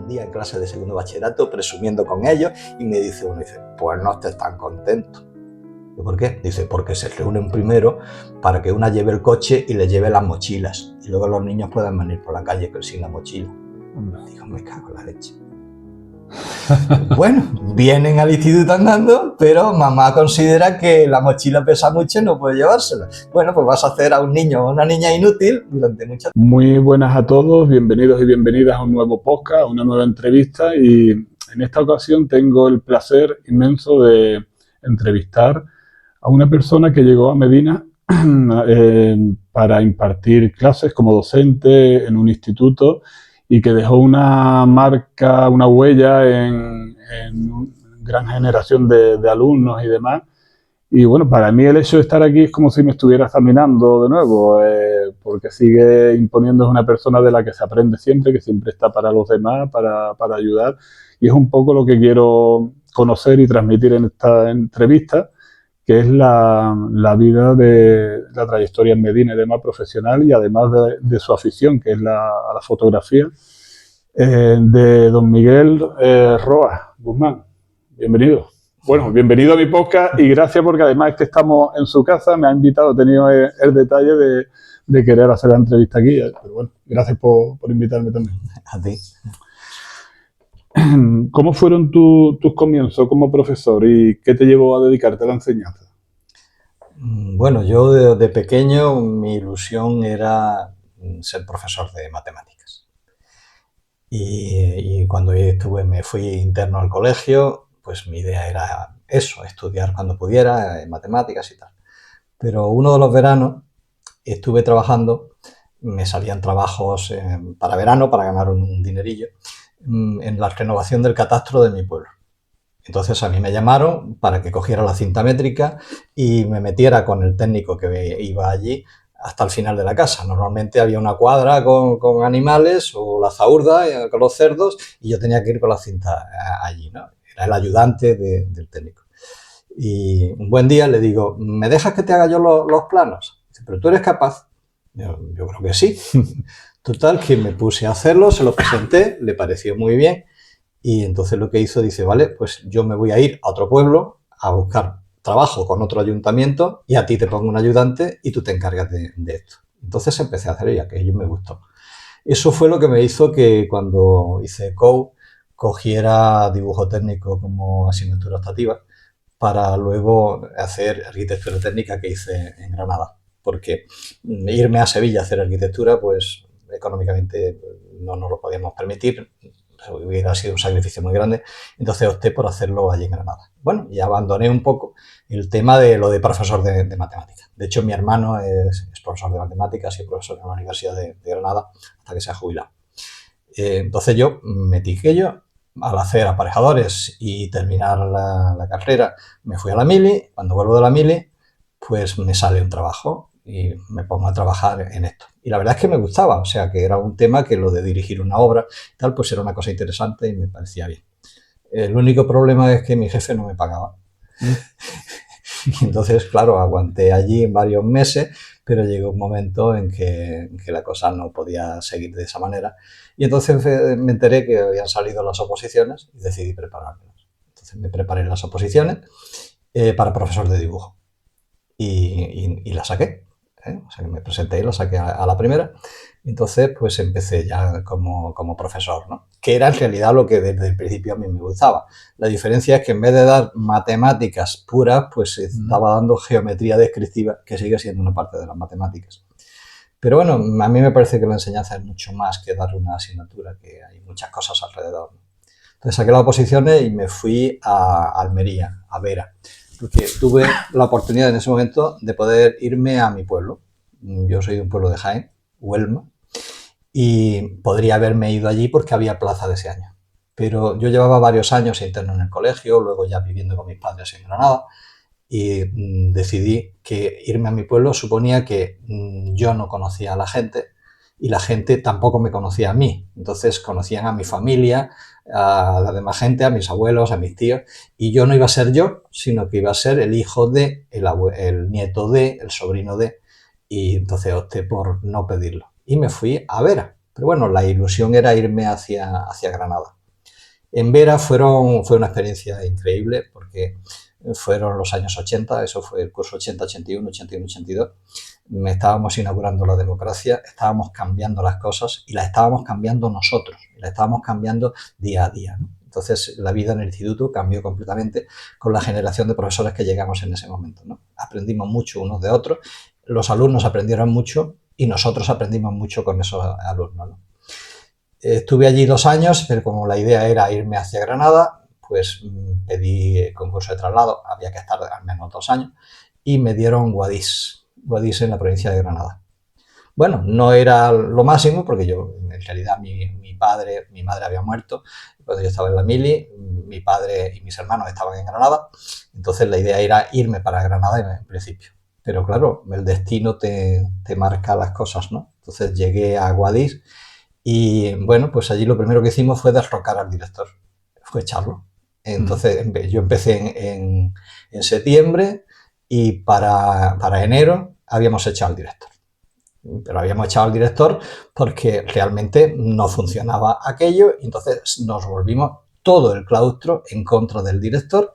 un día en clase de segundo bachillerato presumiendo con ellos y me dice uno, pues no estés tan contento. ¿Y por qué? Dice, porque se reúnen primero para que una lleve el coche y le lleve las mochilas y luego los niños puedan venir por la calle sin la mochila. Digo, me cago en la leche. Bueno, vienen al instituto andando, pero mamá considera que la mochila pesa mucho y no puede llevársela. Bueno, pues vas a hacer a un niño o una niña inútil durante mucho tiempo. Muy buenas a todos, bienvenidos y bienvenidas a un nuevo podcast, a una nueva entrevista, y en esta ocasión tengo el placer inmenso de entrevistar a una persona que llegó a Medina para impartir clases como docente en un instituto y que dejó una marca, una huella en una gran generación de alumnos y demás. Y bueno, para mí el hecho de estar aquí es como si me estuviera examinando de nuevo, porque sigue imponiendo, es una persona de la que se aprende siempre, que siempre está para los demás, para ayudar. Y es un poco lo que quiero conocer y transmitir en esta entrevista, que es la vida de la trayectoria en Medina y demás profesional, y además de su afición, que es la fotografía, de don Miguel Roas Guzmán. Bienvenido. Bueno, bienvenido a mi podcast y gracias porque además es que estamos en su casa, me ha invitado, he tenido el detalle de querer hacer la entrevista aquí. Pero bueno, gracias por invitarme también. A ti. ¿Cómo fueron tus comienzos como profesor y qué te llevó a dedicarte a la enseñanza? Bueno, yo de pequeño mi ilusión era ser profesor de matemáticas. Y cuando me fui interno al colegio, pues mi idea era eso, estudiar cuando pudiera, matemáticas y tal. Pero uno de los veranos estuve trabajando, me salían trabajos para verano, para ganar un dinerillo, en la renovación del catastro de mi pueblo. Entonces a mí me llamaron para que cogiera la cinta métrica y me metiera con el técnico que iba allí hasta el final de la casa. Normalmente había una cuadra con animales o la zahurda con los cerdos y yo tenía que ir con la cinta allí, ¿no? Era el ayudante del técnico. Y un buen día le digo, ¿me dejas que te haga yo los planos? Dice, ¿pero tú eres capaz? Yo creo que sí. Total, que me puse a hacerlo, se lo presenté, le pareció muy bien y entonces lo que hizo, dice, vale, pues yo me voy a ir a otro pueblo a buscar trabajo con otro ayuntamiento y a ti te pongo un ayudante y tú te encargas de esto. Entonces empecé a hacer y aquello me gustó. Eso fue lo que me hizo que cuando hice COU cogiera dibujo técnico como asignatura optativa para luego hacer arquitectura técnica que hice en Granada. Porque irme a Sevilla a hacer arquitectura, pues económicamente no nos lo podíamos permitir, hubiera sido un sacrificio muy grande, entonces opté por hacerlo allí en Granada. Bueno, y abandoné un poco el tema de lo de profesor de matemáticas. De hecho, mi hermano es profesor de matemáticas y profesor en la Universidad de Granada hasta que se ha jubilado. Entonces yo me tiqué al hacer aparejadores y terminar la carrera, me fui a la mili. Cuando vuelvo de la mili, pues me sale un trabajo y me pongo a trabajar en esto. Y la verdad es que me gustaba, o sea, que era un tema que lo de dirigir una obra y tal, pues era una cosa interesante y me parecía bien. El único problema es que mi jefe no me pagaba. Y entonces, claro, aguanté allí varios meses, pero llegó un momento en que la cosa no podía seguir de esa manera. Y entonces me enteré que habían salido las oposiciones y decidí preparármelas. Entonces me preparé las oposiciones para profesor de dibujo. Y la saqué. O sea, que me presenté y la saqué a la primera. Entonces, pues empecé ya como profesor, ¿no? Que era en realidad lo que desde el principio a mí me gustaba. La diferencia es que en vez de dar matemáticas puras, pues estaba dando geometría descriptiva, que sigue siendo una parte de las matemáticas. Pero bueno, a mí me parece que la enseñanza es mucho más que dar una asignatura, que hay muchas cosas alrededor, ¿no? Entonces saqué las oposiciones y me fui a Almería, a Vera, porque tuve la oportunidad en ese momento de poder irme a mi pueblo. Yo soy de un pueblo de Jaén, Huelma, y podría haberme ido allí porque había plaza de ese año. Pero yo llevaba varios años interno en el colegio, luego ya viviendo con mis padres en Granada, y decidí que irme a mi pueblo suponía que yo no conocía a la gente y la gente tampoco me conocía a mí. Entonces conocían a mi familia, a la demás gente, a mis abuelos, a mis tíos, y yo no iba a ser yo, sino que iba a ser el hijo de, el nieto de, el sobrino de, y entonces opté por no pedirlo. Y me fui a Vera. Pero bueno, la ilusión era irme hacia Granada. En Vera fue una experiencia increíble porque fueron los años 80, eso fue el curso 80, 81, 81, 82. Estábamos inaugurando la democracia, estábamos cambiando las cosas y las estábamos cambiando nosotros, las estábamos cambiando día a día, ¿no? Entonces, la vida en el instituto cambió completamente con la generación de profesores que llegamos en ese momento, ¿no? Aprendimos mucho unos de otros, los alumnos aprendieron mucho y nosotros aprendimos mucho con esos alumnos, ¿no? Estuve allí 2 años, pero como la idea era irme hacia Granada, pues pedí el concurso de traslado, había que estar al menos 2 años, y me dieron Guadix en la provincia de Granada. Bueno, no era lo máximo, porque yo, en realidad, mi madre había muerto cuando yo estaba en la mili, mi padre y mis hermanos estaban en Granada, entonces la idea era irme para Granada en principio. Pero claro, el destino te marca las cosas, ¿no? Entonces llegué a Guadix y bueno, pues allí lo primero que hicimos fue derrocar al director, fue echarlo. Entonces yo empecé en septiembre y para enero habíamos echado al director. Pero habíamos echado al director porque realmente no funcionaba aquello y entonces nos volvimos todo el claustro en contra del director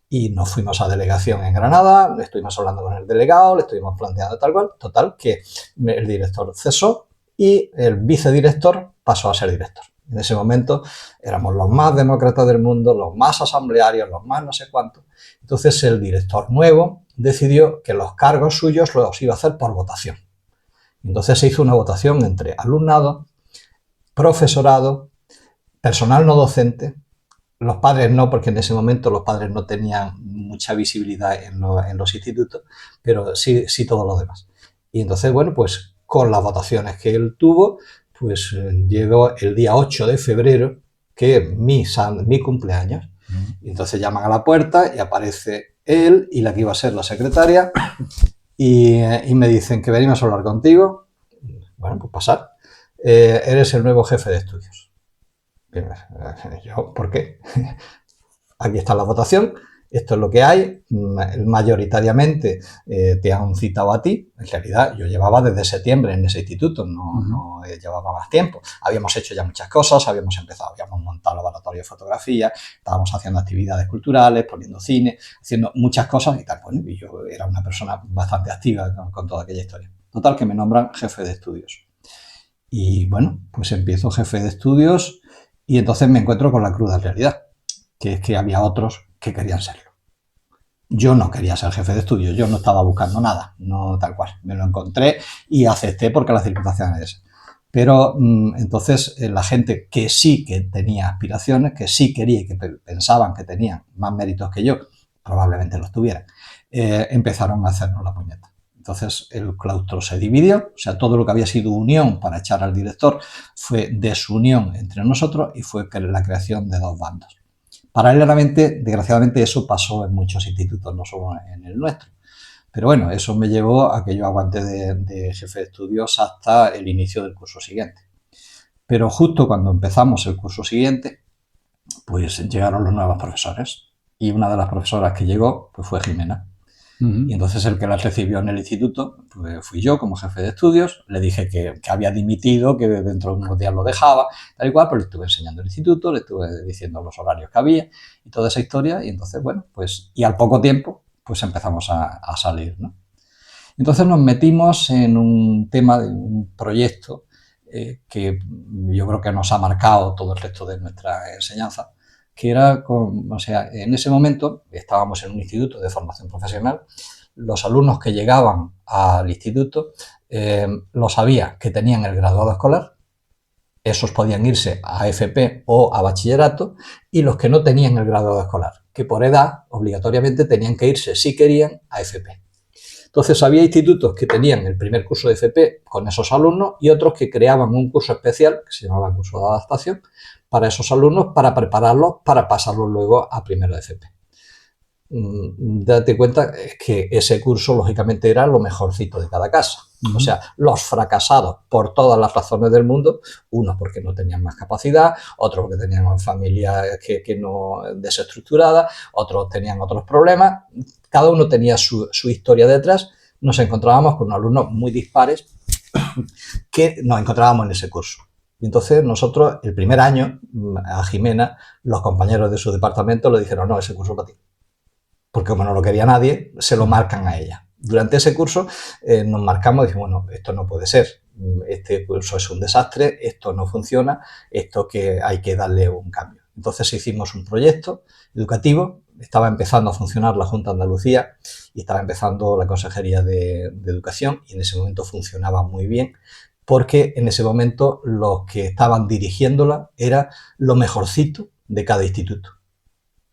y nos fuimos a delegación en Granada, le estuvimos hablando con el delegado, le estuvimos planteando tal cual, total, que el director cesó y el vicedirector pasó a ser director. En ese momento éramos los más demócratas del mundo, los más asamblearios, los más no sé cuántos. Entonces el director nuevo decidió que los cargos suyos los iba a hacer por votación. Entonces se hizo una votación entre alumnado, profesorado, personal no docente, los padres no, porque en ese momento los padres no tenían mucha visibilidad en los institutos, pero sí todos los demás. Y entonces, bueno, pues con las votaciones que él tuvo, pues llegó el día 8 de febrero, que es mi cumpleaños. Y entonces llaman a la puerta y aparece él y la que iba a ser la secretaria y me dicen que venimos a hablar contigo. Bueno, pues pasar. Eres el nuevo jefe de estudios. Yo, ¿por qué? Aquí está la votación, esto es lo que hay, mayoritariamente te han citado a ti. En realidad yo llevaba desde septiembre en ese instituto, no llevaba más tiempo. Habíamos hecho ya muchas cosas, habíamos montado laboratorio de fotografía, estábamos haciendo actividades culturales, poniendo cine, haciendo muchas cosas y tal. Bueno, y yo era una persona bastante activa con toda aquella historia. Total, que me nombran jefe de estudios. Y bueno, pues empiezo jefe de estudios y entonces me encuentro con la cruda realidad, que es que había otros que querían serlo. Yo no quería ser jefe de estudios, yo no estaba buscando nada, no tal cual. Me lo encontré y acepté porque las circunstancias eran esas. Pero entonces la gente que sí que tenía aspiraciones, que sí quería y que pensaban que tenían más méritos que yo, probablemente los tuvieran, empezaron a hacernos la puñeta. Entonces el claustro se dividió, o sea, todo lo que había sido unión para echar al director fue desunión entre nosotros y fue la creación de dos bandos. Paralelamente, desgraciadamente, eso pasó en muchos institutos, no solo en el nuestro. Pero bueno, eso me llevó a que yo aguanté de jefe de estudios hasta el inicio del curso siguiente. Pero justo cuando empezamos el curso siguiente, pues llegaron los nuevos profesores. Y una de las profesoras que llegó pues fue Jimena. Y entonces el que la recibió en el instituto pues fui yo como jefe de estudios, le dije que había dimitido, que dentro de unos días lo dejaba, tal y cual, pero le estuve enseñando el instituto, le estuve diciendo los horarios que había y toda esa historia y entonces, bueno, pues y al poco tiempo pues empezamos a salir, ¿no? Entonces nos metimos en un tema de un proyecto que yo creo que nos ha marcado todo el resto de nuestra enseñanza, que era, en ese momento estábamos en un instituto de formación profesional, los alumnos que llegaban al instituto lo sabía que tenían el graduado escolar, esos podían irse a FP o a bachillerato, y los que no tenían el graduado escolar, que por edad obligatoriamente tenían que irse, si querían, a FP. Entonces había institutos que tenían el primer curso de FP con esos alumnos y otros que creaban un curso especial, que se llamaba curso de adaptación, para esos alumnos, para prepararlos, para pasarlos luego a primero de FP. Date cuenta que ese curso, lógicamente, era lo mejorcito de cada casa. O sea, los fracasados por todas las razones del mundo, unos porque no tenían más capacidad, otros porque tenían familias que no desestructuradas, otros tenían otros problemas, cada uno tenía su historia detrás. Nos encontrábamos con alumnos muy dispares que nos encontrábamos en ese curso. Y entonces nosotros, el primer año, a Jimena, los compañeros de su departamento le dijeron, no, ese curso para ti. Porque como no lo quería nadie, se lo marcan a ella. Durante ese curso nos marcamos y dijimos, bueno, esto no puede ser, este curso es un desastre, esto no funciona, esto que hay que darle un cambio. Entonces hicimos un proyecto educativo, estaba empezando a funcionar la Junta de Andalucía y estaba empezando la Consejería de Educación y en ese momento funcionaba muy bien porque en ese momento los que estaban dirigiéndola era lo mejorcito de cada instituto.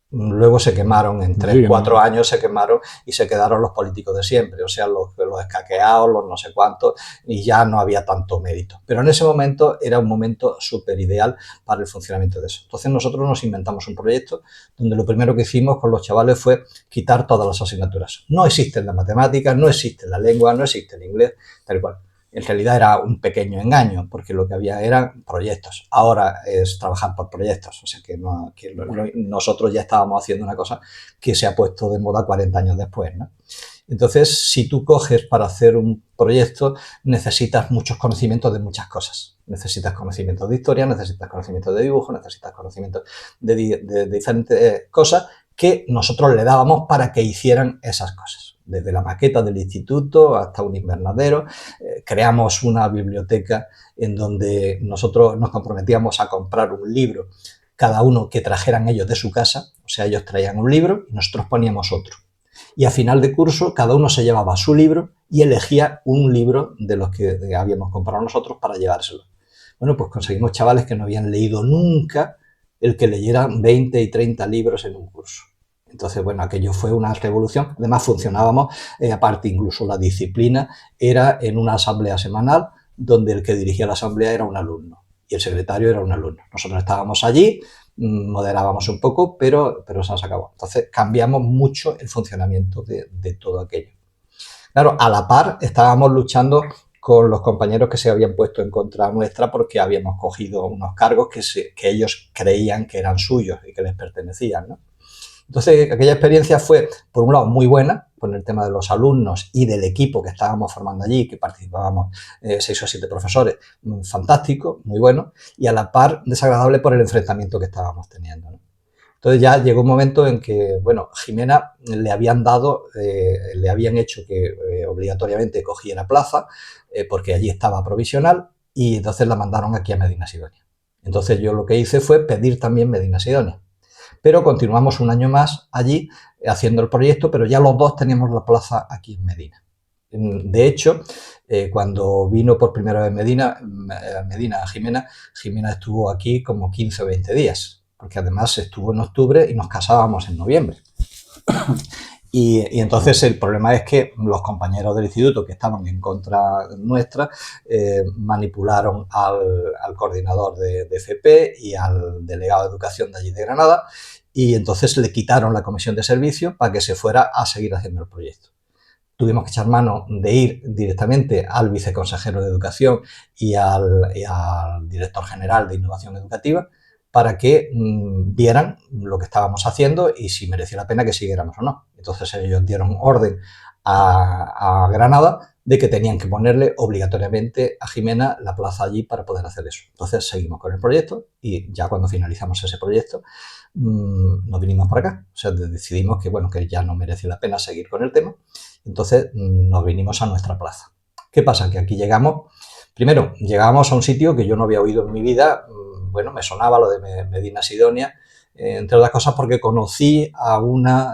Luego se quemaron, en 3, 4 años se quemaron y se quedaron los políticos de siempre, o sea, los escaqueados, los no sé cuántos, y ya no había tanto mérito. Pero en ese momento era un momento súper ideal para el funcionamiento de eso. Entonces nosotros nos inventamos un proyecto donde lo primero que hicimos con los chavales fue quitar todas las asignaturas. No existen las matemáticas, no existe la lengua, no existe el inglés, tal cual. En realidad era un pequeño engaño, porque lo que había eran proyectos. Ahora es trabajar por proyectos, o sea que, nosotros ya estábamos haciendo una cosa que se ha puesto de moda 40 años después, ¿no? Entonces, si tú coges para hacer un proyecto, necesitas muchos conocimientos de muchas cosas. Necesitas conocimientos de historia, necesitas conocimientos de dibujo, necesitas conocimientos de diferentes cosas que nosotros le dábamos para que hicieran esas cosas. Desde la maqueta del instituto hasta un invernadero, creamos una biblioteca en donde nosotros nos comprometíamos a comprar un libro, cada uno que trajeran ellos de su casa, o sea, ellos traían un libro y nosotros poníamos otro. Y a final de curso, cada uno se llevaba su libro y elegía un libro de los que habíamos comprado nosotros para llevárselo. Bueno, pues conseguimos chavales que no habían leído nunca el que leyeran 20 y 30 libros en un curso. Entonces, bueno, aquello fue una revolución. Además, funcionábamos, aparte incluso la disciplina, era en una asamblea semanal donde el que dirigía la asamblea era un alumno y el secretario era un alumno. Nosotros estábamos allí, moderábamos un poco, pero se nos acabó. Entonces, cambiamos mucho el funcionamiento de todo aquello. Claro, a la par estábamos luchando con los compañeros que se habían puesto en contra nuestra porque habíamos cogido unos cargos que ellos creían que eran suyos y que les pertenecían, ¿no? Entonces, aquella experiencia fue, por un lado, muy buena, con el tema de los alumnos y del equipo que estábamos formando allí, que participábamos 6 o 7 profesores, fantástico, muy bueno, y a la par desagradable por el enfrentamiento que estábamos teniendo, ¿no? Entonces ya llegó un momento en que, bueno, Jimena le habían hecho que obligatoriamente cogiera plaza, porque allí estaba provisional, y entonces la mandaron aquí a Medina Sidonia. Entonces yo lo que hice fue pedir también Medina Sidonia. Pero continuamos un año más allí haciendo el proyecto, pero ya los dos teníamos la plaza aquí en Medina. De hecho, cuando vino por primera vez Jimena estuvo aquí como 15 o 20 días, porque además estuvo en octubre y nos casábamos en noviembre. Y entonces el problema es que los compañeros del instituto que estaban en contra nuestra manipularon al coordinador de FP y al delegado de educación de allí de Granada y entonces le quitaron la comisión de servicio para que se fuera a seguir haciendo el proyecto. Tuvimos que echar mano de ir directamente al viceconsejero de educación y al director general de innovación educativa para que vieran lo que estábamos haciendo y si merecía la pena que siguiéramos o no. Entonces ellos dieron orden a Granada de que tenían que ponerle obligatoriamente a Jimena la plaza allí para poder hacer eso. Entonces seguimos con el proyecto y ya cuando finalizamos ese proyecto nos vinimos para acá. O sea, decidimos que, bueno, que ya no merecía la pena seguir con el tema. Entonces nos vinimos a nuestra plaza. ¿Qué pasa? Que aquí primero llegábamos a un sitio que yo no había oído en mi vida. Bueno, me sonaba lo de Medina Sidonia, entre otras cosas porque conocí a una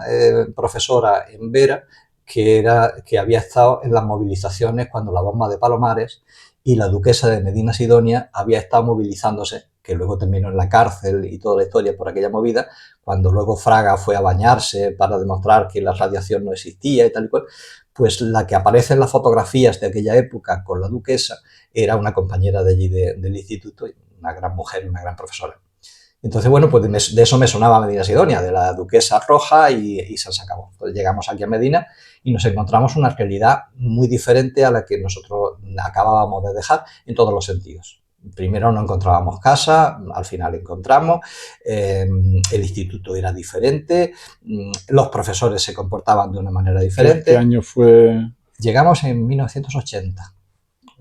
profesora en Vera que había estado en las movilizaciones cuando la bomba de Palomares y la duquesa de Medina Sidonia había estado movilizándose, que luego terminó en la cárcel y toda la historia por aquella movida, cuando luego Fraga fue a bañarse para demostrar que la radiación no existía y tal y cual, pues la que aparece en las fotografías de aquella época con la duquesa era una compañera de allí del instituto, una gran mujer, una gran profesora. Entonces, bueno, pues de eso me sonaba Medina Sidonia, de la duquesa roja y se acabó. Entonces llegamos aquí a Medina y nos encontramos una realidad muy diferente a la que nosotros acabábamos de dejar en todos los sentidos. Primero no encontrábamos casa, al final encontramos, el instituto era diferente, los profesores se comportaban de una manera diferente. ¿Qué año fue? Llegamos en 1980,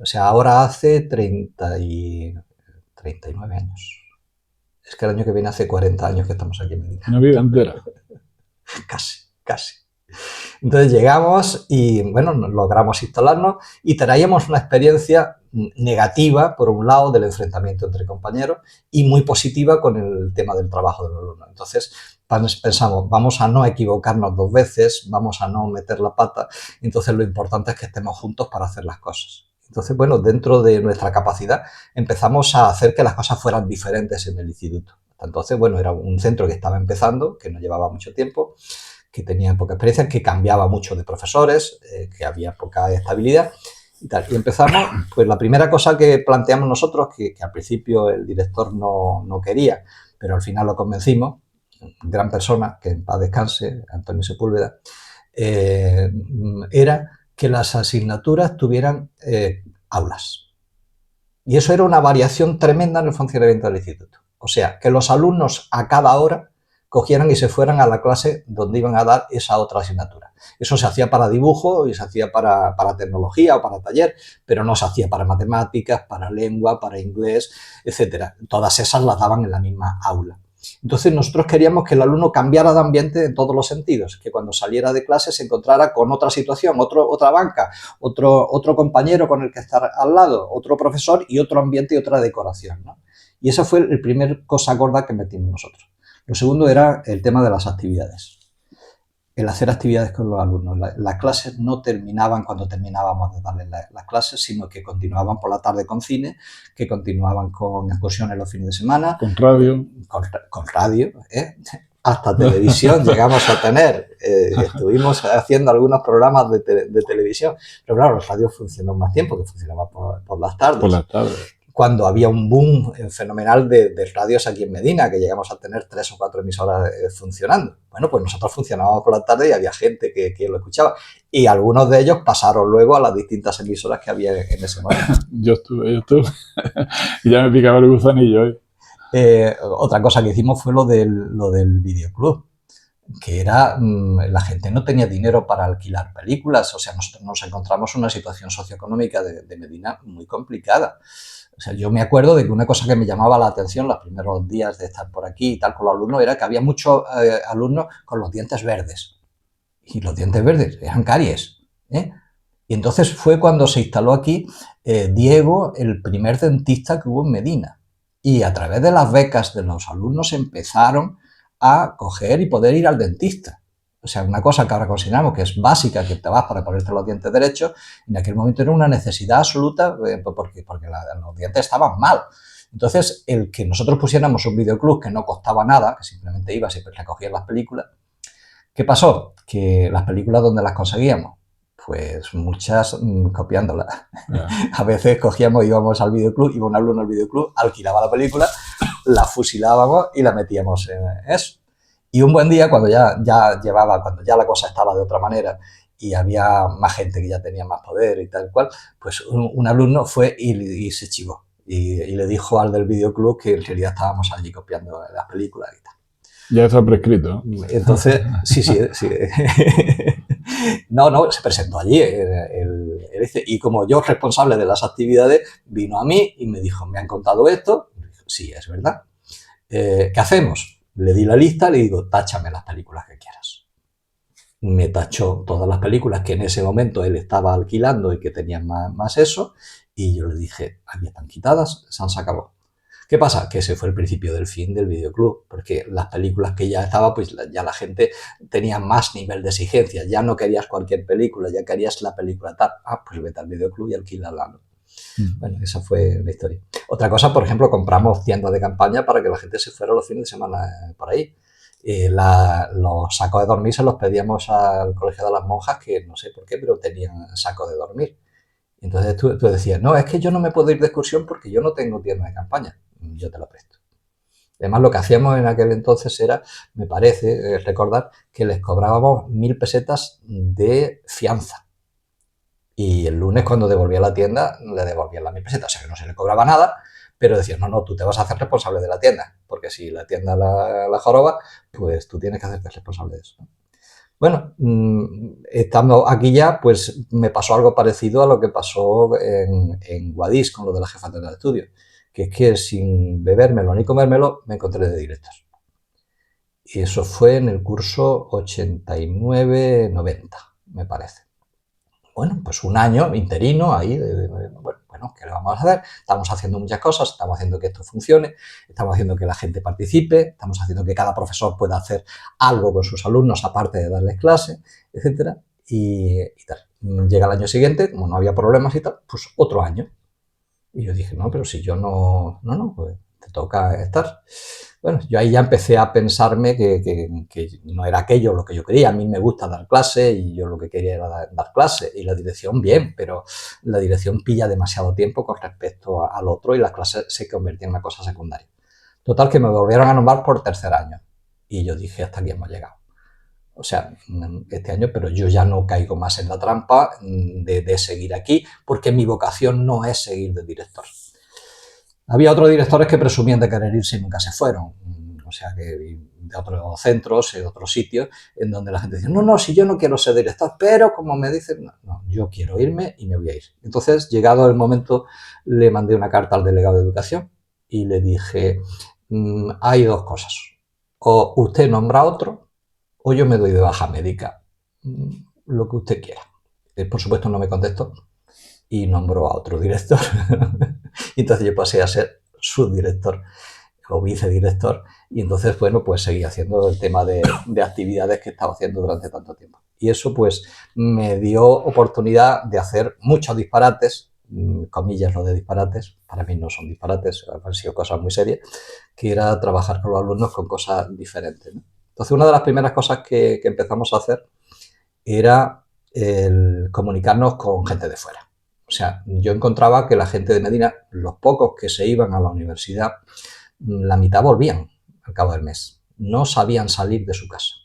o sea, ahora hace 30 39 años. Es que el año que viene hace 40 años que estamos aquí en Medina. Una vida entera. Casi. Entonces llegamos y, bueno, logramos instalarnos y traíamos una experiencia negativa, por un lado, del enfrentamiento entre compañeros y muy positiva con el tema del trabajo de los alumnos. Entonces pensamos, vamos a no equivocarnos 2 veces, vamos a no meter la pata, entonces lo importante es que estemos juntos para hacer las cosas. Entonces, bueno, dentro de nuestra capacidad empezamos a hacer que las cosas fueran diferentes en el instituto. Entonces, bueno, era un centro que estaba empezando, que no llevaba mucho tiempo, que tenía poca experiencia, que cambiaba mucho de profesores, que había poca estabilidad y tal. Y empezamos, pues la primera cosa que planteamos nosotros, que al principio el director no quería, pero al final lo convencimos, gran persona, que en paz descanse, Antonio Sepúlveda, era que las asignaturas tuvieran aulas. Y eso era una variación tremenda en el funcionamiento del instituto. O sea, que los alumnos a cada hora cogieran y se fueran a la clase donde iban a dar esa otra asignatura. Eso se hacía para dibujo y se hacía para tecnología o para taller, pero no se hacía para matemáticas, para lengua, para inglés, etc. Todas esas las daban en la misma aula. Entonces nosotros queríamos que el alumno cambiara de ambiente en todos los sentidos, que cuando saliera de clase se encontrara con otra situación, otra banca, otro compañero con el que estar al lado, otro profesor y otro ambiente y otra decoración, ¿no? Y esa fue el primer cosa gorda que metimos nosotros. Lo segundo era el tema de las actividades. El hacer actividades con los alumnos. Las clases no terminaban cuando terminábamos de darles las clases, sino que continuaban por la tarde con cine, que continuaban con excursiones los fines de semana. Con radio. Con radio, hasta televisión llegamos a tener. Estuvimos haciendo algunos programas de televisión, pero claro, la radio funcionó más tiempo, que funcionaba por las tardes. Por las tardes. Cuando había un boom fenomenal de radios aquí en Medina, que llegamos a tener 3 o 4 emisoras funcionando. Bueno, pues nosotros funcionábamos por la tarde y había gente que lo escuchaba. Y algunos de ellos pasaron luego a las distintas emisoras que había en ese momento. Yo estuve. Y ya me picaba el gusanillo. Otra cosa que hicimos fue lo del videoclub, que era, la gente no tenía dinero para alquilar películas. O sea, nosotros nos encontramos en una situación socioeconómica de Medina muy complicada. O sea, yo me acuerdo de que una cosa que me llamaba la atención los primeros días de estar por aquí y tal con los alumnos era que había muchos alumnos con los dientes verdes. Y los dientes verdes eran caries, ¿eh? Y entonces fue cuando se instaló aquí Diego, el primer dentista que hubo en Medina. Y a través de las becas de los alumnos empezaron a coger y poder ir al dentista. O sea, una cosa que ahora consideramos que es básica, que te vas para ponerte los dientes derechos, en aquel momento era una necesidad absoluta porque los dientes estaban mal. Entonces, el que nosotros pusiéramos un videoclub que no costaba nada, que simplemente ibas y recogías las películas, ¿qué pasó? Que las películas, ¿dónde las conseguíamos? Pues muchas copiándolas. A veces cogíamos, íbamos al videoclub, iba un alumno al videoclub, alquilaba la película, la fusilábamos y la metíamos en eso. Y un buen día, cuando ya la cosa estaba de otra manera y había más gente que ya tenía más poder y tal cual, pues un alumno fue y se chivó. Y le dijo al del videoclub que en realidad estábamos allí copiando las películas y tal. Ya está prescrito, ¿no? Entonces, sí. No, se presentó allí. Y como yo, responsable de las actividades, vino a mí y me dijo, me han contado esto. Y dije, sí, es verdad. ¿Qué hacemos? Le di la lista, le digo, táchame las películas que quieras. Me tachó todas las películas que en ese momento él estaba alquilando y que tenían más eso, y yo le dije, aquí están quitadas, se han sacado. ¿Qué pasa? Que ese fue el principio del fin del videoclub, porque las películas que ya estaba, pues ya la gente tenía más nivel de exigencia, ya no querías cualquier película, ya querías la película tal. Pues vete al videoclub y alquílala, ¿no? Bueno, esa fue la historia. Otra cosa, por ejemplo, compramos tiendas de campaña para que la gente se fuera los fines de semana por ahí. Los sacos de dormir se los pedíamos al Colegio de las Monjas, que no sé por qué, pero tenían sacos de dormir. Entonces tú decías, no, es que yo no me puedo ir de excursión porque yo no tengo tienda de campaña. Yo te lo presto. Además, lo que hacíamos en aquel entonces era, me parece recordar, que les cobrábamos 1.000 pesetas de fianza. Y el lunes, cuando devolvía la tienda, le devolvían las 1.000 pesetas. O sea, que no se le cobraba nada, pero decían, no, tú te vas a hacer responsable de la tienda. Porque si la tienda la joroba, pues tú tienes que hacerte responsable de eso. Bueno, estando aquí ya, pues me pasó algo parecido a lo que pasó en Guadix con lo de la jefatura de estudio. que es que sin bebérmelo ni comérmelo me encontré de director. Y eso fue en el curso 89-90, me parece. Bueno, pues un año interino ahí, bueno, ¿qué le vamos a hacer? Estamos haciendo muchas cosas, estamos haciendo que esto funcione, estamos haciendo que la gente participe, estamos haciendo que cada profesor pueda hacer algo con sus alumnos aparte de darles clase, etcétera, y tal. Llega el año siguiente, como no había problemas y tal, pues otro año. Y yo dije, no, pero si yo no, pues te toca estar. Bueno, yo ahí ya empecé a pensarme que no era aquello lo que yo quería. A mí me gusta dar clase y yo lo que quería era dar clase. Y la dirección, bien, pero la dirección pilla demasiado tiempo con respecto al otro y las clases se convertían en una cosa secundaria. Total, que me volvieron a nombrar por tercer año. Y yo dije, hasta aquí hemos llegado. O sea, este año, pero yo ya no caigo más en la trampa de seguir aquí, porque mi vocación no es seguir de director. Había otros directores que presumían de querer irse y nunca se fueron, o sea, que de otros centros, de otros sitios, en donde la gente dice, no, si yo no quiero ser director, pero como me dicen, no, yo quiero irme y me voy a ir. Entonces, llegado el momento, le mandé una carta al delegado de educación y le dije, hay dos cosas, o usted nombra a otro, o yo me doy de baja médica, lo que usted quiera. Por supuesto no me contestó y nombró a otro director. Y entonces yo pasé a ser subdirector o vicedirector y entonces, bueno, pues seguí haciendo el tema de actividades que estaba haciendo durante tanto tiempo. Y eso pues me dio oportunidad de hacer muchos disparates, comillas lo de disparates, para mí no son disparates, han sido cosas muy serias, que era trabajar con los alumnos con cosas diferentes, ¿no? Entonces, una de las primeras cosas que empezamos a hacer era el comunicarnos con gente de fuera. O sea, yo encontraba que la gente de Medina, los pocos que se iban a la universidad, la mitad volvían al cabo del mes. No sabían salir de su casa.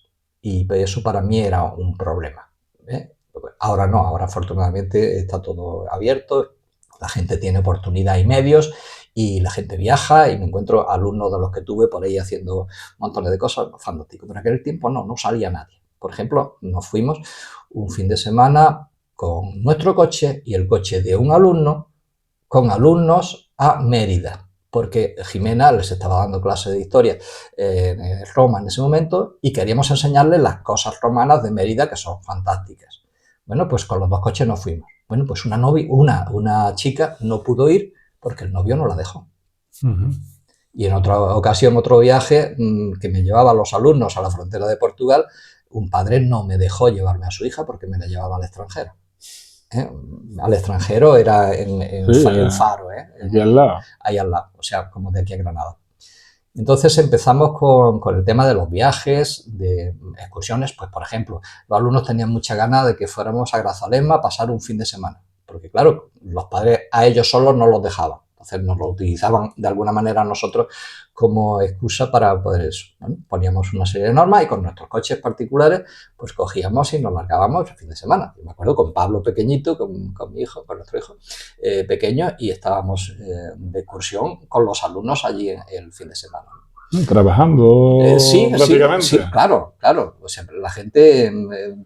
Y eso para mí era un problema, ¿eh? Ahora no, ahora afortunadamente está todo abierto, la gente tiene oportunidad y medios y la gente viaja y me encuentro alumnos de los que tuve por ahí haciendo montones de cosas, fantástico. Pero en aquel tiempo no salía nadie. Por ejemplo, nos fuimos un fin de semana con nuestro coche y el coche de un alumno con alumnos a Mérida, porque Jimena les estaba dando clase de historia en Roma en ese momento y queríamos enseñarles las cosas romanas de Mérida que son fantásticas. Bueno, pues con los dos coches nos fuimos. Bueno, pues una chica no pudo ir porque el novio no la dejó. Y en otra ocasión, otro viaje que me llevaba a los alumnos a la frontera de Portugal, un padre no me dejó llevarme a su hija porque me la llevaba al extranjero. Al extranjero era en Faro, aquí al lado. Ahí al lado, o sea, como de aquí a Granada. Entonces empezamos con el tema de los viajes, de excursiones, pues por ejemplo, los alumnos tenían mucha ganas de que fuéramos a Grazalema a pasar un fin de semana, porque claro, los padres a ellos solos no los dejaban. Entonces nos lo utilizaban de alguna manera nosotros como excusa para poder eso. Bueno, poníamos una serie de normas y con nuestros coches particulares pues cogíamos y nos largábamos el fin de semana. Yo me acuerdo con Pablo pequeñito, con mi hijo, con nuestro hijo pequeño y estábamos de excursión con los alumnos allí el fin de semana. Trabajando prácticamente. Sí, claro. O sea, la gente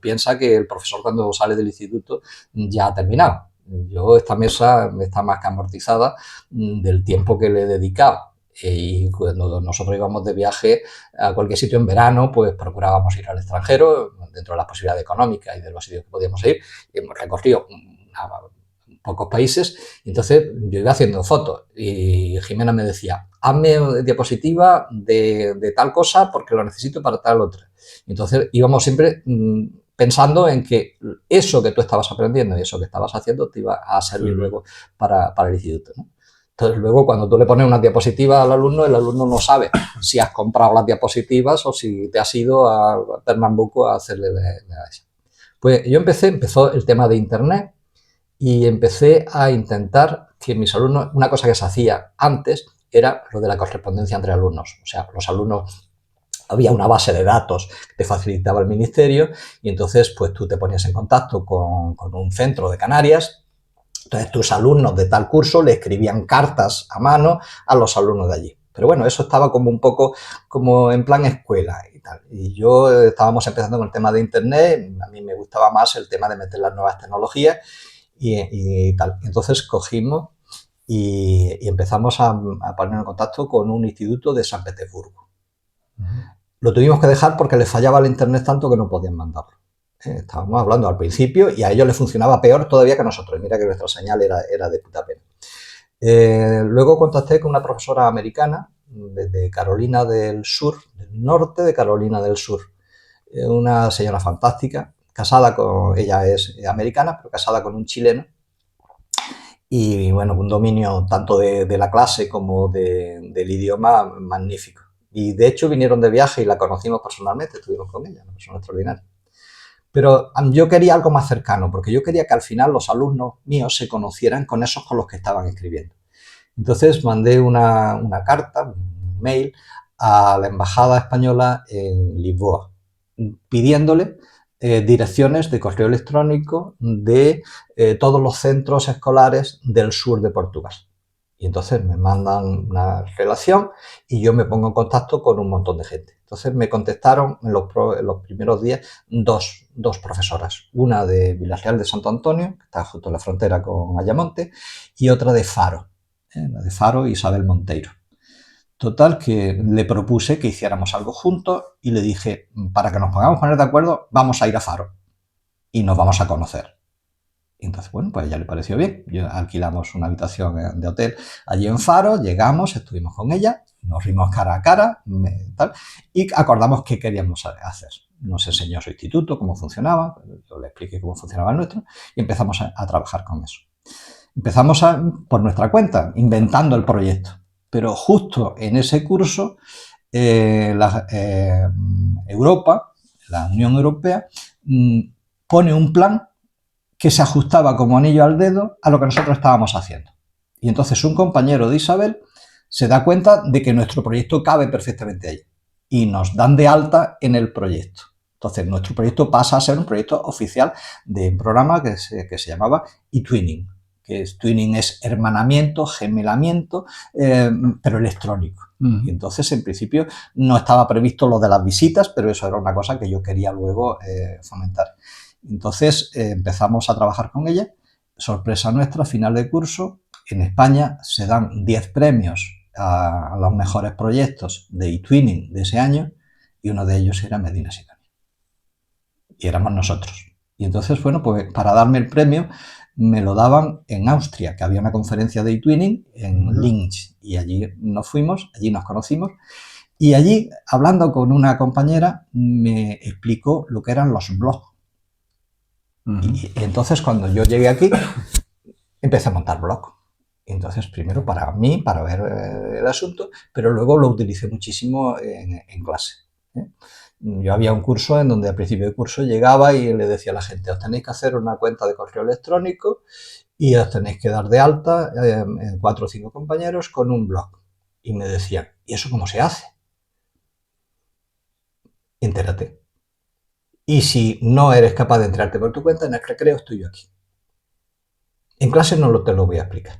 piensa que el profesor cuando sale del instituto ya ha terminado. Yo esta mesa está más que amortizada del tiempo que le he dedicado. Y cuando nosotros íbamos de viaje a cualquier sitio en verano, pues procurábamos ir al extranjero, dentro de las posibilidades económicas y de los sitios que podíamos ir. Y hemos recorrido pocos países, y entonces yo iba haciendo fotos y Jimena me decía, hazme diapositiva de tal cosa porque lo necesito para tal otra. Y entonces íbamos siempre pensando en que eso que tú estabas aprendiendo y eso que estabas haciendo te iba a servir luego para el instituto, ¿no? Entonces luego cuando tú le pones una diapositiva al alumno, el alumno no sabe si has comprado las diapositivas o si te has ido a Pernambuco a hacerle eso. Pues empezó el tema de internet y empecé a intentar que mis alumnos, una cosa que se hacía antes era lo de la correspondencia entre alumnos. O sea, los alumnos, había una base de datos que te facilitaba el ministerio y entonces pues tú te ponías en contacto con un centro de Canarias. Entonces tus alumnos de tal curso le escribían cartas a mano a los alumnos de allí. Pero bueno, eso estaba como un poco como en plan escuela y tal. Y yo estábamos empezando con el tema de internet, a mí me gustaba más el tema de meter las nuevas tecnologías y tal. Entonces cogimos y empezamos a ponernos en contacto con un instituto de San Petersburgo. Lo tuvimos que dejar porque les fallaba el internet tanto que no podían mandarlo. Estábamos hablando al principio y a ellos les funcionaba peor todavía que a nosotros. Mira que nuestra señal era de puta pena. Luego contacté con una profesora americana de Carolina del Sur, del norte de Carolina del Sur. Una señora fantástica, casada con, ella es americana, pero casada con un chileno. Y bueno, un dominio tanto de la clase como del idioma magnífico. Y de hecho vinieron de viaje y la conocimos personalmente, estuvimos con ella, una persona extraordinaria. Pero yo quería algo más cercano, porque yo quería que al final los alumnos míos se conocieran con esos con los que estaban escribiendo. Entonces mandé una carta, un mail, a la embajada española en Lisboa, pidiéndole direcciones de correo electrónico de todos los centros escolares del sur de Portugal. Y entonces me mandan una relación y yo me pongo en contacto con un montón de gente. Entonces me contestaron en los primeros días dos profesoras, una de Villarreal de Santo Antonio, que está justo en la frontera con Ayamonte, y otra de Faro, la de Faro, Isabel Monteiro. Total, que le propuse que hiciéramos algo juntos y le dije, para que nos podamos poner de acuerdo, vamos a ir a Faro y nos vamos a conocer. Y entonces, bueno, pues a ella le pareció bien. Alquilamos una habitación de hotel allí en Faro, llegamos, estuvimos con ella, nos rimos cara a cara tal, y acordamos qué queríamos hacer. Nos enseñó su instituto, cómo funcionaba, yo le expliqué cómo funcionaba el nuestro y empezamos a trabajar con eso. Empezamos por nuestra cuenta, inventando el proyecto. Pero justo en ese curso, Europa, la Unión Europea, pone un plan que se ajustaba como anillo al dedo a lo que nosotros estábamos haciendo. Y entonces un compañero de Isabel se da cuenta de que nuestro proyecto cabe perfectamente ahí y nos dan de alta en el proyecto. Entonces nuestro proyecto pasa a ser un proyecto oficial de un programa que se llamaba eTwinning, que Twinning es hermanamiento, gemelamiento, pero electrónico. Y entonces, en principio, no estaba previsto lo de las visitas, pero eso era una cosa que yo quería luego fomentar. Entonces, empezamos a trabajar con ella. Sorpresa nuestra, final de curso, en España se dan 10 premios a los mejores proyectos de eTwinning de ese año, y uno de ellos era Medina Sidonia. Y éramos nosotros. Y entonces, bueno, pues para darme el premio, me lo daban en Austria, que había una conferencia de eTwinning en Linz, y allí nos fuimos, allí nos conocimos, y allí, hablando con una compañera, me explicó lo que eran los blogs. Y entonces, cuando yo llegué aquí, empecé a montar blogs. Entonces, primero para mí, para ver el asunto, pero luego lo utilicé muchísimo en clase. Yo había un curso en donde al principio del curso llegaba y le decía a la gente, os tenéis que hacer una cuenta de correo electrónico y os tenéis que dar de alta 4 o 5 compañeros con un blog. Y me decían, ¿y eso cómo se hace? Entérate. Y si no eres capaz de enterarte por tu cuenta, en el recreo estoy yo aquí. En clase no te lo voy a explicar.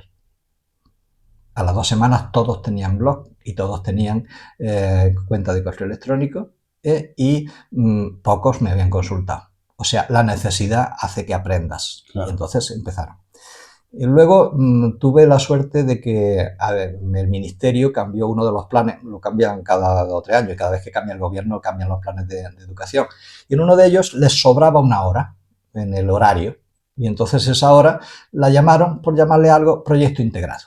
A las 2 semanas todos tenían blog y todos tenían cuenta de correo electrónico y pocos me habían consultado. O sea, la necesidad hace que aprendas. Claro. Y entonces empezaron. Y luego tuve la suerte de que el ministerio cambió uno de los planes, lo cambian cada 2 o 3 años, y cada vez que cambia el gobierno cambian los planes de educación. Y en uno de ellos les sobraba una hora en el horario. Y entonces esa hora la llamaron, por llamarle algo, proyecto integrado.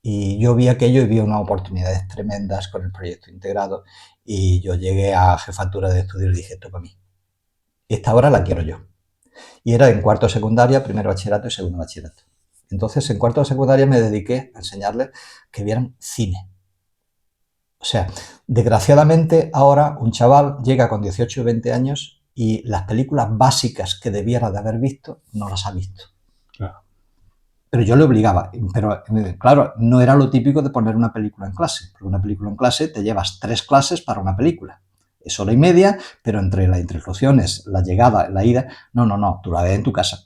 Y yo vi aquello y vi unas oportunidades tremendas con el proyecto integrado y yo llegué a jefatura de estudio y dije, esto para mí. Esta hora la quiero yo. Y era en cuarto de secundaria, primero bachillerato y segundo bachillerato. Entonces, en cuarto de secundaria me dediqué a enseñarles que vieran cine. O sea, desgraciadamente ahora un chaval llega con 18 o 20 años y las películas básicas que debiera de haber visto no las ha visto. Claro. Pero yo le obligaba, pero claro, no era lo típico de poner una película en clase, porque una película en clase te llevas 3 clases para una película. Es hora y media, pero entre las introducciones, la llegada, la ida, no, tú la ves en tu casa.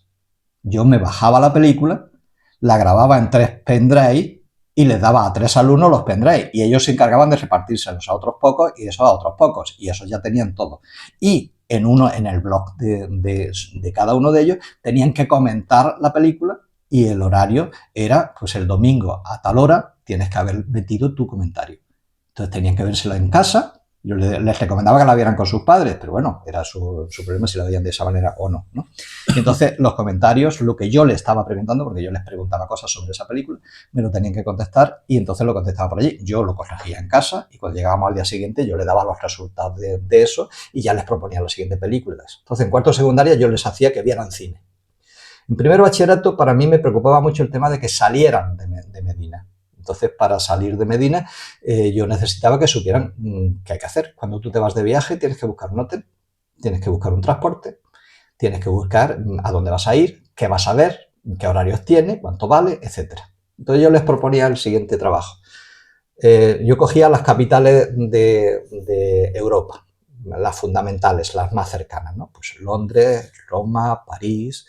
Yo me bajaba la película, la grababa en 3 pendrive y les daba a 3 alumnos los pendrive y ellos se encargaban de repartírselos a otros pocos y eso a otros pocos y esos ya tenían todo. Y en el blog de cada uno de ellos tenían que comentar la película y el horario era, pues el domingo a tal hora tienes que haber metido tu comentario. Entonces tenían que vérselo en casa. Yo les recomendaba que la vieran con sus padres, pero bueno, era su problema si la veían de esa manera o no, ¿no? Y entonces los comentarios, lo que yo les estaba preguntando, porque yo les preguntaba cosas sobre esa película, me lo tenían que contestar y entonces lo contestaba por allí. Yo lo corregía en casa y cuando llegábamos al día siguiente yo les daba los resultados de eso y ya les proponía la siguiente película. Entonces en cuarto de secundaria yo les hacía que vieran cine. En primero bachillerato para mí me preocupaba mucho el tema de que salieran de Medina. Entonces, para salir de Medina, yo necesitaba que supieran qué hay que hacer. Cuando tú te vas de viaje, tienes que buscar un hotel, tienes que buscar un transporte, tienes que buscar a dónde vas a ir, qué vas a ver, qué horarios tiene, cuánto vale, etc. Entonces, yo les proponía el siguiente trabajo. Yo cogía las capitales de Europa, las fundamentales, las más cercanas, ¿no? Pues Londres, Roma, París,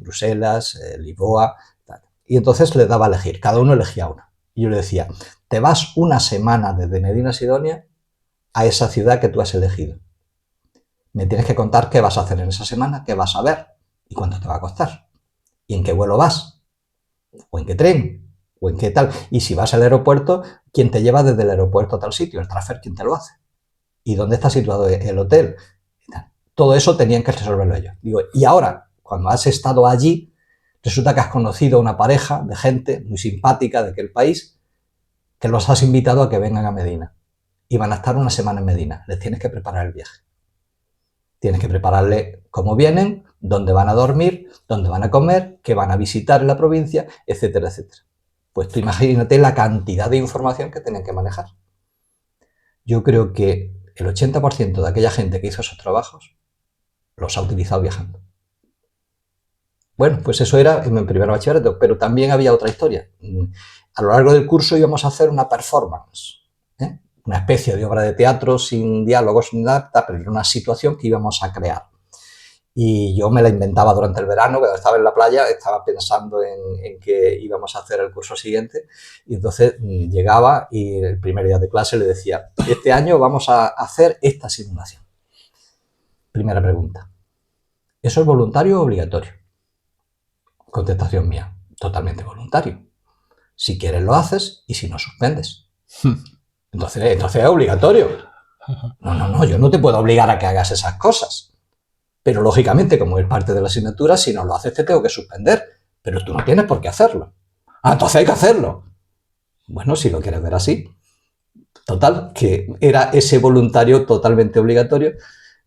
Bruselas, Lisboa. Tal. Y entonces les daba a elegir, cada uno elegía una. Y yo le decía, te vas una semana desde Medina Sidonia a esa ciudad que tú has elegido. Me tienes que contar qué vas a hacer en esa semana, qué vas a ver y cuánto te va a costar. Y en qué vuelo vas, o en qué tren, o en qué tal. Y si vas al aeropuerto, ¿quién te lleva desde el aeropuerto a tal sitio? El transfer, ¿quién te lo hace? ¿Y dónde está situado el hotel? Todo eso tenían que resolverlo ellos. Digo, y ahora, cuando has estado allí, resulta que has conocido a una pareja de gente muy simpática de aquel país que los has invitado a que vengan a Medina. Y van a estar una semana en Medina. Les tienes que preparar el viaje. Tienes que prepararle cómo vienen, dónde van a dormir, dónde van a comer, qué van a visitar en la provincia, etcétera, etcétera. Pues tú imagínate la cantidad de información que tienen que manejar. Yo creo que el 80% de aquella gente que hizo esos trabajos los ha utilizado viajando. Bueno, pues eso era en mi primer bachillerato, pero también había otra historia. A lo largo del curso íbamos a hacer una performance, ¿eh? Una especie de obra de teatro sin diálogos, sin nada, pero era una situación que íbamos a crear. Y yo me la inventaba durante el verano, cuando estaba en la playa, estaba pensando en que íbamos a hacer el curso siguiente, y entonces llegaba y el primer día de clase le decía, este año vamos a hacer esta simulación. Primera pregunta, ¿eso es voluntario o obligatorio? Contestación mía, totalmente voluntario. Si quieres lo haces y si no suspendes. Entonces es obligatorio. No, yo no te puedo obligar a que hagas esas cosas. Pero lógicamente, como es parte de la asignatura, si no lo haces te tengo que suspender. Pero tú no tienes por qué hacerlo. Ah, entonces hay que hacerlo. Bueno, si lo quieres ver así. Total, que era ese voluntario totalmente obligatorio.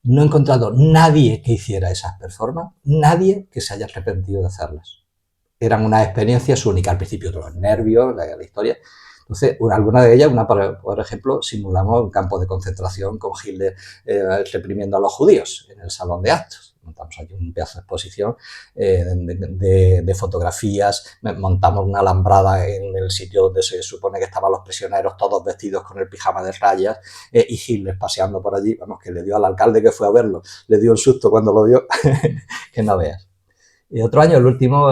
No he encontrado nadie que hiciera esas performances, nadie que se haya arrepentido de hacerlas. Eran unas experiencias únicas. Al principio, los nervios, la historia. Entonces, alguna de ellas, por ejemplo, simulamos un campo de concentración con Hitler reprimiendo a los judíos en el salón de actos. Montamos aquí un pedazo de exposición de fotografías, montamos una alambrada en el sitio donde se supone que estaban los prisioneros, todos vestidos con el pijama de rayas, y Hitler paseando por allí, vamos, que le dio al alcalde que fue a verlo, le dio el susto cuando lo vio, que no veas. Y otro año, el último,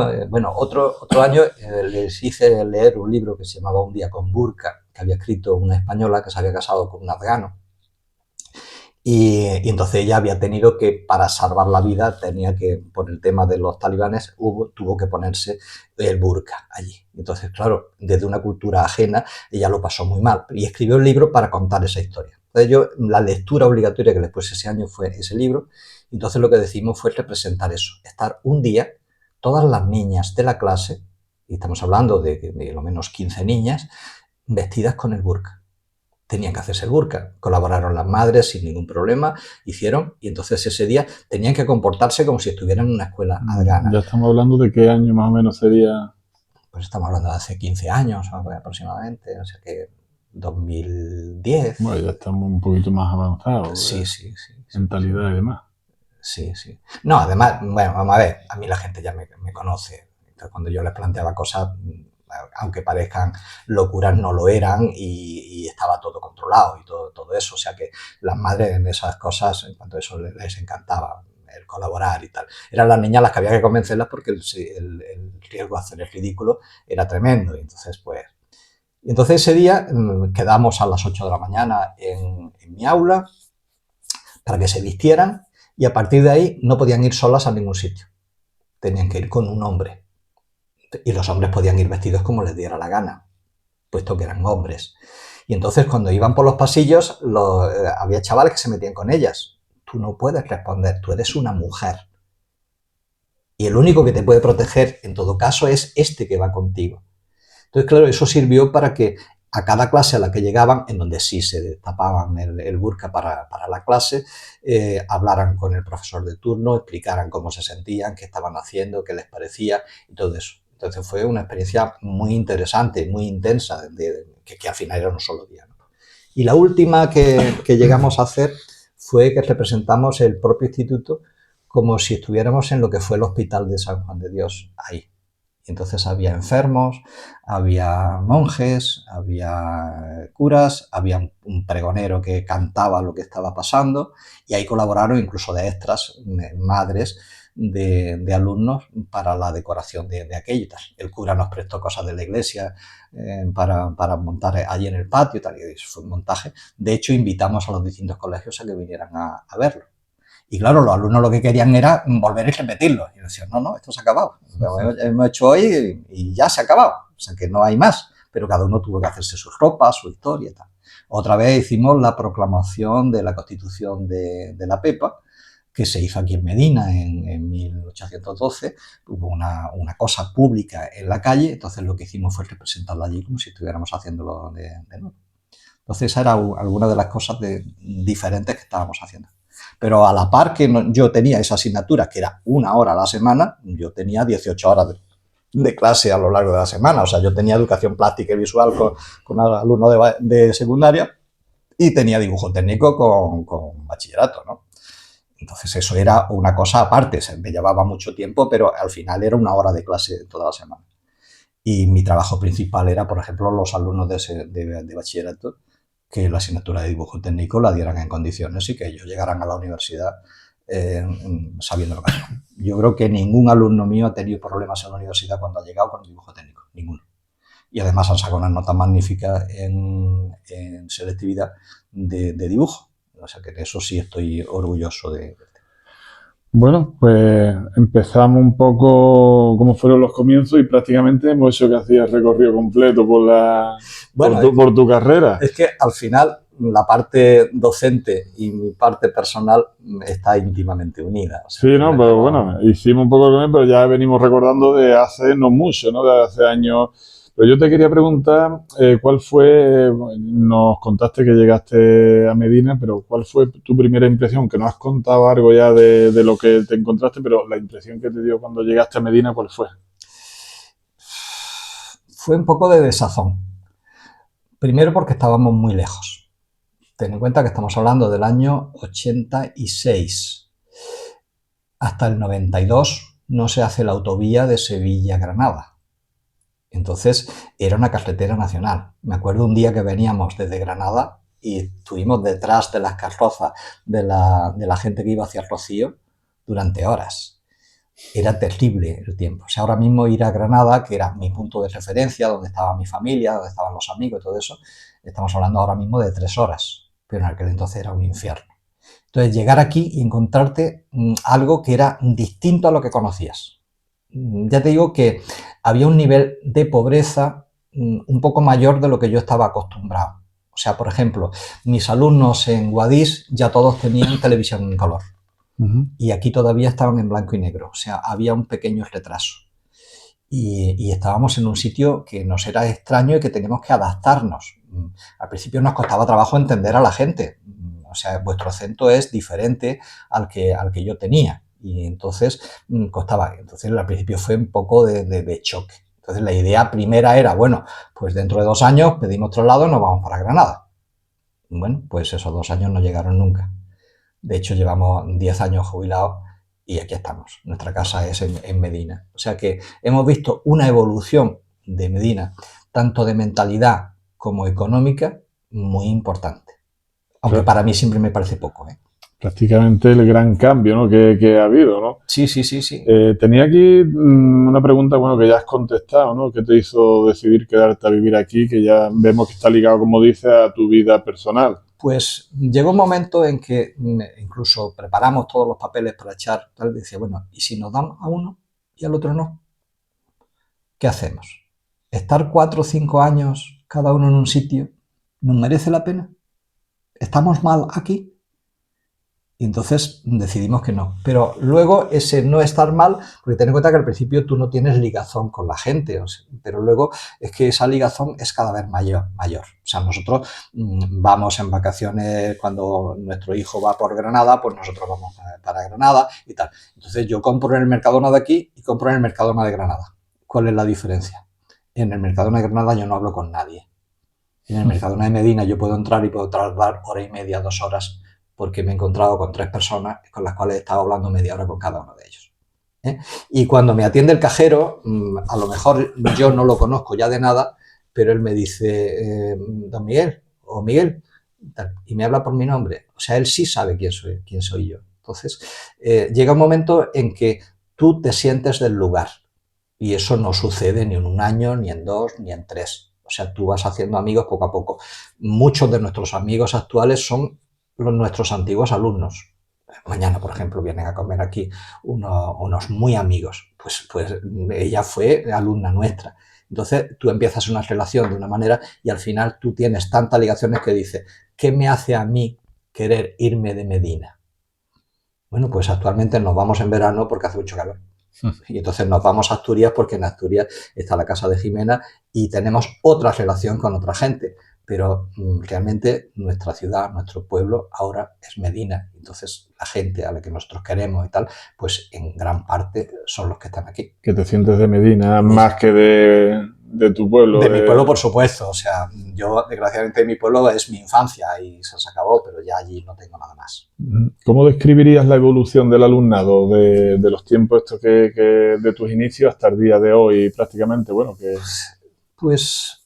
otro año les hice leer un libro que se llamaba Un día con burka, que había escrito una española que se había casado con un afgano. Y entonces ella había tenido que, para salvar la vida, tenía que, por el tema de los talibanes, tuvo que ponerse el burka allí. Entonces, claro, desde una cultura ajena, ella lo pasó muy mal. Y escribió el libro para contar esa historia. Entonces yo, la lectura obligatoria que les puse ese año fue ese libro. Entonces lo que decidimos fue representar eso, estar un día, todas las niñas de la clase, y estamos hablando de lo menos 15 niñas, vestidas con el burka. Tenían que hacerse el burka. Colaboraron las madres sin ningún problema, hicieron, y entonces ese día tenían que comportarse como si estuvieran en una escuela afgana. Ya estamos hablando de qué año más o menos sería. Pues estamos hablando de hace 15 años aproximadamente, o sea que 2010. Bueno, ya estamos un poquito más avanzados. Sí. Mentalidad y demás. Sí. No, además, bueno, vamos a ver, a mí la gente ya me conoce. Entonces, cuando yo les planteaba cosas, aunque parezcan locuras, no lo eran y estaba todo controlado y todo eso. O sea que las madres en esas cosas, en cuanto a eso, les encantaba el colaborar y tal. Eran las niñas las que había que convencerlas porque el riesgo de hacer el ridículo era tremendo. Y entonces ese día quedamos a las 8 de la mañana en mi aula para que se vistieran y a partir de ahí no podían ir solas a ningún sitio. Tenían que ir con un hombre. Y los hombres podían ir vestidos como les diera la gana, puesto que eran hombres. Y entonces cuando iban por los pasillos, había chavales que se metían con ellas. Tú no puedes responder, tú eres una mujer. Y el único que te puede proteger en todo caso es este que va contigo. Entonces, claro, eso sirvió para que a cada clase a la que llegaban, en donde sí se tapaban el burka para la clase, hablaran con el profesor de turno, explicaran cómo se sentían, qué estaban haciendo, qué les parecía y todo eso. Entonces fue una experiencia muy interesante, muy intensa, que al final era un solo día, ¿no? Y la última que llegamos a hacer fue que representamos el propio instituto como si estuviéramos en lo que fue el Hospital de San Juan de Dios, ahí. Entonces había enfermos, había monjes, había curas, había un pregonero que cantaba lo que estaba pasando y ahí colaboraron incluso de extras, madres de alumnos para la decoración de aquello y tal. El cura nos prestó cosas de la iglesia para montar allí en el patio y tal, y eso fue un montaje. De hecho, invitamos a los distintos colegios a que vinieran a verlo. Y claro, los alumnos lo que querían era volver y repetirlo. Y decían, no, esto se ha acabado. Lo hemos hecho hoy y ya se ha acabado. O sea, que no hay más. Pero cada uno tuvo que hacerse sus ropas, su historia y tal. Otra vez hicimos la proclamación de la Constitución de la Pepa, que se hizo aquí en Medina en 1812. Hubo una cosa pública en la calle, entonces lo que hicimos fue representarla allí como si estuviéramos haciéndolo de nuevo. Entonces esa era alguna de las cosas diferentes que estábamos haciendo. Pero a la par que yo tenía esa asignatura, que era 1 hora a la semana, yo tenía 18 horas de clase a lo largo de la semana. O sea, yo tenía educación plástica y visual con alumnos de secundaria y tenía dibujo técnico con bachillerato, ¿no? Entonces eso era una cosa aparte, me llevaba mucho tiempo, pero al final era 1 hora de clase toda la semana. Y mi trabajo principal era, por ejemplo, los alumnos de bachillerato, que la asignatura de dibujo técnico la dieran en condiciones y que ellos llegaran a la universidad sabiendo lo que hacían. Yo creo que ningún alumno mío ha tenido problemas en la universidad cuando ha llegado con el dibujo técnico, ninguno. Y además han sacado unas notas magníficas en selectividad de dibujo. O sea que de eso sí estoy orgulloso de. Bueno, pues empezamos un poco cómo fueron los comienzos y prácticamente hemos hecho casi el recorrido completo Bueno, por tu carrera. Es que al final la parte docente y mi parte personal está íntimamente unida. O sea, Sí, no, pero bueno, hicimos un poco también, pero ya venimos recordando de hace no mucho, ¿no? De hace años. Pero yo te quería preguntar cuál fue, nos contaste que llegaste a Medina, pero cuál fue tu primera impresión, que no has contado algo ya de lo que te encontraste, pero la impresión que te dio cuando llegaste a Medina, ¿cuál fue? Fue un poco de desazón. Primero porque estábamos muy lejos. Ten en cuenta que estamos hablando del año 86. Hasta el 92 no se hace la autovía de Sevilla a Granada. Entonces era una carretera nacional. Me acuerdo un día que veníamos desde Granada y estuvimos detrás de las carrozas de la gente que iba hacia el Rocío durante horas. Era terrible el tiempo. O sea, ahora mismo ir a Granada, que era mi punto de referencia, donde estaba mi familia, donde estaban los amigos y todo eso, estamos hablando ahora mismo de 3 horas, pero en aquel entonces era un infierno. Entonces, llegar aquí y encontrarte algo que era distinto a lo que conocías. Ya te digo que había un nivel de pobreza un poco mayor de lo que yo estaba acostumbrado. O sea, por ejemplo, mis alumnos en Guadix ya todos tenían televisión en color. Y aquí todavía estaban en blanco y negro. O sea, había un pequeño retraso. Y estábamos en un sitio que nos era extraño y que teníamos que adaptarnos. Al principio nos costaba trabajo entender a la gente. O sea, vuestro acento es diferente al que yo tenía. Y entonces costaba. Entonces al principio fue un poco de choque. Entonces la idea primera era, bueno, pues dentro de 2 años pedimos traslado y nos vamos para Granada. Bueno, pues esos 2 años no llegaron nunca. De hecho, llevamos 10 años jubilados y aquí estamos. Nuestra casa es en Medina. O sea que hemos visto una evolución de Medina, tanto de mentalidad como económica, muy importante. Aunque para mí siempre me parece poco, ¿eh? Prácticamente el gran cambio, ¿no? que ha habido, ¿no? Sí. Tenía aquí una pregunta, bueno, que ya has contestado, ¿no? ¿Qué te hizo decidir quedarte a vivir aquí? Que ya vemos que está ligado, como dices, a tu vida personal. Pues llegó un momento en que incluso preparamos todos los papeles para echar, tal, y decía, bueno, ¿y si nos dan a uno y al otro no? ¿qué hacemos? ¿Estar 4 o 5 años cada uno en un sitio nos merece la pena? ¿Estamos mal aquí? Y entonces decidimos que no. Pero luego ese no estar mal, porque ten en cuenta que al principio tú no tienes ligazón con la gente, o sea, pero luego es que esa ligazón es cada vez mayor. O sea, nosotros vamos en vacaciones, cuando nuestro hijo va por Granada, pues nosotros vamos para Granada y tal. Entonces yo compro en el Mercadona de aquí y compro en el Mercadona de Granada. ¿Cuál es la diferencia? En el Mercadona de Granada yo no hablo con nadie. En el Mercadona de Medina yo puedo entrar y puedo tardar 1 hora y media, 2 horas, porque me he encontrado con 3 personas con las cuales he estado hablando media hora con cada uno de ellos. Y cuando me atiende el cajero, a lo mejor yo no lo conozco ya de nada, pero él me dice, don Miguel o Miguel, y me habla por mi nombre. O sea, él sí sabe quién soy yo. Entonces, llega un momento en que tú te sientes del lugar, y eso no sucede ni en un año, ni en 2, ni en 3. O sea, tú vas haciendo amigos poco a poco. Muchos de nuestros amigos actuales son nuestros antiguos alumnos. Mañana, por ejemplo, vienen a comer aquí unos muy amigos. Pues ella fue alumna nuestra. Entonces tú empiezas una relación de una manera y al final tú tienes tantas ligaciones que dices, ¿qué me hace a mí querer irme de Medina? Bueno, pues actualmente nos vamos en verano porque hace mucho calor. Y entonces nos vamos a Asturias porque en Asturias está la casa de Jimena y tenemos otra relación con otra gente. Pero realmente nuestra ciudad, nuestro pueblo ahora es Medina. Entonces la gente a la que nosotros queremos y tal, pues en gran parte son los que están aquí. Que te sientes de Medina más que de tu pueblo. De mi pueblo, por supuesto. O sea, yo desgraciadamente mi pueblo es mi infancia y se acabó, pero ya allí no tengo nada más. ¿Cómo describirías la evolución del alumnado de los tiempos estos de tus inicios hasta el día de hoy prácticamente? Bueno, que... Pues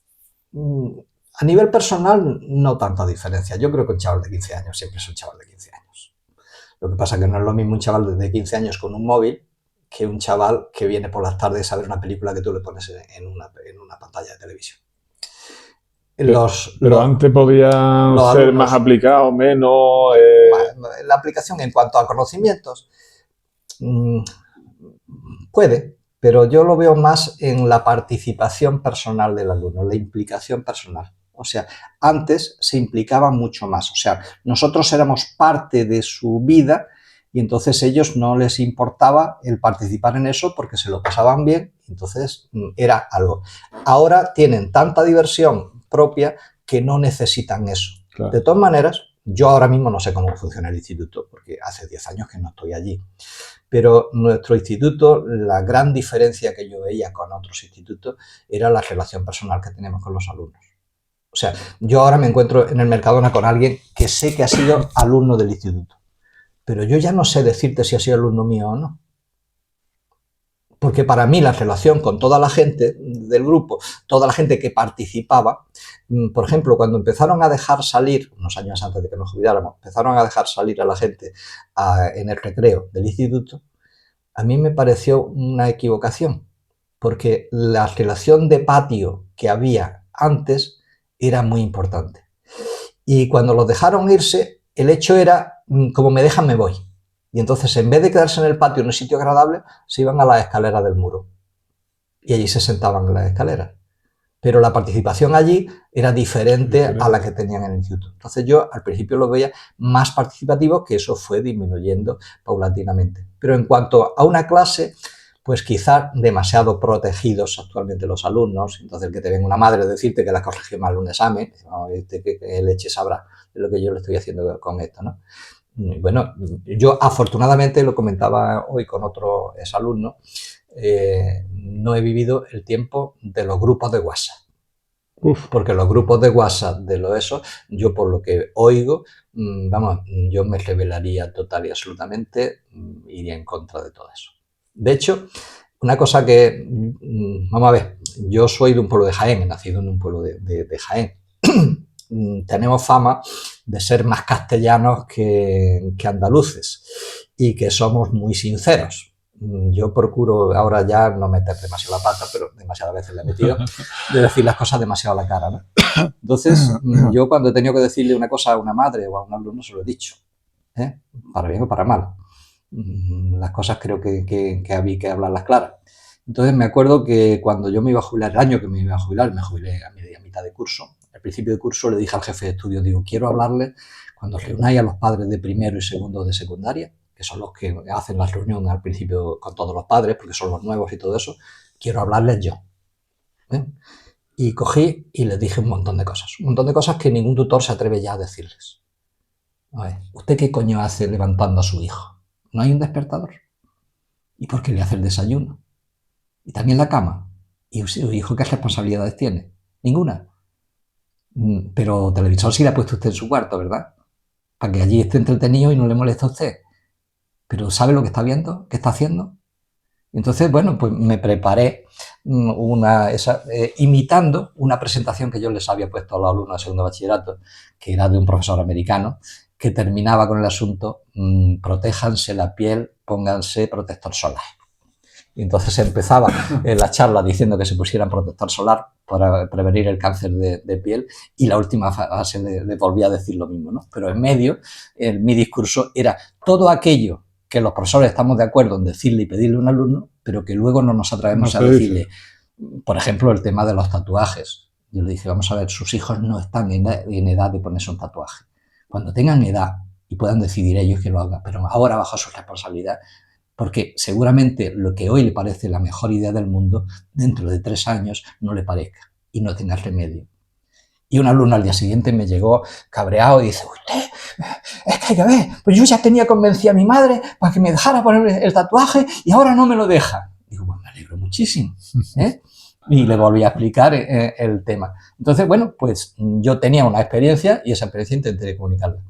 a nivel personal no tanta diferencia. Yo creo que un chaval de 15 años siempre es un chaval de 15 años. Lo que pasa es que no es lo mismo un chaval de 15 años con un móvil que un chaval que viene por las tardes a ver una película que tú le pones en una pantalla de televisión. Pero antes podían ser alumnos, más aplicados, menos... La aplicación en cuanto a conocimientos puede, pero yo lo veo más en la participación personal del alumno, la implicación personal. O sea, antes se implicaba mucho más. O sea, nosotros éramos parte de su vida y entonces ellos no les importaba el participar en eso porque se lo pasaban bien, entonces era algo. Ahora tienen tanta diversión propia que no necesitan eso. Claro. De todas maneras, yo ahora mismo no sé cómo funciona el instituto porque hace 10 años que no estoy allí. Pero nuestro instituto, la gran diferencia que yo veía con otros institutos era la relación personal que tenemos con los alumnos. O sea, yo ahora me encuentro en el Mercadona con alguien que sé que ha sido alumno del instituto, pero yo ya no sé decirte si ha sido alumno mío o no. Porque para mí la relación con toda la gente del grupo, toda la gente que participaba, por ejemplo, cuando empezaron a dejar salir, unos años antes de que nos jubiláramos, empezaron a dejar salir a la gente en el recreo del instituto, a mí me pareció una equivocación, porque la relación de patio que había antes era muy importante. Y cuando los dejaron irse, el hecho era, como me dejan, me voy. Y entonces, en vez de quedarse en el patio en un sitio agradable, se iban a las escaleras del muro. Y allí se sentaban en las escaleras. Pero la participación allí era diferente a la que tenían en el instituto. Entonces yo al principio lo veía más participativo, que eso fue disminuyendo paulatinamente. Pero en cuanto a una clase, pues quizás demasiado protegidos actualmente los alumnos. Entonces que te venga una madre a decirte que la corrigió mal un examen, no, que leche sabrá de lo que yo le estoy haciendo con esto, ¿no? Bueno, yo afortunadamente, lo comentaba hoy con otro exalumno, no he vivido el tiempo de los grupos de WhatsApp. Porque los grupos de WhatsApp de lo eso, yo por lo que oigo, vamos, yo me rebelaría total y absolutamente, iría en contra de todo eso. De hecho, una cosa que, vamos a ver, yo soy de un pueblo de Jaén, he nacido en un pueblo de Jaén. Tenemos fama de ser más castellanos que andaluces y que somos muy sinceros. Yo procuro ahora ya no meter demasiado la pata, pero demasiadas veces la he metido, de decir las cosas demasiado a la cara, ¿no? Entonces, yo cuando he tenido que decirle una cosa a una madre o a un alumno se lo he dicho, para bien o para mal. Las cosas creo que había que hablarlas claras. Entonces me acuerdo que cuando yo me iba a jubilar, el año que me iba a jubilar, me jubilé a mitad de curso. Al principio de curso le dije al jefe de estudio, digo, quiero hablarle cuando reunáis a los padres de primero y segundo de secundaria, que son los que hacen las reuniones al principio con todos los padres, porque son los nuevos y todo eso, quiero hablarles yo. ¿Eh? Y cogí y les dije un montón de cosas que ningún tutor se atreve ya a decirles. A ver, ¿usted qué coño hace levantando a su hijo? ¿No hay un despertador? ¿Y por qué le hace el desayuno? ¿Y también la cama? ¿Y su hijo qué responsabilidades tiene? Ninguna. Pero televisor sí le ha puesto usted en su cuarto, ¿verdad? Para que allí esté entretenido y no le moleste a usted. Pero ¿sabe lo que está viendo? ¿Qué está haciendo? Entonces, bueno, pues me preparé imitando una presentación que yo les había puesto a los alumnos de segundo bachillerato, que era de un profesor americano, que terminaba con el asunto, protéjanse la piel, pónganse protector solar. Y entonces empezaba la charla diciendo que se pusieran protector solar para prevenir el cáncer de piel, y la última fase le volvía a decir lo mismo, ¿no? Pero en medio, mi discurso era todo aquello que los profesores estamos de acuerdo en decirle y pedirle a un alumno, pero que luego no nos atrevemos a decirle. Por ejemplo, el tema de los tatuajes. Yo le dije, vamos a ver, sus hijos no están en edad de ponerse un tatuaje. Cuando tengan edad y puedan decidir ellos que lo hagan, pero ahora bajo su responsabilidad, porque seguramente lo que hoy le parece la mejor idea del mundo, dentro de 3 años no le parezca y no tenga remedio. Y un alumno al día siguiente me llegó cabreado y dice, usted, es que hay que ver, pues yo ya tenía convencida a mi madre para que me dejara poner el tatuaje y ahora no me lo deja. Digo, pues me alegro muchísimo, ¿eh? Y le volví a explicar el tema. Entonces, bueno, pues yo tenía una experiencia y esa experiencia intenté comunicarla.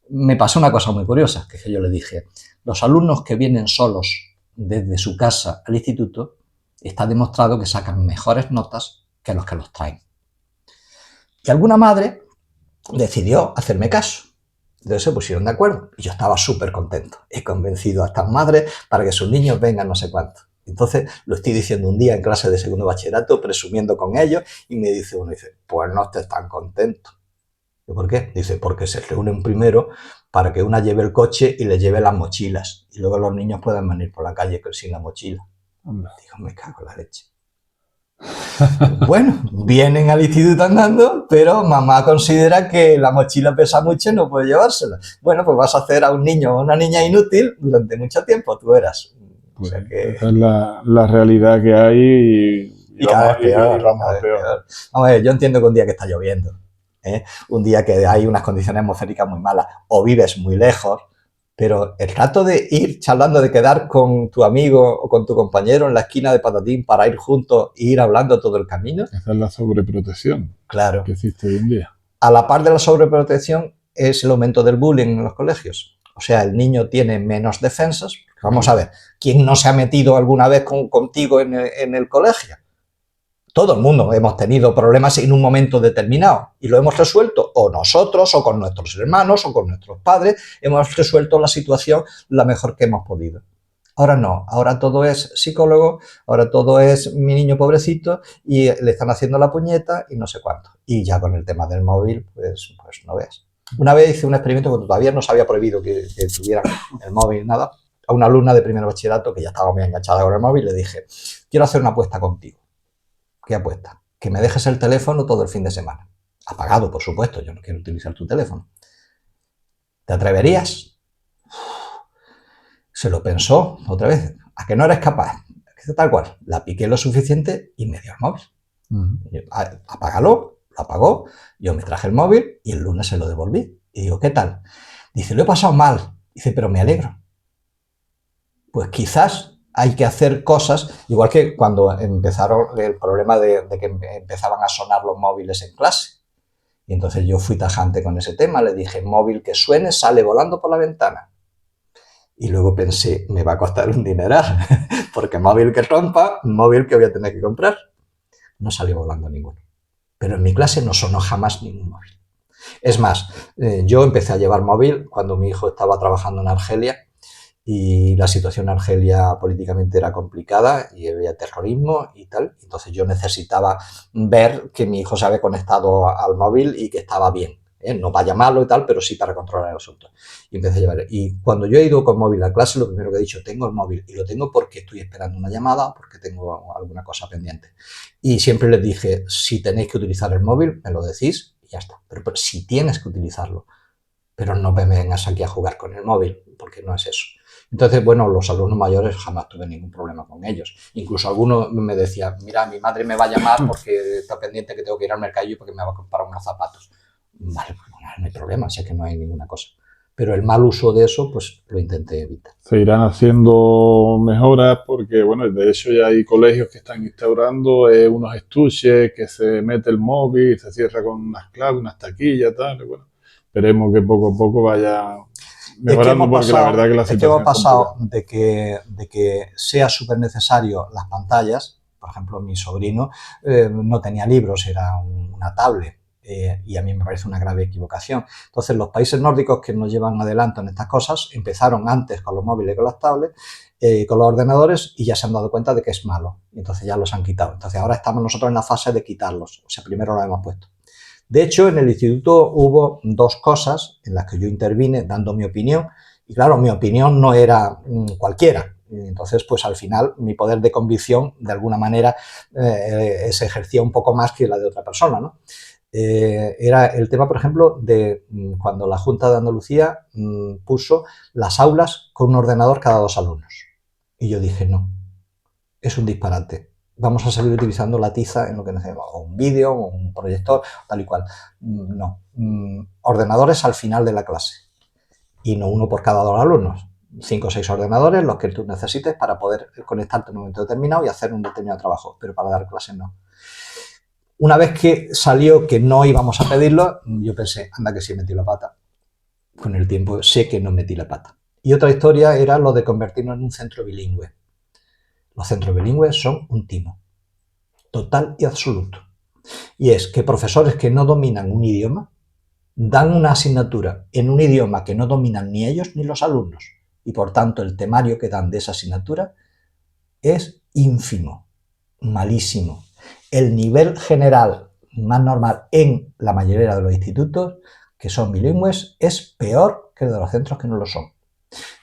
Me pasó una cosa muy curiosa, que es que yo le dije, los alumnos que vienen solos desde su casa al instituto, está demostrado que sacan mejores notas que los que los traen. Y alguna madre decidió hacerme caso. Entonces se pusieron de acuerdo y yo estaba súper contento. He convencido a estas madres para que sus niños vengan no sé cuánto. Entonces lo estoy diciendo un día en clase de segundo bachillerato, presumiendo con ellos, y me dice uno, dice, pues no estés tan contento. ¿Y por qué? Dice, porque se reúnen primero para que una lleve el coche y le lleve las mochilas. Y luego los niños puedan venir por la calle sin la mochila. Digo, me cago en la leche. Bueno, vienen al instituto andando, pero mamá considera que la mochila pesa mucho y no puede llevársela. Bueno, pues vas a hacer a un niño o una niña inútil durante mucho tiempo, tú verás. Pues o sea que... esa es la realidad que hay y cada vez peor. Vamos a ver, yo entiendo que un día que está lloviendo, un día que hay unas condiciones atmosféricas muy malas, o vives muy lejos, pero el rato de ir charlando, de quedar con tu amigo o con tu compañero en la esquina de Patatín para ir juntos e ir hablando todo el camino. Esa es la sobreprotección, claro, que existe hoy en día. A la par de la sobreprotección es el aumento del bullying en los colegios. O sea, el niño tiene menos defensas. Vamos a ver, ¿quién no se ha metido alguna vez contigo en el colegio? Todo el mundo hemos tenido problemas en un momento determinado y lo hemos resuelto, o nosotros, o con nuestros hermanos, o con nuestros padres, hemos resuelto la situación la mejor que hemos podido. Ahora no, ahora todo es psicólogo, ahora todo es mi niño pobrecito y le están haciendo la puñeta y no sé cuánto. Y ya con el tema del móvil, pues no veas. Una vez hice un experimento cuando todavía no se había prohibido que tuvieran el móvil, nada, a una alumna de primer bachillerato que ya estaba muy enganchada con el móvil, le dije, quiero hacer una apuesta contigo. ¿Qué apuesta? Que me dejes el teléfono todo el fin de semana. Apagado, por supuesto, yo no quiero utilizar tu teléfono. ¿Te atreverías? Se lo pensó otra vez. ¿A que no eres capaz? Tal cual. La piqué lo suficiente y me dio el móvil. Apágalo, lo apagó, yo me traje el móvil y el lunes se lo devolví. Y digo, ¿qué tal? Dice, lo he pasado mal. Dice, pero me alegro. Pues quizás hay que hacer cosas, igual que cuando empezaron el problema de que empezaban a sonar los móviles en clase. Y entonces yo fui tajante con ese tema, le dije, móvil que suene sale volando por la ventana. Y luego pensé, me va a costar un dineral, porque móvil que rompa, móvil que voy a tener que comprar. No salió volando ninguno. Pero en mi clase no sonó jamás ningún móvil. Es más, yo empecé a llevar móvil cuando mi hijo estaba trabajando en Argelia, y la situación en Argelia políticamente era complicada y había terrorismo y tal. Entonces yo necesitaba ver que mi hijo se había conectado al móvil y que estaba bien. no para llamarlo y tal, pero sí para controlar el asunto. Y empecé a llevar. Y cuando yo he ido con móvil a clase, lo primero que he dicho, tengo el móvil y lo tengo porque estoy esperando una llamada o porque tengo alguna cosa pendiente. Y siempre les dije, si tenéis que utilizar el móvil, me lo decís y ya está. Pero si tienes que utilizarlo, pero no me vengas aquí a jugar con el móvil, porque no es eso. Entonces, bueno, los alumnos mayores jamás tuve ningún problema con ellos. Incluso algunos me decían, mira, mi madre me va a llamar porque está pendiente que tengo que ir al mercadillo porque me va a comprar unos zapatos. Vale, pues no hay problema, si es que no hay ninguna cosa. Pero el mal uso de eso, pues lo intenté evitar. Se irán haciendo mejoras porque, bueno, de hecho ya hay colegios que están instaurando unos estuches que se mete el móvil, se cierra con unas claves, unas taquillas, tal. Y bueno, esperemos que poco a poco vaya mejorando porque la verdad que la situación hemos pasado de que sea súper necesario las pantallas. Por ejemplo, mi sobrino no tenía libros, era una tablet. Y a mí me parece una grave equivocación. Entonces, los países nórdicos que nos llevan adelante en estas cosas empezaron antes con los móviles y con las tablets, con los ordenadores, y ya se han dado cuenta de que es malo. Y entonces ya los han quitado. Entonces, ahora estamos nosotros en la fase de quitarlos. O sea, primero los hemos puesto. De hecho, en el instituto hubo dos cosas en las que yo intervine dando mi opinión. Y claro, mi opinión no era cualquiera. Entonces, pues al final mi poder de convicción, de alguna manera, se ejercía un poco más que la de otra persona, ¿no? Era el tema, por ejemplo, de cuando la Junta de Andalucía puso las aulas con un ordenador cada 2 alumnos. Y yo dije, no, es un disparate. Vamos a seguir utilizando la tiza en lo que necesitamos, o un vídeo, o un proyector, tal y cual. No, ordenadores al final de la clase. Y no uno por cada 2 alumnos. 5 o 6 ordenadores, los que tú necesites para poder conectarte en un momento determinado y hacer un determinado trabajo, pero para dar clases no. Una vez que salió que no íbamos a pedirlo, yo pensé, anda que sí metí la pata. Con el tiempo sé que no metí la pata. Y otra historia era lo de convertirnos en un centro bilingüe. Los centros bilingües son un timo, total y absoluto. Y es que profesores que no dominan un idioma dan una asignatura en un idioma que no dominan ni ellos ni los alumnos. Y por tanto el temario que dan de esa asignatura es ínfimo, malísimo. El nivel general más normal en la mayoría de los institutos que son bilingües es peor que el de los centros que no lo son.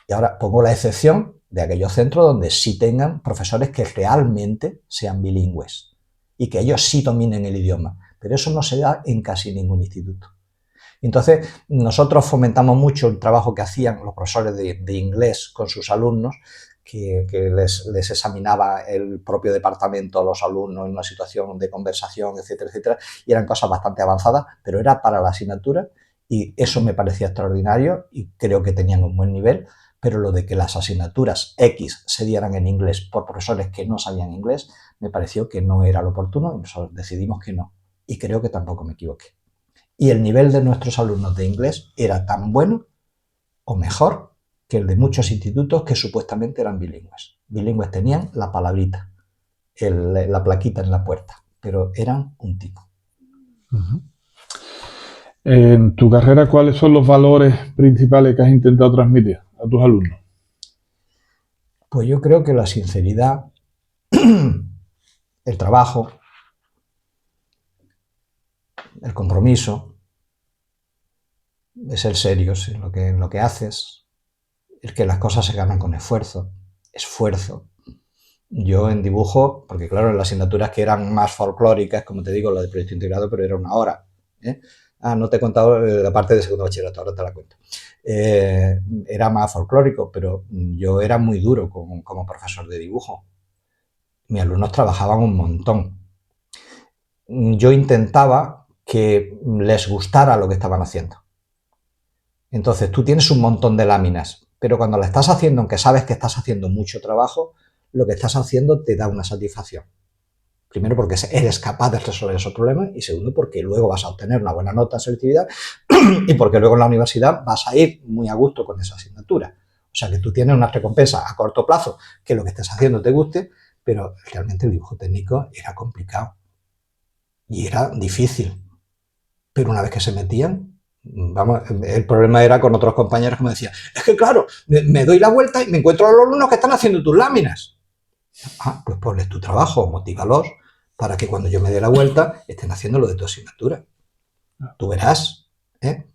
Y ahora pongo la excepción de aquellos centros donde sí tengan profesores que realmente sean bilingües y que ellos sí dominen el idioma, pero eso no se da en casi ningún instituto. Entonces, nosotros fomentamos mucho el trabajo que hacían los profesores de inglés con sus alumnos, que les examinaba el propio departamento a los alumnos en una situación de conversación, etcétera, etcétera, y eran cosas bastante avanzadas, pero era para la asignatura y eso me parecía extraordinario y creo que tenían un buen nivel, pero lo de que las asignaturas X se dieran en inglés por profesores que no sabían inglés, me pareció que no era lo oportuno y nosotros decidimos que no, y creo que tampoco me equivoqué. Y el nivel de nuestros alumnos de inglés era tan bueno o mejor que el de muchos institutos que supuestamente eran bilingües. Bilingües tenían la palabrita, la plaquita en la puerta, pero eran un tipo. En tu carrera, ¿cuáles son los valores principales que has intentado transmitir a tus alumnos? Pues yo creo que la sinceridad, el trabajo, el compromiso, es ser serios en lo que haces, el que las cosas se ganan con esfuerzo. Yo en dibujo, porque claro, en las asignaturas que eran más folclóricas, como te digo, la de proyecto integrado, pero era una hora. No te he contado la parte de segundo bachillerato, ahora te la cuento. Era más folclórico, pero yo era muy duro como profesor de dibujo. Mis alumnos trabajaban un montón. Yo intentaba que les gustara lo que estaban haciendo. Entonces tú tienes un montón de láminas, pero cuando la estás haciendo, aunque sabes que estás haciendo mucho trabajo, lo que estás haciendo te da una satisfacción. Primero porque eres capaz de resolver esos problemas y segundo porque luego vas a obtener una buena nota en selectividad y porque luego en la universidad vas a ir muy a gusto con esa asignatura. O sea que tú tienes una recompensa a corto plazo que lo que estés haciendo te guste, pero realmente el dibujo técnico era complicado y era difícil. Pero una vez que se metían, vamos, el problema era con otros compañeros que me decían, es que claro, me doy la vuelta y me encuentro a los alumnos que están haciendo tus láminas. Pues ponles tu trabajo, motívalos para que cuando yo me dé la vuelta estén haciendo lo de tu asignatura. Tú verás. ¿eh?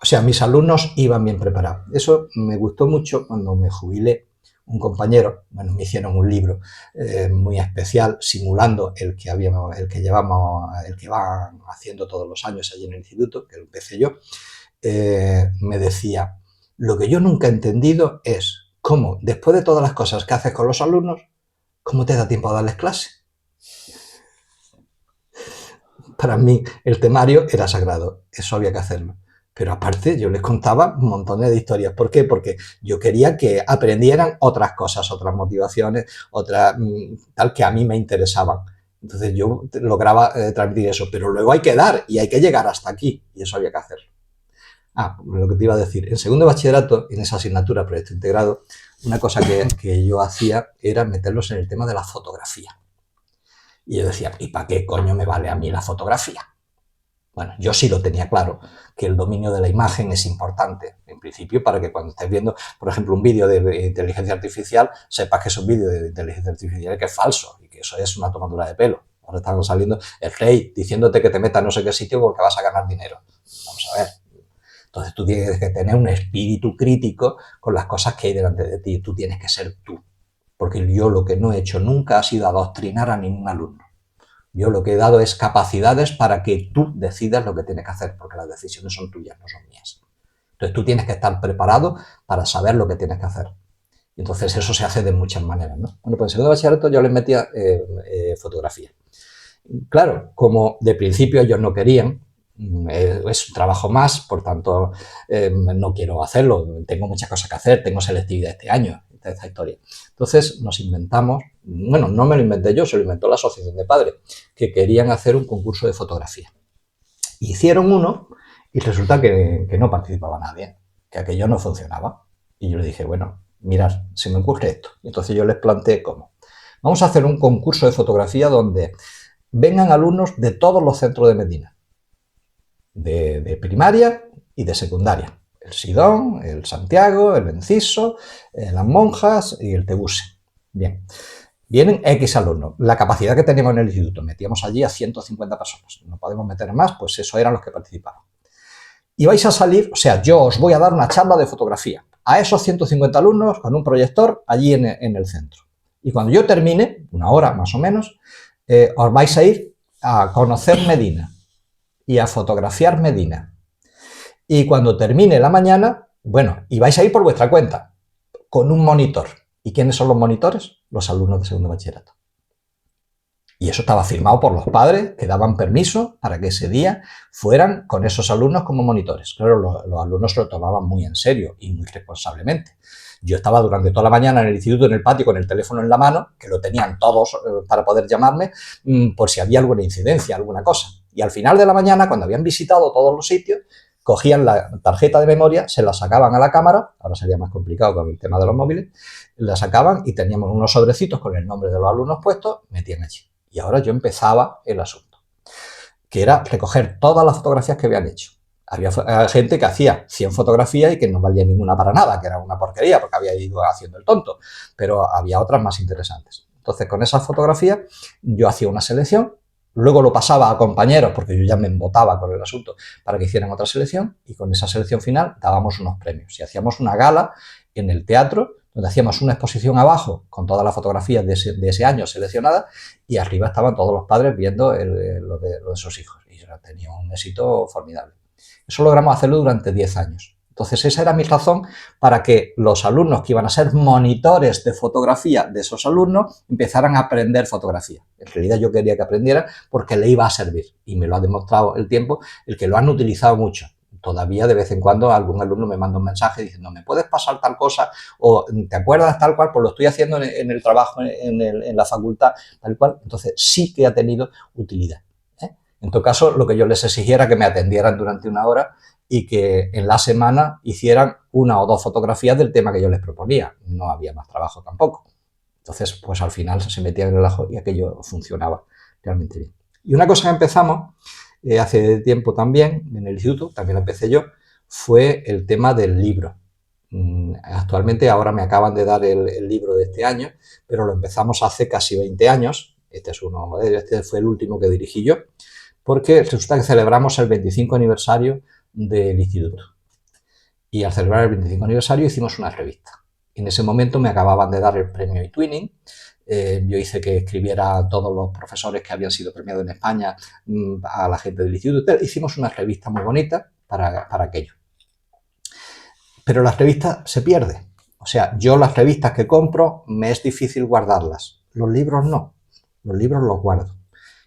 O sea, mis alumnos iban bien preparados. Eso me gustó mucho cuando me jubilé. Un compañero, bueno, me hicieron un libro muy especial simulando el que van haciendo todos los años allí en el instituto, que lo empecé yo. Me decía, lo que yo nunca he entendido es cómo, después de todas las cosas que haces con los alumnos, ¿cómo te da tiempo a darles clase? Para mí el temario era sagrado, eso había que hacerlo. Pero aparte yo les contaba un montón de historias. ¿Por qué? Porque yo quería que aprendieran otras cosas, otras motivaciones, otras tal que a mí me interesaban. Entonces yo lograba transmitir eso, pero luego hay que dar y hay que llegar hasta aquí y eso había que hacerlo. Lo que te iba a decir, en segundo de bachillerato, en esa asignatura Proyecto Integrado, una cosa que yo hacía era meterlos en el tema de la fotografía. Y yo decía, ¿y para qué coño me vale a mí la fotografía? Bueno, yo sí lo tenía claro, que el dominio de la imagen es importante, en principio, para que cuando estés viendo, por ejemplo, un vídeo de inteligencia artificial, sepas que es un vídeo de inteligencia artificial y que es falso, y que eso es una tomadura de pelo. Ahora están saliendo el rey diciéndote que te metas en no sé qué sitio porque vas a ganar dinero. Vamos a ver. Entonces tú tienes que tener un espíritu crítico con las cosas que hay delante de ti. Tú tienes que ser tú. Porque yo lo que no he hecho nunca ha sido adoctrinar a ningún alumno. Yo lo que he dado es capacidades para que tú decidas lo que tienes que hacer, porque las decisiones son tuyas, no son mías. Entonces tú tienes que estar preparado para saber lo que tienes que hacer. Y entonces eso se hace de muchas maneras, ¿no? Bueno, pues en segundo de bachillerato yo les metía fotografía. Claro, como de principio ellos no querían, es un trabajo más, por tanto no quiero hacerlo, tengo muchas cosas que hacer, tengo selectividad este año, esta historia. Entonces nos inventamos, bueno, no me lo inventé yo, se lo inventó la asociación de padres, que querían hacer un concurso de fotografía. Hicieron uno y resulta que no participaba nadie, que aquello no funcionaba. Y yo le dije, bueno, mirad, se me ocurre esto. Y entonces yo les planteé cómo. Vamos a hacer un concurso de fotografía donde vengan alumnos de todos los centros de Medina, de primaria y de secundaria. El Sidón, el Santiago, el Enciso, las Monjas y el Tebuse. Bien, vienen X alumnos. La capacidad que teníamos en el instituto, metíamos allí a 150 personas. No podemos meter más, pues eso eran los que participaban. Y vais a salir, o sea, yo os voy a dar una charla de fotografía a esos 150 alumnos con un proyector allí en el centro. Y cuando yo termine, una hora más o menos, os vais a ir a conocer Medina y a fotografiar Medina. Y cuando termine la mañana, bueno, y vais a ir por vuestra cuenta, con un monitor. ¿Y quiénes son los monitores? Los alumnos de segundo bachillerato. Y eso estaba firmado por los padres que daban permiso para que ese día fueran con esos alumnos como monitores. Claro, los alumnos se lo tomaban muy en serio y muy responsablemente. Yo estaba durante toda la mañana en el instituto, en el patio, con el teléfono en la mano, que lo tenían todos para poder llamarme, por si había alguna incidencia, alguna cosa. Y al final de la mañana, cuando habían visitado todos los sitios, cogían la tarjeta de memoria, se la sacaban a la cámara, ahora sería más complicado con el tema de los móviles, la sacaban y teníamos unos sobrecitos con el nombre de los alumnos puestos, metían allí. Y ahora yo empezaba el asunto, que era recoger todas las fotografías que habían hecho. Había gente que hacía 100 fotografías y que no valía ninguna para nada, que era una porquería porque había ido haciendo el tonto, pero había otras más interesantes. Entonces, con esas fotografías yo hacía una selección, luego lo pasaba a compañeros, porque yo ya me embotaba con el asunto, para que hicieran otra selección, y con esa selección final dábamos unos premios. Y hacíamos una gala en el teatro, donde hacíamos una exposición abajo con todas las fotografías de ese año seleccionadas, y arriba estaban todos los padres viendo lo de sus hijos. Y yo tenía un éxito formidable. Eso logramos hacerlo durante 10 años. Entonces esa era mi razón para que los alumnos que iban a ser monitores de fotografía de esos alumnos empezaran a aprender fotografía. En realidad yo quería que aprendieran porque le iba a servir y me lo ha demostrado el tiempo, el que lo han utilizado mucho. Todavía de vez en cuando algún alumno me manda un mensaje diciendo ¿me puedes pasar tal cosa? O ¿te acuerdas tal cual? Pues lo estoy haciendo en el trabajo, en la facultad, tal cual. Entonces sí que ha tenido utilidad. En todo caso, lo que yo les exigía era que me atendieran durante una hora y que en la semana hicieran 1 o 2 fotografías del tema que yo les proponía. No había más trabajo tampoco. Entonces, pues al final se metían en el ajo y aquello funcionaba realmente bien. Y una cosa que empezamos hace tiempo también, en el instituto, también lo empecé yo, fue el tema del libro. Actualmente ahora me acaban de dar el libro de este año, pero lo empezamos hace casi 20 años. Este es uno de ellos, este fue el último que dirigí yo, porque resulta que celebramos el 25 aniversario del instituto. Y al celebrar el 25 aniversario hicimos una revista. En ese momento me acababan de dar el premio eTwinning. Yo hice que escribiera a todos los profesores que habían sido premiados en España, a la gente del instituto. Hicimos una revista muy bonita para aquello. Pero la revista se pierde. O sea, yo las revistas que compro me es difícil guardarlas. Los libros no. Los libros los guardo.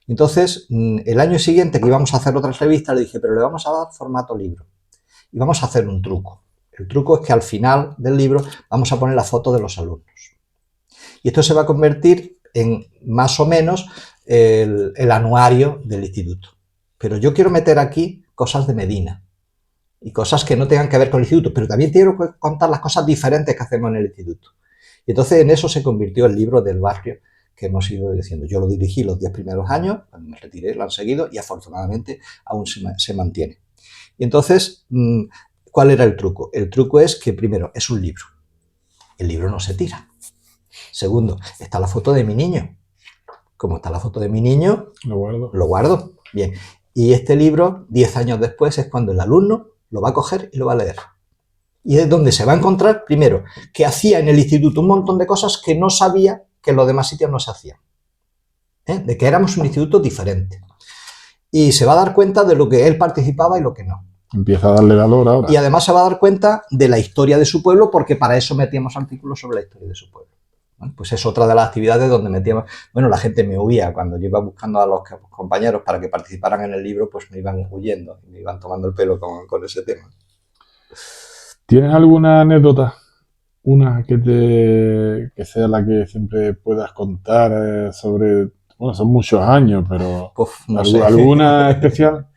Entonces, el año siguiente que íbamos a hacer otra revista, le dije, pero le vamos a dar formato libro. Y vamos a hacer un truco. El truco es que al final del libro vamos a poner la foto de los alumnos. Y esto se va a convertir en más o menos el anuario del instituto. Pero yo quiero meter aquí cosas de Medina y cosas que no tengan que ver con el instituto, pero también quiero contar las cosas diferentes que hacemos en el instituto. Y entonces en eso se convirtió el libro del barrio que hemos ido diciendo. Yo lo dirigí los 10 primeros años, cuando me retiré lo han seguido y afortunadamente aún se mantiene. Y entonces, ¿cuál era el truco? El truco es que primero es un libro. El libro no se tira. Segundo, está la foto de mi niño. Como está la foto de mi niño, lo guardo. Bien. Y este libro, 10 años después, es cuando el alumno lo va a coger y lo va a leer. Y es donde se va a encontrar, primero, que hacía en el instituto un montón de cosas que no sabía que en los demás sitios no se hacían. De que éramos un instituto diferente. Y se va a dar cuenta de lo que él participaba y lo que no. Empieza a darle valor ahora. Y además se va a dar cuenta de la historia de su pueblo, porque para eso metíamos artículos sobre la historia de su pueblo. Bueno, pues es otra de las actividades donde metíamos... Bueno, la gente me huía cuando yo iba buscando a los compañeros para que participaran en el libro, pues me iban huyendo, me iban tomando el pelo con ese tema. ¿Tienes alguna anécdota? Una que sea la que siempre puedas contar sobre... Bueno, son muchos años, pero... No sé. ¿Alguna especial?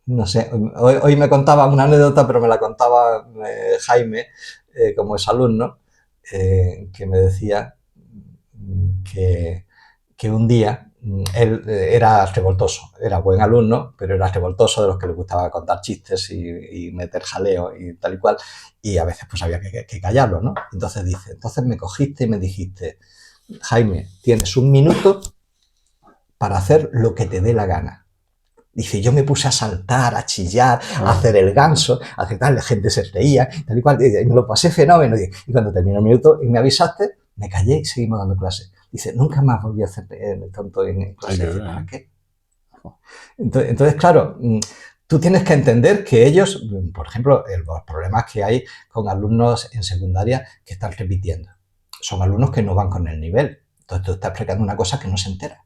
No sé. Hoy me contaba una anécdota, pero me la contaba Jaime, como es alumno, que me decía que un día él era revoltoso, era buen alumno, pero era revoltoso, de los que le gustaba contar chistes y meter jaleo y tal y cual, y a veces pues había que callarlo, ¿no? Entonces dice, entonces me cogiste y me dijiste, Jaime, tienes un minuto para hacer lo que te dé la gana. Dice, yo me puse a saltar, a chillar, a hacer el ganso, a hacer tal, la gente se reía, tal y cual, y me lo pasé fenómeno. Y cuando terminó el minuto y me avisaste, me callé y seguimos dando clases. Dice, nunca más volví a hacer el tonto en clase. Dice, ¿para qué? Entonces, claro, tú tienes que entender que ellos, por ejemplo, los problemas que hay con alumnos en secundaria que están repitiendo, son alumnos que no van con el nivel. Entonces tú estás explicando una cosa que no se entera.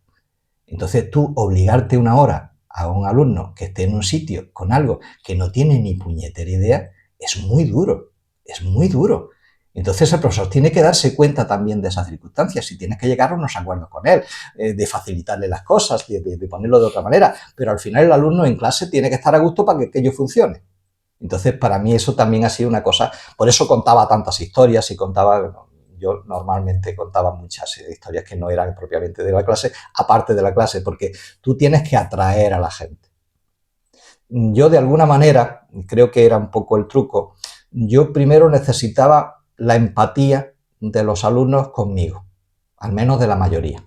Entonces tú obligarte una hora a un alumno que esté en un sitio con algo que no tiene ni puñetera idea, es muy duro, es muy duro. Entonces el profesor tiene que darse cuenta también de esas circunstancias, si tienes que llegar a unos acuerdos con él, de facilitarle las cosas, de ponerlo de otra manera, pero al final el alumno en clase tiene que estar a gusto para que aquello funcione. Entonces para mí eso también ha sido una cosa, por eso contaba tantas historias y contaba... Yo normalmente contaba muchas historias que no eran propiamente de la clase, aparte de la clase, porque tú tienes que atraer a la gente. Yo de alguna manera, creo que era un poco el truco, yo primero necesitaba la empatía de los alumnos conmigo, al menos de la mayoría.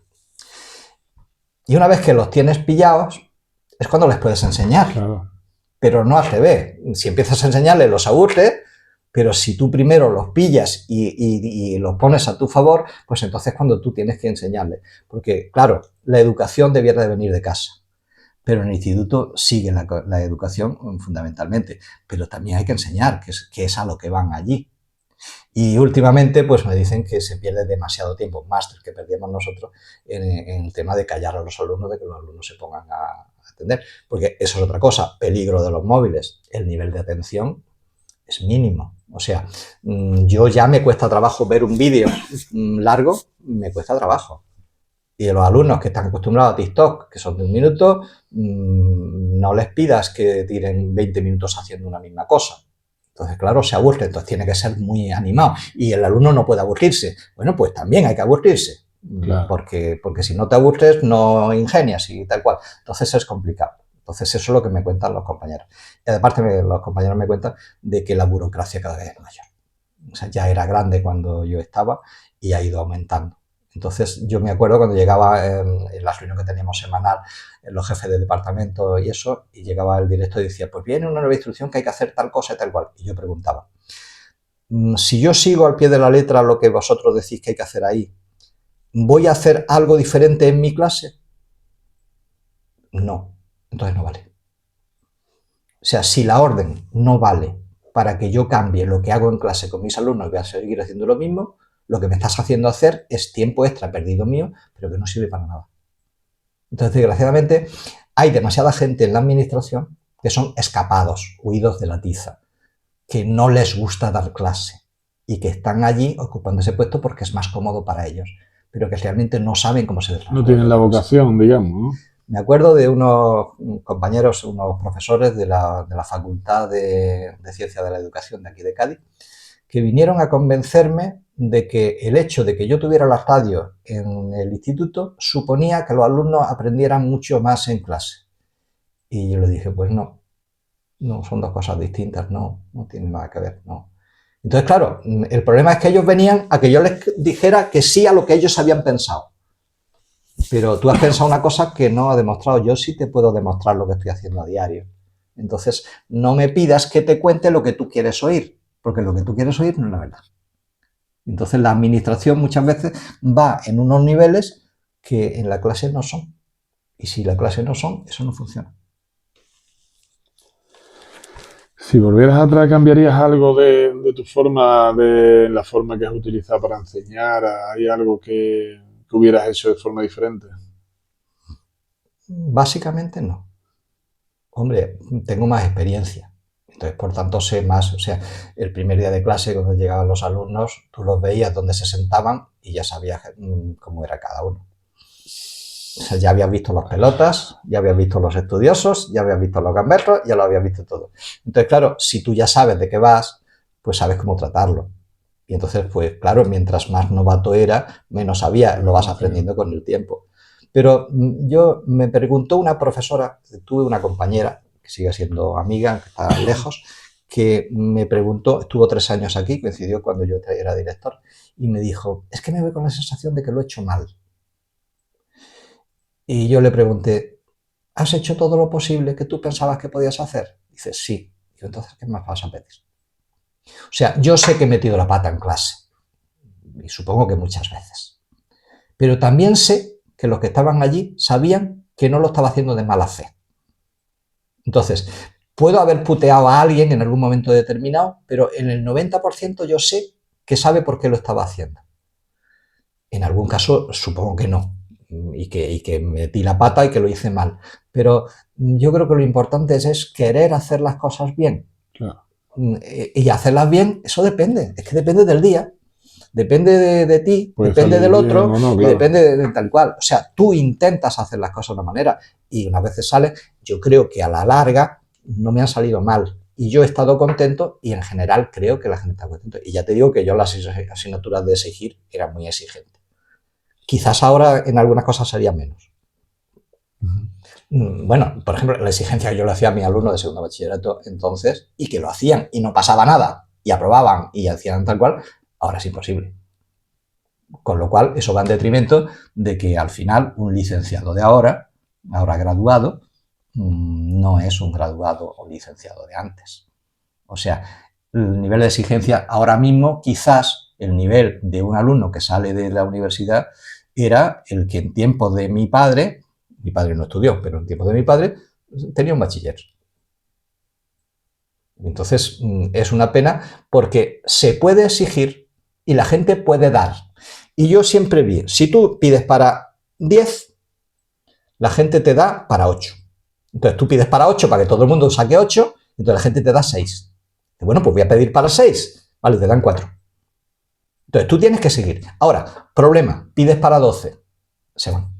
Y una vez que los tienes pillados, es cuando les puedes enseñar. Claro. Pero no al revés. Si empiezas a enseñarles, los aburres. Pero si tú primero los pillas y los pones a tu favor, pues entonces es cuando tú tienes que enseñarles. Porque, claro, la educación debiera de venir de casa. Pero en el instituto sigue la educación fundamentalmente. Pero también hay que enseñar, que es a lo que van allí. Y últimamente pues me dicen que se pierde demasiado tiempo, más del que perdíamos nosotros, en el tema de callar a los alumnos, de que los alumnos se pongan a atender. Porque eso es otra cosa, peligro de los móviles. El nivel de atención es mínimo. O sea, yo ya me cuesta trabajo ver un vídeo largo, me cuesta trabajo. Y a los alumnos que están acostumbrados a TikTok, que son de un minuto, no les pidas que tiren 20 minutos haciendo una misma cosa. Entonces, claro, se aburre, entonces tiene que ser muy animado. Y el alumno no puede aburrirse. Bueno, pues también hay que aburrirse. Claro. Porque si no te aburres, no ingenias y tal cual. Entonces es complicado. Entonces eso es lo que me cuentan los compañeros. Y aparte los compañeros me cuentan de que la burocracia cada vez es mayor. O sea, ya era grande cuando yo estaba y ha ido aumentando. Entonces yo me acuerdo cuando llegaba en la reunión que teníamos semanal, los jefes de departamento y eso, y llegaba el director y decía, pues viene una nueva instrucción que hay que hacer tal cosa y tal cual. Y yo preguntaba, si yo sigo al pie de la letra lo que vosotros decís que hay que hacer ahí, ¿voy a hacer algo diferente en mi clase? No, entonces no vale. O sea, si la orden no vale para que yo cambie lo que hago en clase con mis alumnos y voy a seguir haciendo lo mismo, lo que me estás haciendo hacer es tiempo extra perdido mío, pero que no sirve para nada. Entonces, desgraciadamente, hay demasiada gente en la administración que son escapados, huidos de la tiza, que no les gusta dar clase y que están allí ocupando ese puesto porque es más cómodo para ellos, pero que realmente no saben cómo se desarrolla. No tienen la vocación, digamos, ¿no? Me acuerdo de unos compañeros, unos profesores de la Facultad de Ciencias de la Educación de aquí de Cádiz, que vinieron a convencerme de que el hecho de que yo tuviera la radio en el instituto suponía que los alumnos aprendieran mucho más en clase. Y yo le dije, pues no, no son dos cosas distintas, no tienen nada que ver, no. Entonces, claro, el problema es que ellos venían a que yo les dijera que sí a lo que ellos habían pensado. Pero tú has pensado una cosa que no ha demostrado. Yo sí te puedo demostrar lo que estoy haciendo a diario. Entonces, no me pidas que te cuente lo que tú quieres oír, porque lo que tú quieres oír no es la verdad. Entonces, la administración muchas veces va en unos niveles que en la clase no son. Y si la clase no son, eso no funciona. Si volvieras atrás, ¿cambiarías algo de tu forma, de la forma que has utilizado para enseñar? ¿Hay algo que hubieras hecho de forma diferente? Básicamente no. Hombre, tengo más experiencia. Entonces, por tanto, sé más. O sea, el primer día de clase, cuando llegaban los alumnos, tú los veías dónde se sentaban y ya sabías cómo era cada uno. O sea, ya habías visto las pelotas, ya habías visto los estudiosos, ya habías visto los gamberros, ya lo habías visto todo. Entonces, claro, si tú ya sabes de qué vas, pues sabes cómo tratarlo. Y entonces, pues claro, mientras más novato era, menos sabía, lo vas aprendiendo con el tiempo. Pero yo me preguntó una profesora, tuve una compañera, que sigue siendo amiga, que está lejos, que me preguntó, estuvo 3 años aquí, coincidió cuando yo era director, y me dijo, es que me voy con la sensación de que lo he hecho mal. Y yo le pregunté, ¿has hecho todo lo posible que tú pensabas que podías hacer? Dice, sí. Digo, entonces, ¿qué más vas a pedir? O sea, yo sé que he metido la pata en clase, y supongo que muchas veces. Pero también sé que los que estaban allí sabían que no lo estaba haciendo de mala fe. Entonces, puedo haber puteado a alguien en algún momento determinado, pero en el 90% yo sé que sabe por qué lo estaba haciendo. En algún caso, supongo que no, y que metí la pata y que lo hice mal. Pero yo creo que lo importante es querer hacer las cosas bien. Claro. Y hacerlas bien, eso depende, es que depende del día. Depende de ti, Puede depende salir del bien otro o no, y claro. depende de tal cual. O sea, tú intentas hacer las cosas de una manera y unas veces sale. Yo creo que a la larga no me han salido mal y yo he estado contento y en general creo que la gente está contenta. Y ya te digo que yo las asignaturas de exigir eran muy exigentes. Quizás ahora en algunas cosas sería menos. Bueno, por ejemplo, la exigencia que yo le hacía a mis alumnos de segundo bachillerato entonces y que lo hacían y no pasaba nada y aprobaban y hacían tal cual, ahora es imposible. Con lo cual, eso va en detrimento de que al final un licenciado de ahora graduado, no es un graduado o licenciado de antes. O sea, el nivel de exigencia ahora mismo, quizás el nivel de un alumno que sale de la universidad era el que en tiempos de mi padre no estudió, pero en tiempos de mi padre tenía un bachiller. Entonces, es una pena porque se puede exigir y la gente puede dar. Y yo siempre vi, si tú pides para 10, la gente te da para 8. Entonces tú pides para 8 para que todo el mundo saque 8, entonces la gente te da 6. Y bueno, pues voy a pedir para 6. Vale, te dan 4. Entonces tú tienes que seguir. Ahora, problema, pides para 12. Se van.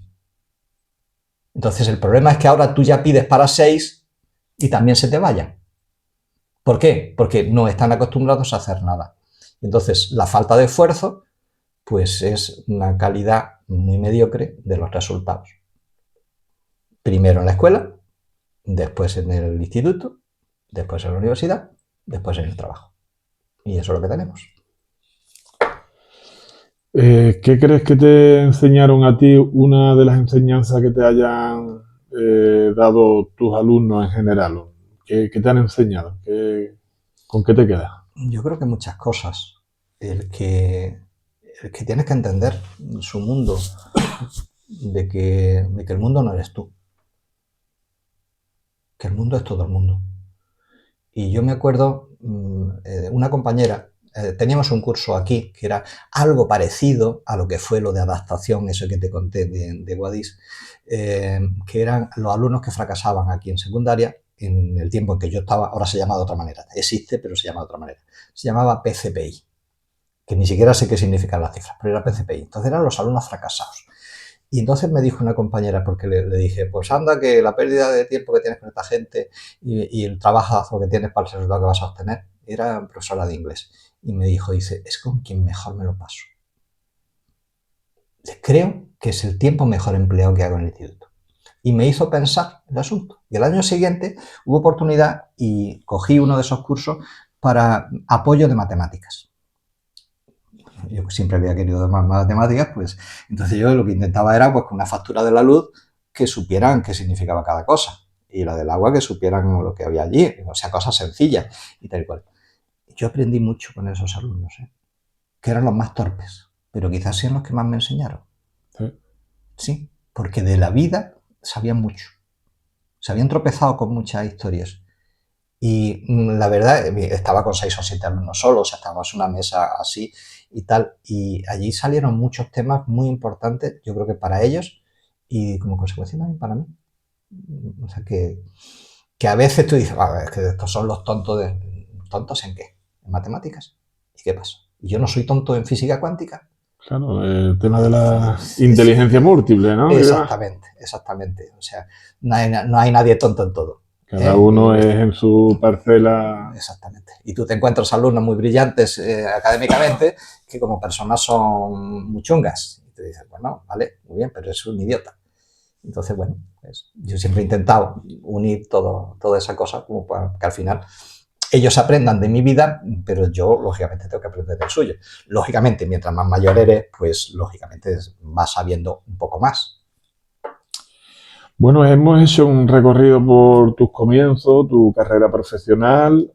Entonces el problema es que ahora tú ya pides para 6 y también se te vayan. ¿Por qué? Porque no están acostumbrados a hacer nada. Entonces la falta de esfuerzo pues es una calidad muy mediocre de los resultados. Primero en la escuela, después en el instituto, después en la universidad, después en el trabajo. Y eso es lo que tenemos. ¿Qué crees que te enseñaron a ti, una de las enseñanzas que te hayan dado tus alumnos en general? ¿Qué te han enseñado? ¿Con qué te quedas? Yo creo que muchas cosas. El que, el que tienes que entender su mundo, de que el mundo no eres tú, que el mundo es todo el mundo. Y yo me acuerdo, una compañera, teníamos un curso aquí que era algo parecido a lo que fue lo de adaptación, eso que te conté de Guadix, que eran los alumnos que fracasaban aquí en secundaria en el tiempo en que yo estaba, ahora se llama de otra manera, existe, pero se llama de otra manera. Se llamaba PCPI, que ni siquiera sé qué significan las cifras, pero era PCPI. Entonces eran los alumnos fracasados. Y entonces me dijo una compañera, porque le dije, pues anda, que la pérdida de tiempo que tienes con esta gente y el trabajazo que tienes para el resultado que vas a obtener, era profesora de inglés. Y me dijo, dice, es con quien mejor me lo paso. Creo que es el tiempo mejor empleado que hago en el instituto. Y me hizo pensar el asunto. Y el año siguiente hubo oportunidad y cogí uno de esos cursos para apoyo de matemáticas. Yo siempre había querido más matemáticas, pues entonces yo lo que intentaba era pues con una factura de la luz que supieran qué significaba cada cosa y la del agua que supieran lo que había allí, o sea, cosas sencillas y tal y cual. Yo aprendí mucho con esos alumnos, que eran los más torpes, pero quizás sean los que más me enseñaron. Sí. Sí, porque de la vida sabían mucho, se habían tropezado con muchas historias. Y la verdad, estaba con 6 o 7 alumnos solos, o sea, estábamos en una mesa así y tal, y allí salieron muchos temas muy importantes, yo creo que para ellos y como consecuencia también para mí. O sea, que a veces tú dices, es que estos son los tontos ¿tontos en qué? ¿En matemáticas? ¿Y qué pasa? ¿Y yo no soy tonto en física cuántica? Claro, el tema de la inteligencia múltiple, ¿no? Exactamente, exactamente. O sea, no hay nadie tonto en todo. Cada uno es en su parcela. Exactamente. Y tú te encuentras alumnos muy brillantes académicamente que como personas son muy chungas. Y te dices, bueno, vale, muy bien, pero es un idiota. Entonces, bueno, pues yo siempre he intentado unir toda esa cosa como para que al final ellos aprendan de mi vida, pero yo, lógicamente, tengo que aprender del suyo. Lógicamente, mientras más mayor eres, pues, lógicamente, vas sabiendo un poco más. Bueno, hemos hecho un recorrido por tus comienzos, tu carrera profesional,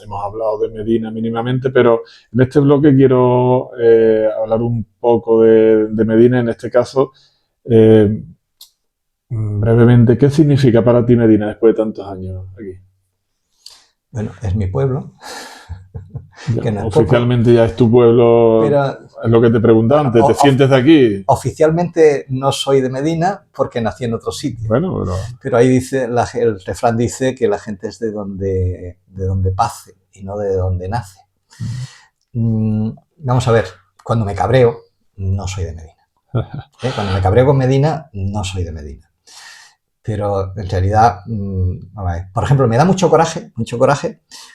hemos hablado de Medina mínimamente, pero en este bloque quiero hablar un poco de Medina, en este caso, eh, brevemente, ¿qué significa para ti Medina después de tantos años aquí? Bueno, es mi pueblo, Ya, que no es poco, oficialmente ya es tu pueblo, pero, es lo que te preguntaba bueno, antes, ¿te sientes de aquí? oficialmente no soy de Medina porque nací en otro sitio. Bueno, pero Pero ahí dice, el refrán dice que la gente es de donde pase y no de donde nace. Vamos a ver, cuando me cabreo, no soy de Medina. Cuando me cabreo con Medina, no soy de Medina. Pero en realidad, a ver, por ejemplo, me da mucho coraje,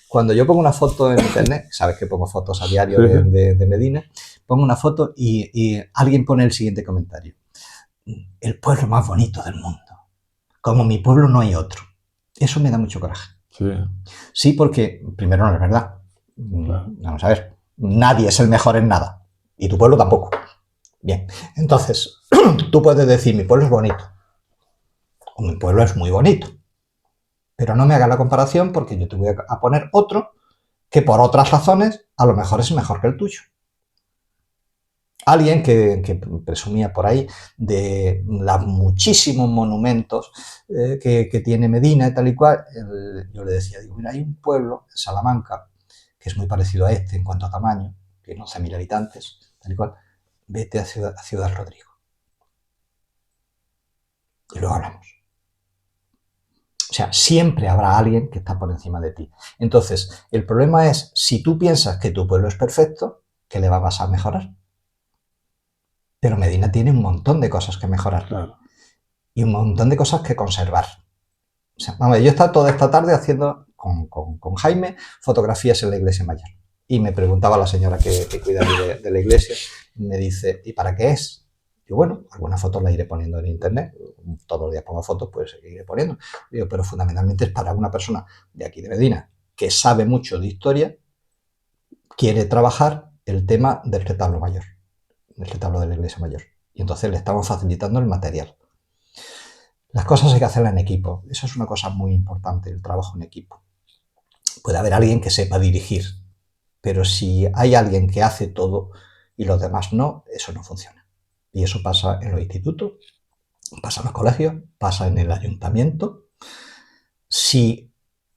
cuando yo pongo una foto en internet, sabes que pongo fotos a diario sí, sí. de Medina, pongo una foto y alguien pone el siguiente comentario. El pueblo más bonito del mundo. Como mi pueblo no hay otro. Eso me da mucho coraje. Sí, Sí, porque primero no es verdad. claro. Vamos a ver, nadie es el mejor en nada. Y tu pueblo tampoco. Bien, entonces, tú puedes decir, mi pueblo es bonito. O mi pueblo es muy bonito. Pero no me hagas la comparación porque yo te voy a poner otro que por otras razones a lo mejor es mejor que el tuyo. Alguien que presumía por ahí de los muchísimos monumentos que tiene Medina y tal y cual, yo le decía, digo, mira, hay un pueblo, Salamanca, que es muy parecido a este en cuanto a tamaño, tiene 11.000 habitantes, tal y cual, vete a Ciudad Rodrigo. Y luego hablamos. O sea, siempre habrá alguien que está por encima de ti. Entonces, el problema es, si tú piensas que tu pueblo es perfecto, ¿qué le vas a mejorar? Pero Medina tiene un montón de cosas que mejorar Claro. y un montón de cosas que conservar. O sea, vamos, yo he estado toda esta tarde haciendo con Jaime fotografías en la iglesia mayor. Y me preguntaba la señora que cuida de la iglesia, y me dice, ¿y para qué es? Y bueno, algunas fotos las iré poniendo en internet, todos los días pongo fotos, pues iré poniendo. Digo, pero fundamentalmente es para una persona de aquí de Medina que sabe mucho de historia, quiere trabajar el tema del retablo mayor. el retablo de la iglesia mayor. Y entonces le estamos facilitando el material. Las cosas hay que hacerlas en equipo. Eso es una cosa muy importante, el trabajo en equipo. Puede haber alguien que sepa dirigir, pero si hay alguien que hace todo y los demás no, eso no funciona. Y eso pasa en los institutos, pasa en los colegios, pasa en el ayuntamiento. Si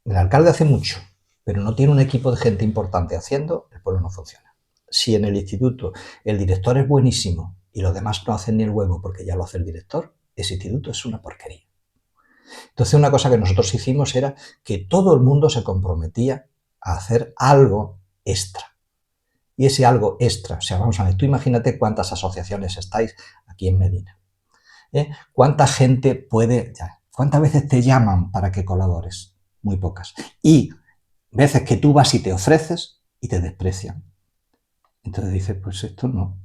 el alcalde hace mucho, pero no tiene un equipo de gente importante haciendo, el pueblo no funciona. Si en el instituto el director es buenísimo y los demás no hacen ni el huevo porque ya lo hace el director, ese instituto es una porquería. Entonces una cosa que nosotros hicimos era que todo el mundo se comprometía a hacer algo extra. Y ese algo extra, o sea, vamos a ver, tú imagínate cuántas asociaciones estáis aquí en Medina. ¿Cuánta gente puede, cuántas veces te llaman para que colabores? Muy pocas. Y veces que tú vas y te ofreces y te desprecian. Entonces dices, pues esto no.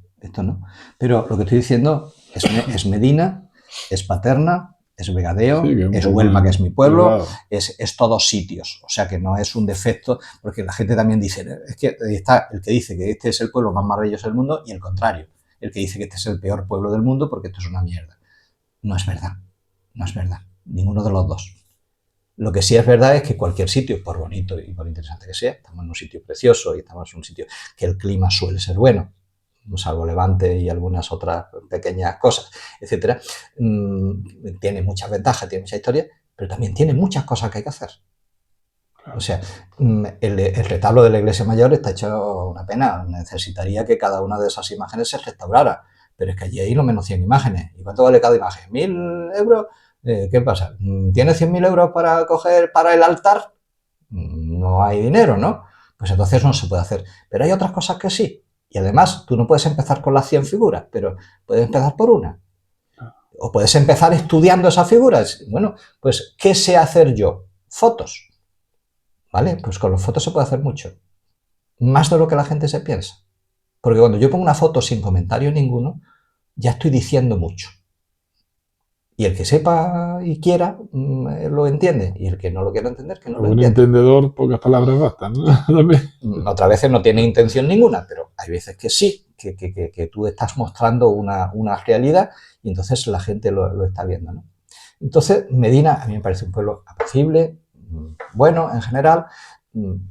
Pero lo que estoy diciendo es Medina, es Paterna, es Vegadeo, sí, es Huelma, que es mi pueblo, es todos sitios. O sea que no es un defecto, porque la gente también dice, es que está el que dice que este es el pueblo más maravilloso del mundo y el contrario, el que dice que este es el peor pueblo del mundo porque esto es una mierda. No es verdad, ninguno de los dos. Lo que sí es verdad es que cualquier sitio, por bonito y por interesante que sea, estamos en un sitio precioso y estamos en un sitio que el clima suele ser bueno, salvo Levante y algunas otras pequeñas cosas, etcétera, tiene muchas ventajas, tiene mucha historia, pero también tiene muchas cosas que hay que hacer. O sea, el retablo de la iglesia mayor está hecho una pena, necesitaría que cada una de esas imágenes se restaurara, pero es que allí hay lo menos 100 imágenes. ¿Y cuánto vale cada imagen? ¿1.000 euros? ¿Qué pasa? ¿Tienes 100.000 euros para coger para el altar? No hay dinero, ¿no? Pues entonces no se puede hacer. Pero hay otras cosas que sí. Y además, tú no puedes empezar con las 100 figuras, pero puedes empezar por una. O puedes empezar estudiando esas figuras. Bueno, pues, ¿qué sé hacer yo? Fotos. ¿Vale? Pues con las fotos se puede hacer mucho. Más de lo que la gente se piensa. Porque cuando yo pongo una foto sin comentario ninguno, ya estoy diciendo mucho. Y el que sepa y quiera, lo entiende. Y el que no lo quiera entender, que no lo entiende. Un entendedor, pocas palabras bastan, ¿no? Otras veces no tiene intención ninguna, pero hay veces que sí, que tú estás mostrando una realidad y entonces la gente lo está viendo, ¿no? Entonces, Medina a mí me parece un pueblo apacible, bueno en general,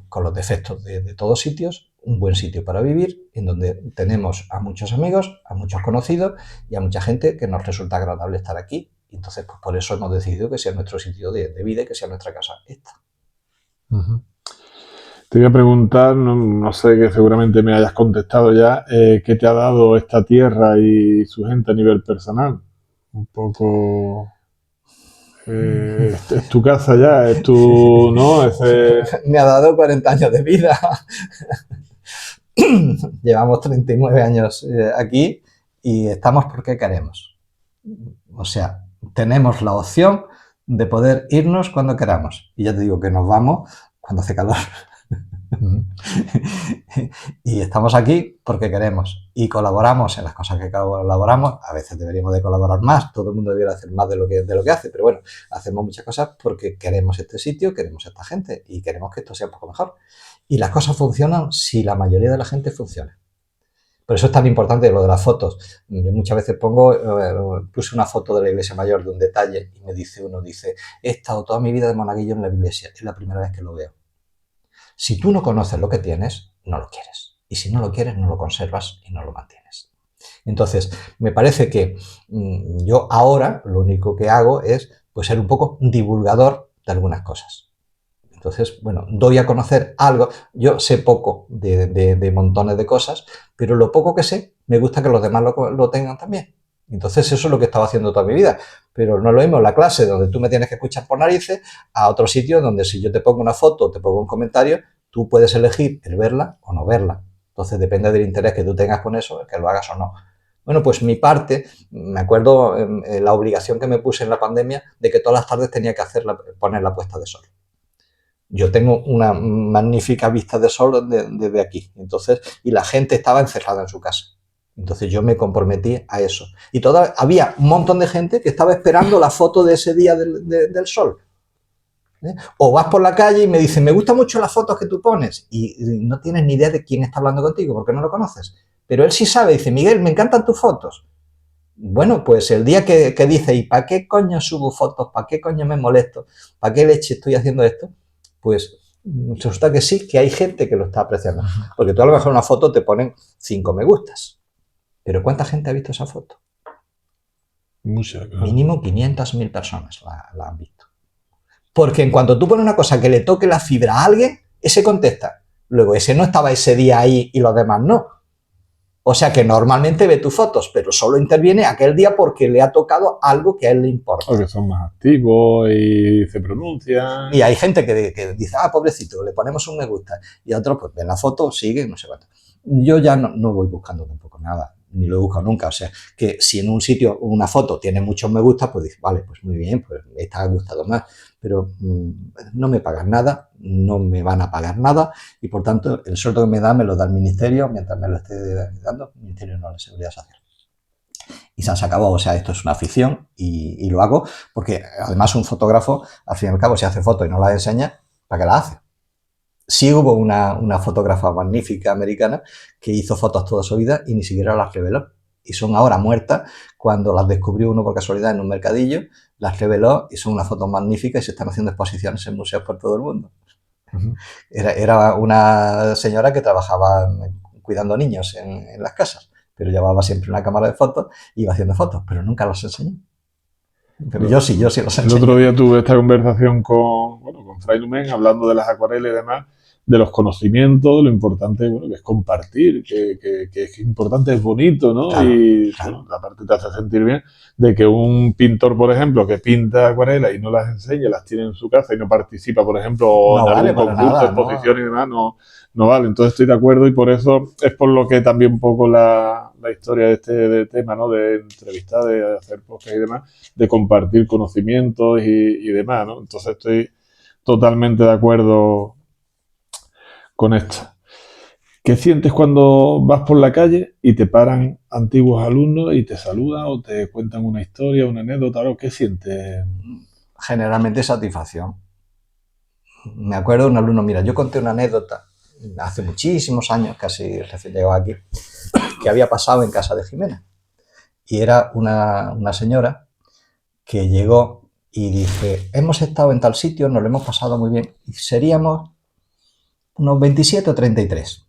con los defectos de todos sitios, un buen sitio para vivir, en donde tenemos a muchos amigos, a muchos conocidos y a mucha gente que nos resulta agradable estar aquí. Y entonces, pues por eso hemos decidido que sea nuestro sitio de vida y que sea nuestra casa esta. Te voy a preguntar, no sé, que seguramente me hayas contestado ya, ¿qué te ha dado esta tierra y su gente a nivel personal? Un poco... es tu casa ya, es tu... ¿no? Me ha dado 40 años de vida. Llevamos 39 años aquí y estamos porque queremos. O sea, tenemos la opción de poder irnos cuando queramos. Y ya te digo que nos vamos cuando hace calor. Y estamos aquí porque queremos y colaboramos en las cosas que colaboramos. A veces deberíamos de colaborar más, todo el mundo debería hacer más de lo que hace, pero bueno, hacemos muchas cosas porque queremos este sitio, queremos esta gente y queremos que esto sea un poco mejor. Y las cosas funcionan si la mayoría de la gente funciona. Por eso es tan importante lo de las fotos. Yo muchas veces puse una foto de la iglesia mayor de un detalle y me dice uno, he estado toda mi vida de monaguillo en la iglesia, es la primera vez que lo veo. Si tú no conoces lo que tienes, no lo quieres. Y si no lo quieres, no lo conservas y no lo mantienes. Entonces, me parece que yo ahora lo único que hago es pues, ser un poco divulgador de algunas cosas. Entonces, bueno, doy a conocer algo. Yo sé poco de montones de cosas, pero lo poco que sé, me gusta que los demás lo tengan también. Entonces, eso es lo que he estado haciendo toda mi vida. Pero no es lo mismo la clase donde tú me tienes que escuchar por narices a otro sitio donde si yo te pongo una foto o te pongo un comentario, tú puedes elegir el verla o no verla. Entonces, depende del interés que tú tengas con eso, el que lo hagas o no. Bueno, pues mi parte, me acuerdo la obligación que me puse en la pandemia de que todas las tardes tenía que poner la puesta de sol. Yo tengo una magnífica vista de sol desde aquí. Entonces, y la gente estaba encerrada en su casa. Entonces yo me comprometí a eso. Y había un montón de gente que estaba esperando la foto de ese día del sol. O vas por la calle y me dicen, me gustan mucho las fotos que tú pones, y no tienes ni idea de quién está hablando contigo porque no lo conoces. Pero él sí sabe, dice, Miguel, me encantan tus fotos. Bueno, pues el día que dice, ¿y para qué coño subo fotos? ¿Para qué coño me molesto? ¿Para qué leche estoy haciendo esto? Pues resulta que sí, que hay gente que lo está apreciando. Porque tú a lo mejor en una foto te ponen 5 me gustas. Pero ¿cuánta gente ha visto esa foto? Mucha, claro. Mínimo 500.000 personas la han visto. Porque en cuanto tú pones una cosa que le toque la fibra a alguien, ese contesta. Luego ese no estaba ese día ahí y los demás no. O sea que normalmente ve tus fotos, pero solo interviene aquel día porque le ha tocado algo que a él le importa. O que son más activos y se pronuncian. Y hay gente que dice, pobrecito, le ponemos un me gusta. Y otros, pues ven la foto, siguen, no sé cuánto. Yo ya no voy buscando tampoco nada, ni lo he buscado nunca. O sea, que si en un sitio una foto tiene muchos me gusta, pues dices, vale, pues muy bien, pues esta ha gustado más. Pero no me pagan nada, no me van a pagar nada, y por tanto el sueldo que me da me lo da el ministerio, mientras me lo esté dando el Ministerio de Seguridad Social. Y se acabó, o sea, esto es una afición y lo hago porque además un fotógrafo, al fin y al cabo, si hace fotos y no las enseña, ¿para qué las hace? Sí hubo una fotógrafa magnífica americana que hizo fotos toda su vida y ni siquiera las reveló. Y son ahora muertas. Cuando las descubrió uno por casualidad en un mercadillo, las reveló y son unas fotos magníficas y se están haciendo exposiciones en museos por todo el mundo. Era una señora que trabajaba cuidando niños en las casas, pero llevaba siempre una cámara de fotos y iba haciendo fotos, pero nunca las enseñó. Pero yo sí los enseño. El otro día tuve esta conversación con Fray Lumen, hablando de las acuarelas y demás, de los conocimientos, de lo importante, que es compartir, que es importante, es bonito, ¿no? Claro, y claro. Bueno, aparte te hace sentir bien de que un pintor, por ejemplo, que pinta acuarelas y no las enseña, las tiene en su casa y no participa, por ejemplo, No en vale algún para concurso, nada, exposición y demás, no vale. Entonces estoy de acuerdo y por eso es por lo que también un poco la historia de este tema, ¿no? De entrevistar, de hacer podcast y demás, de compartir conocimientos y demás, ¿no? Entonces estoy totalmente de acuerdo con esto. ¿Qué sientes cuando vas por la calle y te paran antiguos alumnos y te saludan o te cuentan una historia, una anécdota? ¿Qué sientes? Generalmente satisfacción. Me acuerdo de un alumno, mira, yo conté una anécdota hace muchísimos años, casi recién llegado aquí, que había pasado en casa de Jimena. Y era una señora que llegó y dice, hemos estado en tal sitio, nos lo hemos pasado muy bien, y seríamos unos 27 o 33.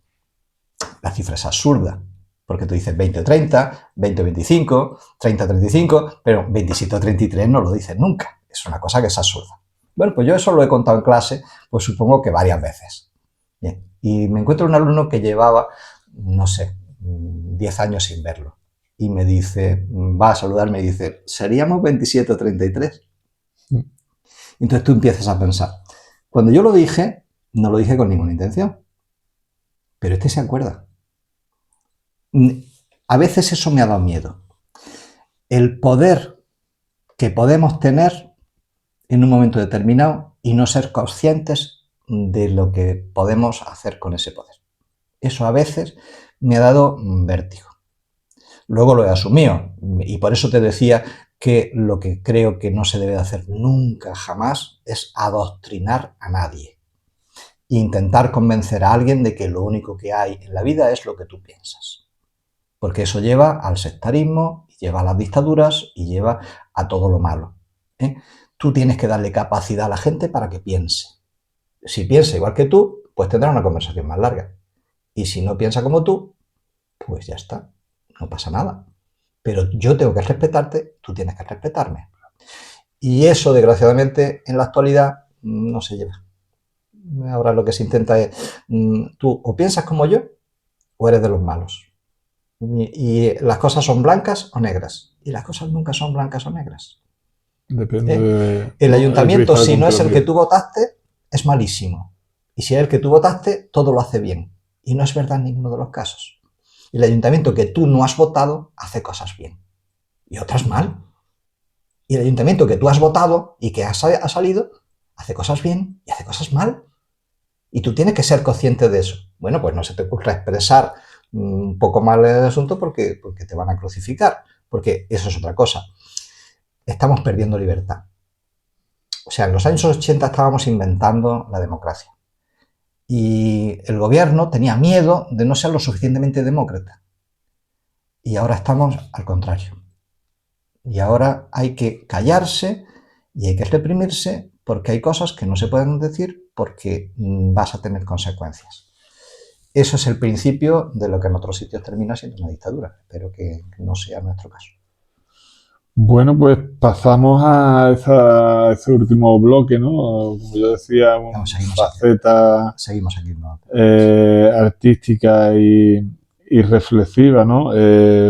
La cifra es absurda, porque tú dices 20 o 30, 20 o 25, 30 o 35, pero 27 o 33 no lo dices nunca. Es una cosa que es absurda. Bueno, pues yo eso lo he contado en clase, pues supongo que varias veces. Bien. Y me encuentro un alumno que llevaba, no sé, 10 años sin verlo. Y me dice, va a saludarme y dice, ¿seríamos 27 o 33? Entonces tú empiezas a pensar. Cuando yo lo dije, no lo dije con ninguna intención. Pero este se acuerda. A veces eso me ha dado miedo. El poder que podemos tener en un momento determinado y no ser conscientes de lo que podemos hacer con ese poder. Eso a veces me ha dado vértigo. Luego lo he asumido y por eso te decía que lo que creo que no se debe hacer nunca, jamás, es adoctrinar a nadie. Intentar convencer a alguien de que lo único que hay en la vida es lo que tú piensas. Porque eso lleva al sectarismo, lleva a las dictaduras y lleva a todo lo malo. Tú tienes que darle capacidad a la gente para que piense. Si piensa igual que tú, pues tendrá una conversación más larga. Y si no piensa como tú, pues ya está, no pasa nada. Pero yo tengo que respetarte, tú tienes que respetarme. Y eso, desgraciadamente, en la actualidad no se lleva. Ahora lo que se intenta es, tú o piensas como yo o eres de los malos. Y las cosas son blancas o negras. Y las cosas nunca son blancas o negras. Depende El ayuntamiento, si no es el que tú... tú votaste, es malísimo. Y si es el que tú votaste, todo lo hace bien. Y no es verdad en ninguno de los casos. El ayuntamiento que tú no has votado hace cosas bien. Y otras mal. Y el ayuntamiento que tú has votado y que ha salido, hace cosas bien y hace cosas mal. Y tú tienes que ser consciente de eso. Bueno, pues no se te ocurra expresar un poco mal el asunto porque te van a crucificar. Porque eso es otra cosa. Estamos perdiendo libertad. O sea, en los años 80 estábamos inventando la democracia. Y el gobierno tenía miedo de no ser lo suficientemente demócrata. Y ahora estamos al contrario. Y ahora hay que callarse y hay que reprimirse porque hay cosas que no se pueden decir porque vas a tener consecuencias. Eso es el principio de lo que en otros sitios termina siendo una dictadura. Espero que no sea nuestro caso. Bueno, pues pasamos a ese último bloque, ¿no? Como yo decía, una faceta seguimos aquí, ¿no? artística y reflexiva, ¿no?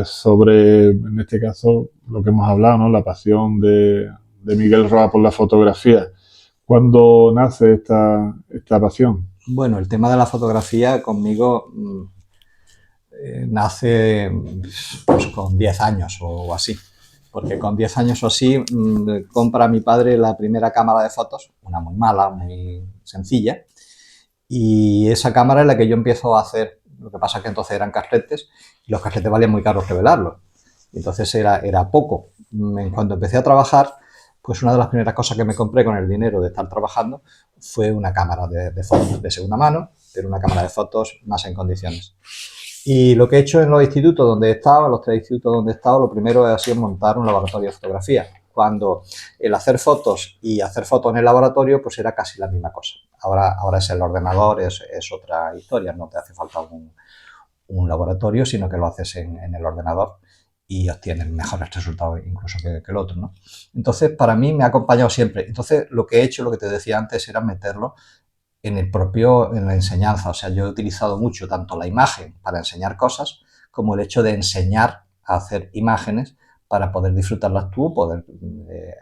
Sobre, en este caso, lo que hemos hablado, ¿no? La pasión de Miguel Roa por la fotografía. ¿Cuándo nace esta pasión? Bueno, el tema de la fotografía conmigo nace pues, con 10 años o así. Porque con 10 años o así compra mi padre la primera cámara de fotos, una muy mala, muy sencilla, y esa cámara es la que yo empiezo a hacer. Lo que pasa es que entonces eran cassettes y los cassettes valían muy caros revelarlos. Entonces era poco. Cuando empecé a trabajar, pues una de las primeras cosas que me compré con el dinero de estar trabajando fue una cámara de fotos de segunda mano, pero una cámara de fotos más en condiciones. Y lo que he hecho en los institutos donde he estado, los 3 institutos donde he estado, lo primero ha sido montar un laboratorio de fotografía. Cuando el hacer fotos y hacer fotos en el laboratorio, pues era casi la misma cosa. Ahora es el ordenador, es otra historia, no te hace falta un laboratorio, sino que lo haces en el ordenador y obtienes mejores resultados incluso que el otro, ¿no? Entonces, para mí me ha acompañado siempre. Entonces, lo que he hecho, lo que te decía antes, era meterlo en la enseñanza. O sea, yo he utilizado mucho tanto la imagen para enseñar cosas como el hecho de enseñar a hacer imágenes para poder disfrutarlas tú, poder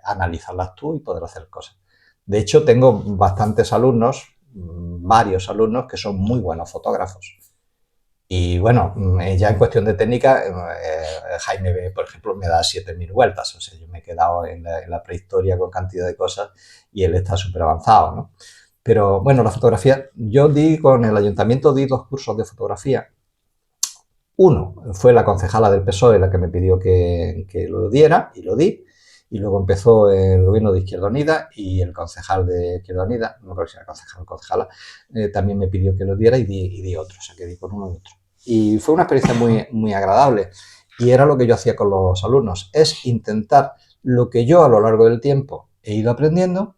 analizarlas tú y poder hacer cosas. De hecho, tengo bastantes alumnos, varios alumnos que son muy buenos fotógrafos. Y bueno, ya en cuestión de técnica, Jaime, por ejemplo, me da 7000 vueltas. O sea, yo me he quedado en la prehistoria con cantidad de cosas y él está súper avanzado, ¿no? Pero bueno, la fotografía, yo di con el ayuntamiento, di 2 cursos de fotografía. Uno fue la concejala del PSOE la que me pidió que lo diera y lo di. Y luego empezó el gobierno de Izquierda Unida y el concejal de Izquierda Unida, no creo que sea concejal o concejala, también me pidió que lo diera y di otro, o sea que di con uno y otro. Y fue una experiencia muy, muy agradable. Y era lo que yo hacía con los alumnos, es intentar lo que yo a lo largo del tiempo he ido aprendiendo,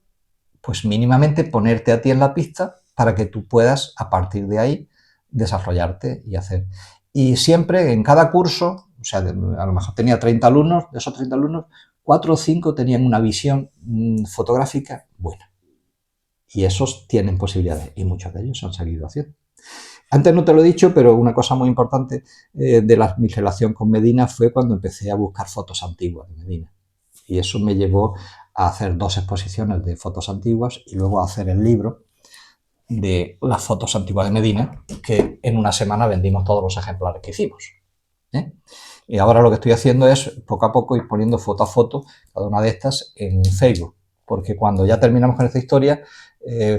pues mínimamente ponerte a ti en la pista para que tú puedas a partir de ahí desarrollarte y hacer. Y siempre en cada curso, o sea, a lo mejor tenía 30 alumnos, de esos 30 alumnos, 4 o 5 tenían una visión fotográfica buena. Y esos tienen posibilidades y muchos de ellos han seguido haciendo. Antes no te lo he dicho, pero una cosa muy importante de mi relación con Medina fue cuando empecé a buscar fotos antiguas de Medina. Y eso me llevó a hacer 2 exposiciones de fotos antiguas y luego a hacer el libro de las fotos antiguas de Medina, que en una semana vendimos todos los ejemplares que hicimos. Y ahora lo que estoy haciendo es poco a poco ir poniendo foto a foto cada una de estas en Facebook, porque cuando ya terminamos con esta historia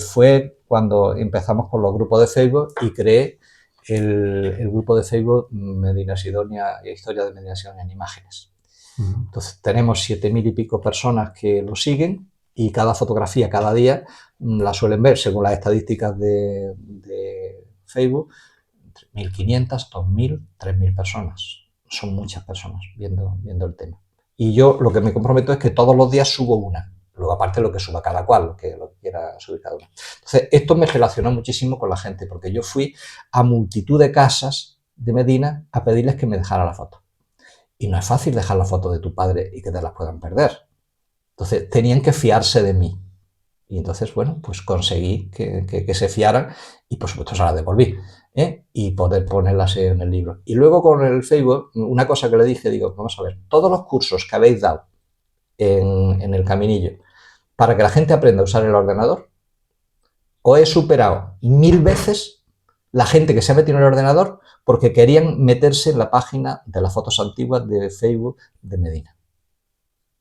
fue cuando empezamos con los grupos de Facebook y creé el grupo de Facebook Medina Sidonia, Historia de Medina Sidonia en Imágenes. Entonces tenemos 7000 y pico personas que lo siguen y cada fotografía, cada día, la suelen ver según las estadísticas de Facebook, 1500, 2000, 3000 personas. Son muchas personas viendo el tema. Y yo lo que me comprometo es que todos los días subo una. Luego, aparte, lo que suba cada cual, lo que quiera subir cada uno. Entonces, esto me relacionó muchísimo con la gente, porque yo fui a multitud de casas de Medina a pedirles que me dejaran la foto. Y no es fácil dejar la foto de tu padre y que te las puedan perder. Entonces, tenían que fiarse de mí. Y entonces, bueno, pues conseguí que se fiaran y, por supuesto, se las devolví. Y poder ponerlas en el libro. Y luego con el Facebook, una cosa que le dije, digo, vamos a ver, todos los cursos que habéis dado en el Caminillo para que la gente aprenda a usar el ordenador, os he superado 1000 veces la gente que se ha metido en el ordenador porque querían meterse en la página de las fotos antiguas de Facebook de Medina.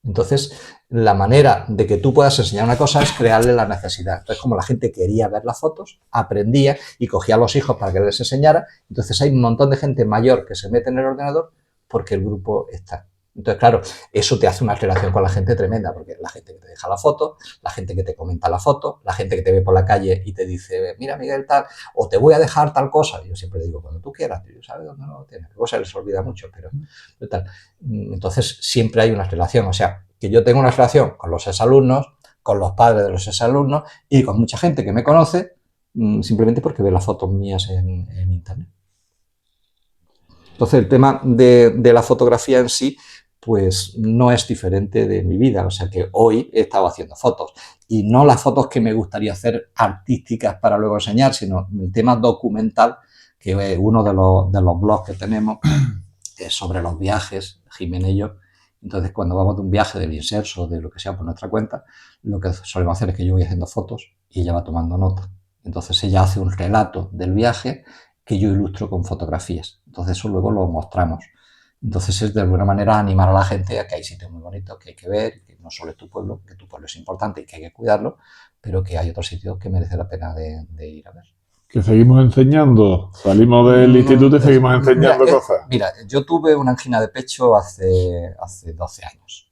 Entonces, la manera de que tú puedas enseñar una cosa es crearle la necesidad. Entonces, como la gente quería ver las fotos, aprendía y cogía a los hijos para que les enseñara. Entonces, hay un montón de gente mayor que se mete en el ordenador porque el grupo está. Entonces, claro, eso te hace una relación con la gente tremenda, porque la gente que te deja la foto, la gente que te comenta la foto, la gente que te ve por la calle y te dice, mira, Miguel, tal, o te voy a dejar tal cosa. Yo siempre digo, cuando tú quieras, tío, ¿sabes dónde lo tienes? Luego se les olvida mucho, pero tal. Entonces, siempre hay una relación. O sea, que yo tengo una relación con los exalumnos, con los padres de los exalumnos y con mucha gente que me conoce simplemente porque ve las fotos mías en internet. Entonces, el tema de la fotografía en sí, pues no es diferente de mi vida. O sea que hoy he estado haciendo fotos. Y no las fotos que me gustaría hacer artísticas para luego enseñar, sino el tema documental, que es uno de los blogs que tenemos es sobre los viajes, Jimena y yo. Entonces, cuando vamos de un viaje, del inserso, de lo que sea por nuestra cuenta, lo que solemos hacer es que yo voy haciendo fotos y ella va tomando notas. Entonces, ella hace un relato del viaje que yo ilustro con fotografías. Entonces, eso luego lo mostramos. Entonces, es de alguna manera animar a la gente a que hay sitios muy bonitos que hay que ver, que no solo es tu pueblo, que tu pueblo es importante y que hay que cuidarlo, pero que hay otros sitios que merece la pena de ir a ver. Que seguimos enseñando. Salimos del instituto y seguimos enseñando cosas. Mira, yo tuve una angina de pecho hace 12 años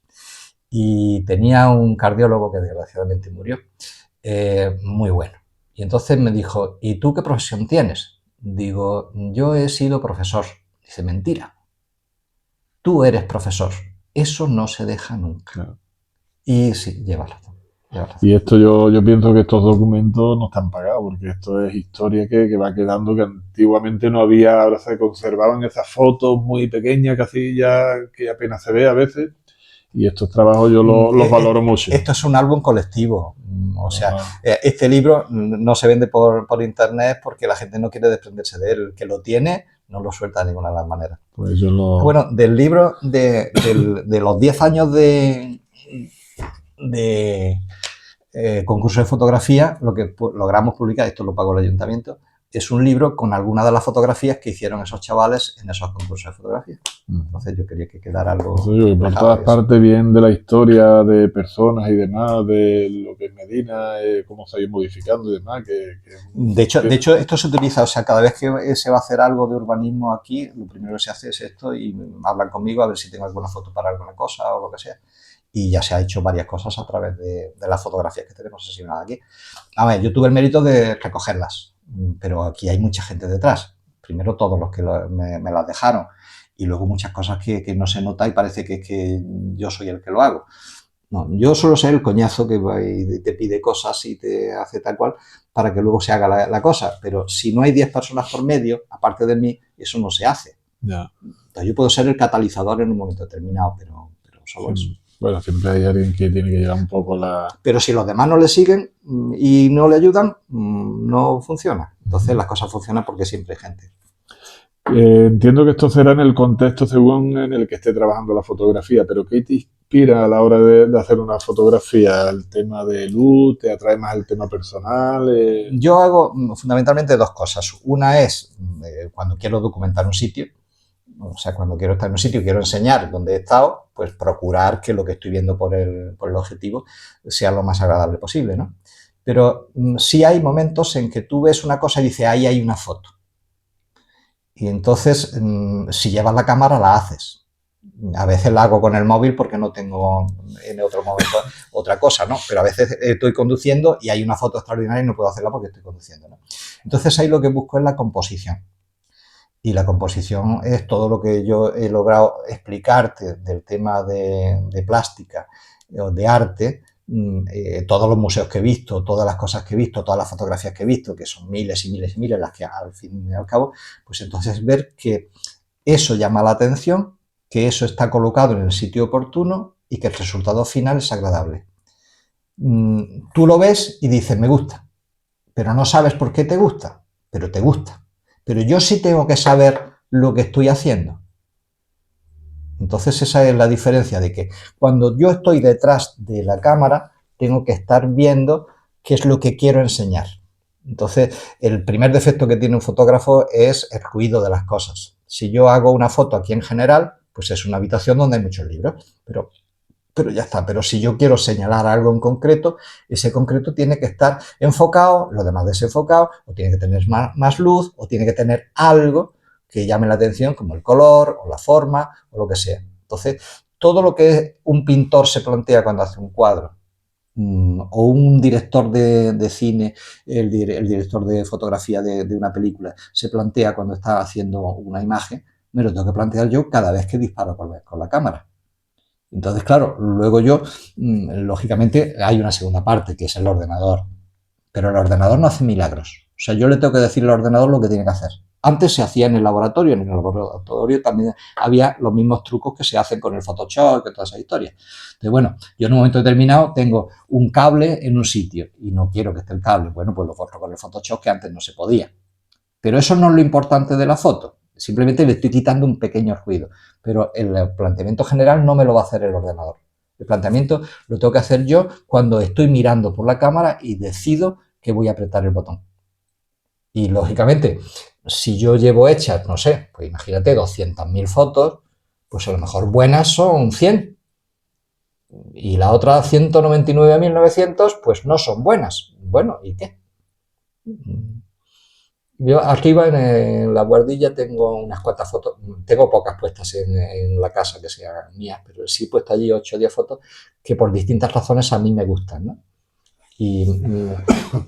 y tenía un cardiólogo que desgraciadamente murió, muy bueno. Y entonces me dijo, ¿y tú qué profesión tienes? Digo, yo he sido profesor. Dice, mentira. Tú eres profesor. Eso no se deja nunca. Claro. Y sí, llévalo. Y esto yo pienso que estos documentos no están pagados, porque esto es historia que va quedando, que antiguamente no había, ahora se conservaban esas fotos muy pequeñas, casi ya que apenas se ve a veces, y estos trabajos yo los valoro mucho. Esto es un álbum colectivo, o sea, este libro no se vende por internet porque la gente no quiere desprenderse de él, el que lo tiene no lo suelta de ninguna de las maneras. Pues yo lo... Bueno, del libro de los 10 años de concurso de fotografía, lo que logramos publicar, esto lo pagó el ayuntamiento, es un libro con algunas de las fotografías que hicieron esos chavales en esos concursos de fotografía. Entonces yo quería que quedara algo... por todas partes bien de la historia de personas y demás, de lo que es Medina, cómo se ha ido modificando y demás. De hecho, esto se utiliza, o sea, cada vez que se va a hacer algo de urbanismo aquí, lo primero que se hace es esto y hablan conmigo a ver si tengo alguna foto para alguna cosa o lo que sea. Y ya se ha hecho varias cosas a través de las fotografías que tenemos asignadas aquí. A ver, yo tuve el mérito de recogerlas, pero aquí hay mucha gente detrás. Primero todos los que me las dejaron y luego muchas cosas que no se nota y parece que yo soy el que lo hago. No, yo solo soy el coñazo que va y te pide cosas y te hace tal cual para que luego se haga la cosa. Pero si no hay 10 personas por medio, aparte de mí, eso no se hace. Ya. Entonces yo puedo ser el catalizador en un momento determinado, pero solo eso. Bueno, siempre hay alguien que tiene que llevar un poco la... Pero si los demás no le siguen y no le ayudan, no funciona. Entonces las cosas funcionan porque siempre hay gente. Entiendo que esto será en el contexto según en el que esté trabajando la fotografía, pero ¿qué te inspira a la hora de hacer una fotografía? ¿El tema de luz? ¿Te atrae más el tema personal? Yo hago fundamentalmente dos cosas. Una es cuando quiero documentar un sitio, o sea, cuando quiero estar en un sitio y quiero enseñar dónde he estado, pues procurar que lo que estoy viendo por el objetivo sea lo más agradable posible, ¿no? Pero sí hay momentos en que tú ves una cosa y dices, ahí hay una foto. Y entonces, si llevas la cámara, la haces. A veces la hago con el móvil porque no tengo en otro momento otra cosa, ¿no? Pero a veces estoy conduciendo y hay una foto extraordinaria y no puedo hacerla porque estoy conduciendo, ¿no? Entonces ahí lo que busco es la composición. Y la composición es todo lo que yo he logrado explicarte del tema de plástica o de arte, todos los museos que he visto, todas las cosas que he visto, todas las fotografías que he visto, que son miles y miles y miles las que al fin y al cabo, pues entonces ver que eso llama la atención, que eso está colocado en el sitio oportuno y que el resultado final es agradable. Tú lo ves y dices, me gusta, pero no sabes por qué te gusta, pero te gusta. Pero yo sí tengo que saber lo que estoy haciendo. Entonces esa es la diferencia de que cuando yo estoy detrás de la cámara, tengo que estar viendo qué es lo que quiero enseñar. Entonces, el primer defecto que tiene un fotógrafo es el ruido de las cosas. Si yo hago una foto aquí en general, pues es una habitación donde hay muchos libros, pero ya está. Pero si yo quiero señalar algo en concreto, ese concreto tiene que estar enfocado, lo demás desenfocado, o tiene que tener más luz, o tiene que tener algo que llame la atención, como el color, o la forma, o lo que sea. Entonces, todo lo que un pintor se plantea cuando hace un cuadro, o un director de cine, el director de fotografía de una película, se plantea cuando está haciendo una imagen, me lo tengo que plantear yo cada vez que disparo con la cámara. Entonces, claro, luego yo, lógicamente, hay una segunda parte, que es el ordenador. Pero el ordenador no hace milagros. O sea, yo le tengo que decir al ordenador lo que tiene que hacer. Antes se hacía en el laboratorio también había los mismos trucos que se hacen con el Photoshop y todas esas historias. Entonces, bueno, yo en un momento determinado tengo un cable en un sitio y no quiero que esté el cable. Bueno, pues lo borro con el Photoshop, que antes no se podía. Pero eso no es lo importante de la foto. Simplemente le estoy quitando un pequeño ruido. Pero el planteamiento general no me lo va a hacer el ordenador. El planteamiento lo tengo que hacer yo cuando estoy mirando por la cámara y decido que voy a apretar el botón. Y lógicamente, si yo llevo hechas, no sé, pues imagínate 200.000 fotos, pues a lo mejor buenas son 100. Y las otras 199.900, pues no son buenas. Bueno, ¿y qué? Yo arriba en la guardilla tengo unas cuantas fotos, tengo pocas puestas en la casa que sean mías, pero sí he puesto allí 8 o 10 fotos que por distintas razones a mí me gustan, ¿no? Y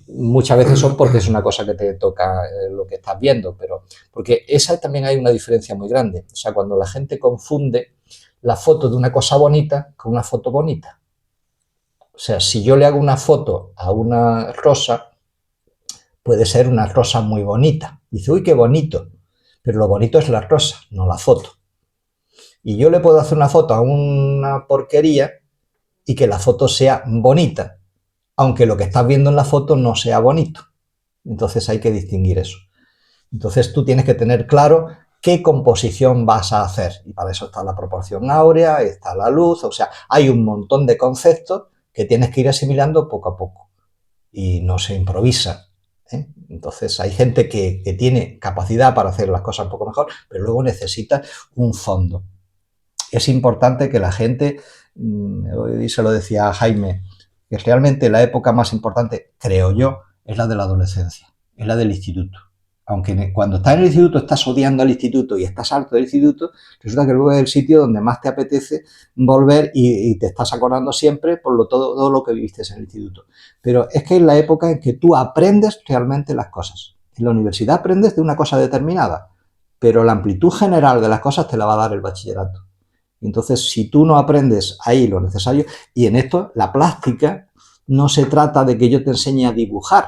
muchas veces son porque es una cosa que te toca lo que estás viendo, pero porque esa también hay una diferencia muy grande. O sea, cuando la gente confunde la foto de una cosa bonita con una foto bonita. O sea, si yo le hago una foto a una rosa, puede ser una rosa muy bonita. Dice, uy, qué bonito. Pero lo bonito es la rosa, no la foto. Y yo le puedo hacer una foto a una porquería y que la foto sea bonita, aunque lo que estás viendo en la foto no sea bonito. Entonces hay que distinguir eso. Entonces tú tienes que tener claro qué composición vas a hacer. Y para eso está la proporción áurea, está la luz, o sea, hay un montón de conceptos que tienes que ir asimilando poco a poco. Y no se improvisa, ¿eh? Entonces hay gente que tiene capacidad para hacer las cosas un poco mejor, pero luego necesita un fondo. Es importante que la gente, hoy se lo decía a Jaime, que realmente la época más importante, creo yo, es la de la adolescencia, es la del instituto. Aunque cuando estás en el instituto estás odiando al instituto y estás harto del instituto, resulta que luego es el sitio donde más te apetece volver y te estás acordando siempre por todo lo que viviste en el instituto. Pero es que es la época en que tú aprendes realmente las cosas. En la universidad aprendes de una cosa determinada, pero la amplitud general de las cosas te la va a dar el bachillerato. Entonces, si tú no aprendes ahí lo necesario, y en esto la plástica no se trata de que yo te enseñe a dibujar,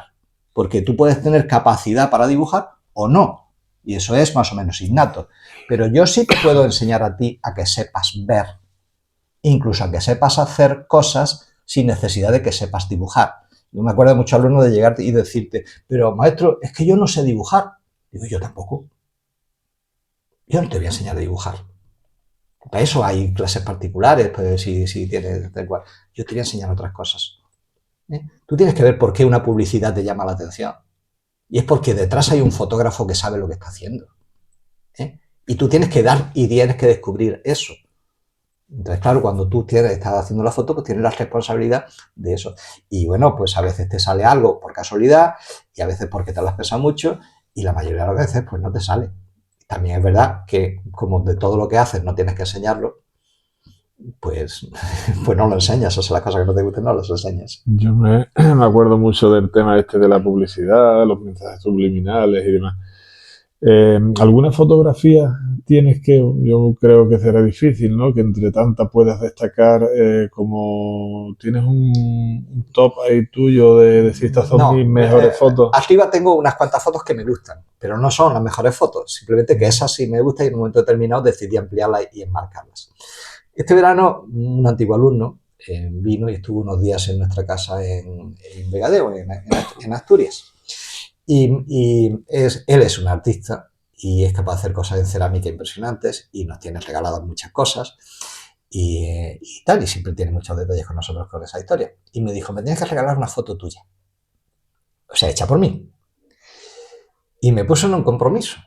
porque tú puedes tener capacidad para dibujar o no, y eso es más o menos innato, pero yo sí te puedo enseñar a ti a que sepas ver, incluso a que sepas hacer cosas sin necesidad de que sepas dibujar. Yo me acuerdo de muchos alumnos de llegarte y decirte, pero maestro, es que yo no sé dibujar. Digo, yo tampoco. Yo no te voy a enseñar a dibujar. Para eso hay clases particulares, pues si tienes tal cual. Yo te voy a enseñar otras cosas. Tú tienes que ver por qué una publicidad te llama la atención. Y es porque detrás hay un fotógrafo que sabe lo que está haciendo. Y tú tienes que dar y tienes que descubrir eso. Entonces, claro, cuando tú estás haciendo la foto, pues tienes la responsabilidad de eso. Y bueno, pues a veces te sale algo por casualidad y a veces porque te lo has pensado mucho y la mayoría de las veces pues no te sale. También es verdad que como de todo lo que haces no tienes que enseñarlo, pues no lo enseñas. O sea, las cosas que no te gusten no las enseñas. Yo me acuerdo mucho del tema este de la publicidad, los mensajes subliminales y demás. ¿Alguna fotografía tienes que, yo creo que será difícil, ¿no? Que entre tantas puedas destacar como tienes un top ahí tuyo de decir estas son mis mejores fotos? Arriba tengo unas cuantas fotos que me gustan, pero no son las mejores fotos. Simplemente que esas sí me gustan y en un momento determinado decidí ampliarlas y enmarcarlas. Este verano un antiguo alumno vino y estuvo unos días en nuestra casa en Vegadeo, en Asturias. Y él es un artista y es capaz de hacer cosas en cerámica impresionantes y nos tiene regaladas muchas cosas y tal, y siempre tiene muchos detalles con nosotros con esa historia. Y me dijo, me tienes que regalar una foto tuya, o sea, hecha por mí. Y me puso en un compromiso.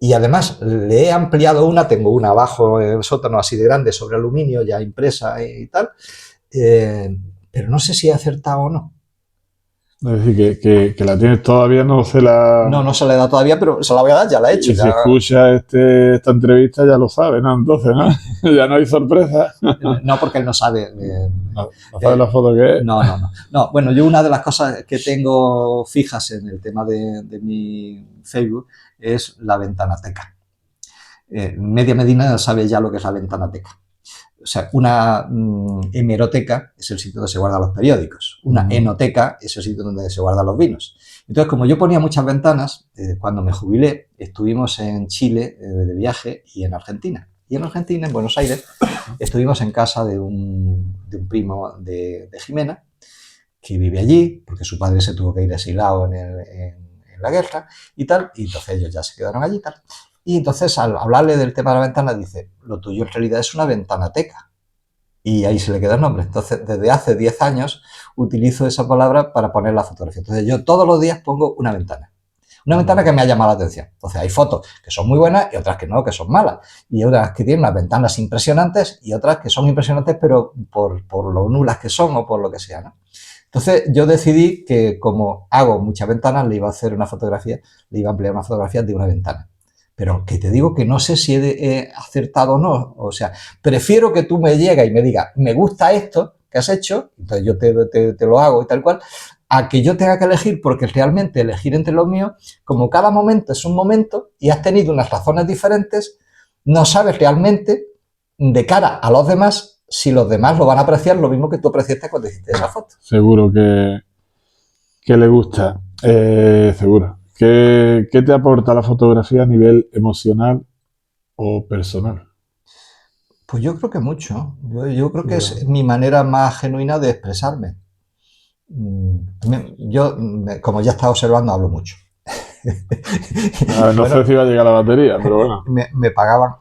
Y además le he ampliado tengo una abajo en el sótano así de grande sobre aluminio, ya impresa y tal, pero no sé si he acertado o no. Es decir, que la tienes todavía, no se la... No, no se le da todavía, pero se la voy a dar, ya la he hecho. Y si Ya... escucha esta entrevista ya lo sabe, ¿no? Entonces, ¿no? Ya no hay sorpresa. No, porque él no sabe. No sabe la foto que es. No, bueno, yo una de las cosas que tengo fijas en el tema de mi Facebook es la ventanateca. Media Medina sabe ya lo que es la ventanateca. O sea, una hemeroteca es el sitio donde se guardan los periódicos. Una enoteca es el sitio donde se guardan los vinos. Entonces, como yo ponía muchas ventanas, cuando me jubilé, estuvimos en Chile de viaje y en Argentina. Y en Argentina, en Buenos Aires, estuvimos en casa de un primo de Jimena, que vive allí, porque su padre se tuvo que ir exilado en la guerra y tal, y entonces ellos ya se quedaron allí y tal. Y entonces, al hablarle del tema de la ventana, dice, lo tuyo en realidad es una ventanateca. Y ahí se le queda el nombre. Entonces, desde hace 10 años utilizo esa palabra para poner la fotografía. Entonces, yo todos los días pongo una ventana. Una ventana que me ha llamado la atención. Entonces, hay fotos que son muy buenas y otras que no, que son malas. Y otras que tienen unas ventanas impresionantes y otras que son impresionantes, pero por lo nulas que son o por lo que sea, ¿no? Entonces, yo decidí que como hago muchas ventanas, le iba a hacer una fotografía, le iba a ampliar una fotografía de una ventana. Pero que te digo que no sé si he acertado o no. O sea, prefiero que tú me llegues y me digas, me gusta esto que has hecho, entonces yo te lo hago y tal cual, a que yo tenga que elegir, porque realmente elegir entre los míos, como cada momento es un momento y has tenido unas razones diferentes, no sabes realmente de cara a los demás si los demás lo van a apreciar lo mismo que tú apreciaste cuando hiciste esa foto. Seguro que le gusta, seguro. ¿Qué te aporta la fotografía a nivel emocional o personal? Pues yo creo que mucho. Yo creo que es mi manera más genuina de expresarme. Yo, como ya estaba observando, hablo mucho. No bueno, sé si va a llegar la batería, pero bueno. Me pagaban